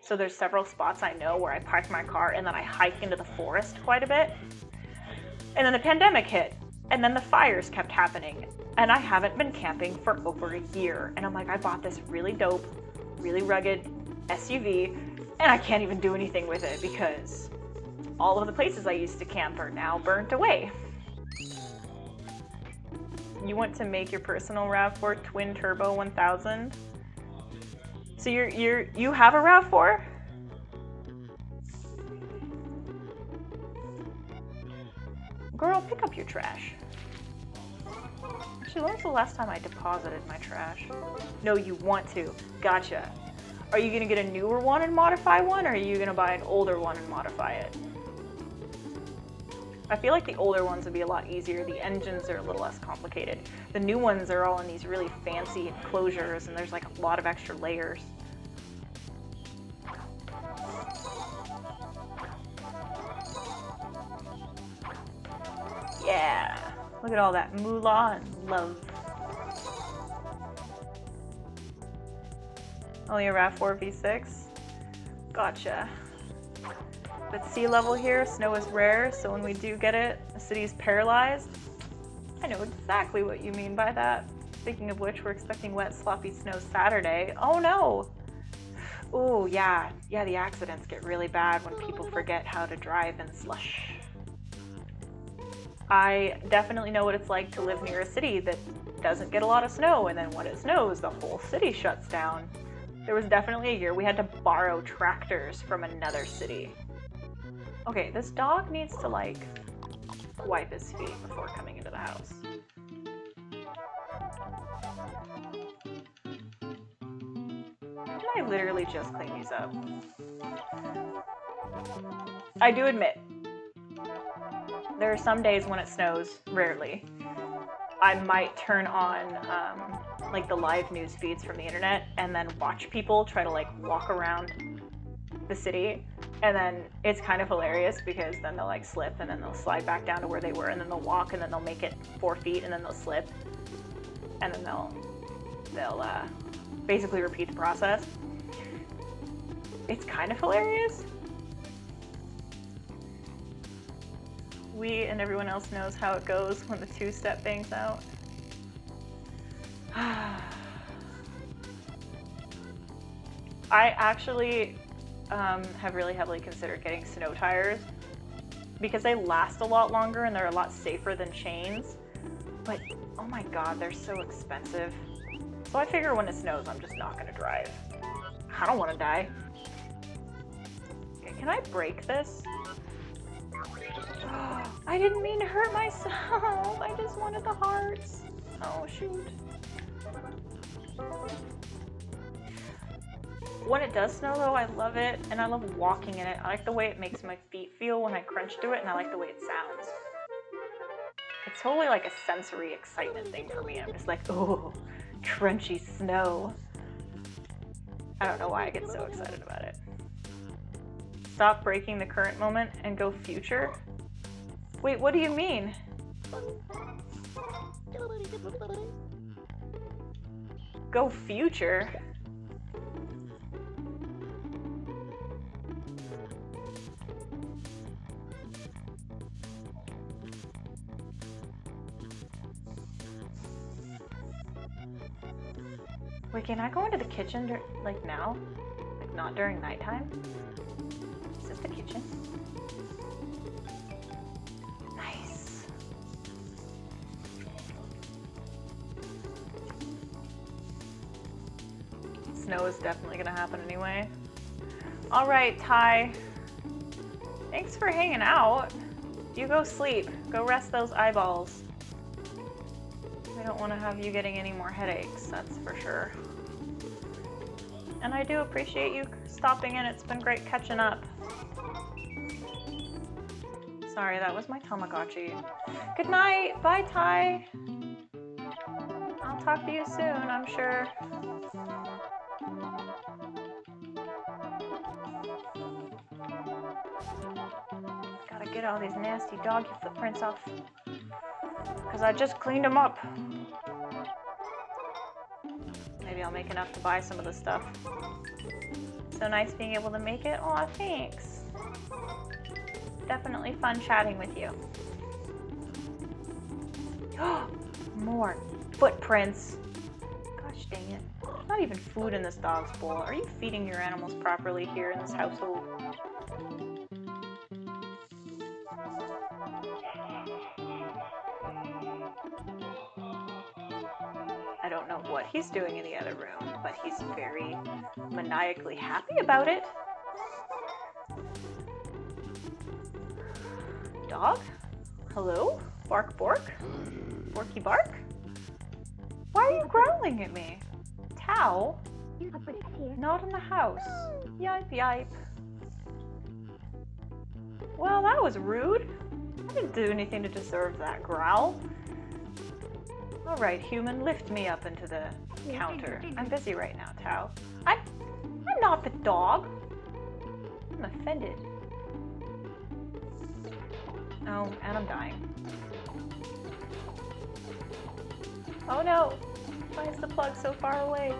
So there's several spots I know where I park my car and then I hike into the forest quite a bit. And then the pandemic hit, and then the fires kept happening, and I haven't been camping for over a year. And I'm like, I bought this really dope, really rugged SUV, and I can't even do anything with it because all of the places I used to camp are now burnt away. You want to make your personal RAV4 twin turbo 1000? So you have a RAV4? Girl, pick up your trash. Actually, when was the last time I deposited my trash? No, you want to. Gotcha. Are you gonna get a newer one and modify one, or are you gonna buy an older one and modify it? I feel like the older ones would be a lot easier. The engines are a little less complicated. The new ones are all in these really fancy enclosures, and there's like a lot of extra layers. Yeah, look at all that moolah and love. Only a RAV4 V6? Gotcha. But sea level here, snow is rare, so when we do get it, the city's paralyzed. I know exactly what you mean by that. Speaking of which, we're expecting wet, sloppy snow Saturday. Oh no! Ooh, yeah, the accidents get really bad when people forget how to drive in slush. I definitely know what it's like to live near a city that doesn't get a lot of snow, and then when it snows, the whole city shuts down. There was definitely a year we had to borrow tractors from another city. Okay, this dog needs to, like, wipe his feet before coming into the house. Did I literally just clean these up? I do admit, there are some days when it snows, rarely, I might turn on like the live news feeds from the internet and then watch people try to like walk around the city, and then it's kind of hilarious because then they'll like slip and then they'll slide back down to where they were, and then they'll walk and then they'll make it 4 feet and then they'll slip, and then they'll basically repeat the process. It's kind of hilarious. We and everyone else knows how it goes when the 2-step bangs out. I actually have really heavily considered getting snow tires because they last a lot longer and they're a lot safer than chains. But oh my god, they're so expensive. So I figure when it snows, I'm just not gonna drive. I don't want to die. Okay, can I break this? I didn't mean to hurt myself. I just wanted the hearts. Oh shoot. When it does snow though, I love it, and I love walking in it. I like the way it makes my feet feel when I crunch to it, and I like the way it sounds. It's totally like a sensory excitement thing for me. I'm just like, oh, crunchy snow. I don't know why I get so excited about it. Stop breaking the current moment and go future? Wait, what do you mean? Go future? Wait, can I go into the kitchen like now? Like not during nighttime? Is this the kitchen? Nice. Snow is definitely gonna happen anyway. All right, Ty. Thanks for hanging out. You go sleep. Go rest those eyeballs. I don't want to have you getting any more headaches, that's for sure. And I do appreciate you stopping in. It's been great catching up. Sorry, that was my Tamagotchi. Good night. Bye, Ty. I'll talk to you soon, I'm sure. Gotta get all these nasty doggy footprints off. Because I just cleaned them up. Maybe I'll make enough to buy some of the stuff. So nice being able to make it. Aw, thanks. Definitely fun chatting with you. More footprints. Gosh dang it. There's not even food in this dog's bowl. Are you feeding your animals properly here in this household? I don't know what he's doing in the other room, but he's very maniacally happy about it. Dog? Hello? Bark, bark? Borky bark? Why are you growling at me? Tao? Not in the house. Yipe, yipe. Well, that was rude. I didn't do anything to deserve that growl. All right, human, lift me up into the counter. I'm busy right now, Tao. I'm not the dog. I'm offended. Oh, and I'm dying. Oh no! Why is the plug so far away?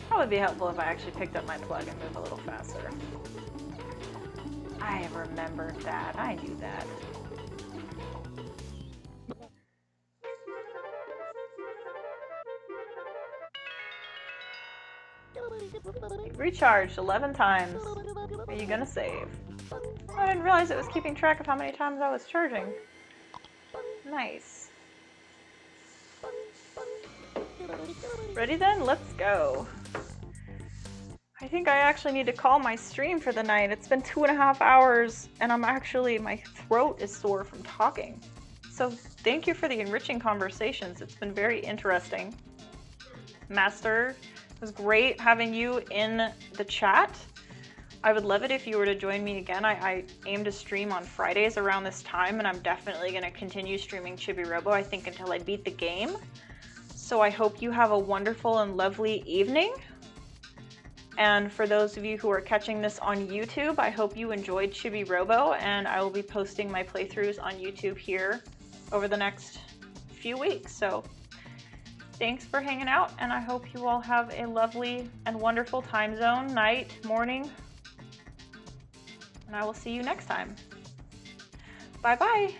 That would be helpful if I actually picked up my plug and moved a little faster. I remembered that. I knew that. You've recharged 11 times. Are you gonna save? I didn't realize it was keeping track of how many times I was charging. Nice. Ready then? Let's go. I think I actually need to call my stream for the night. It's been 2.5 hours and my throat is sore from talking. So thank you for the enriching conversations. It's been very interesting. Master, it was great having you in the chat. I would love it if you were to join me again. I aim to stream on Fridays around this time, and I'm definitely going to continue streaming Chibi-Robo, I think, until I beat the game. So I hope you have a wonderful and lovely evening. And for those of you who are catching this on YouTube, I hope you enjoyed Chibi-Robo, and I will be posting my playthroughs on YouTube here over the next few weeks. So thanks for hanging out, and I hope you all have a lovely and wonderful time zone, night, morning, and I will see you next time. Bye-bye.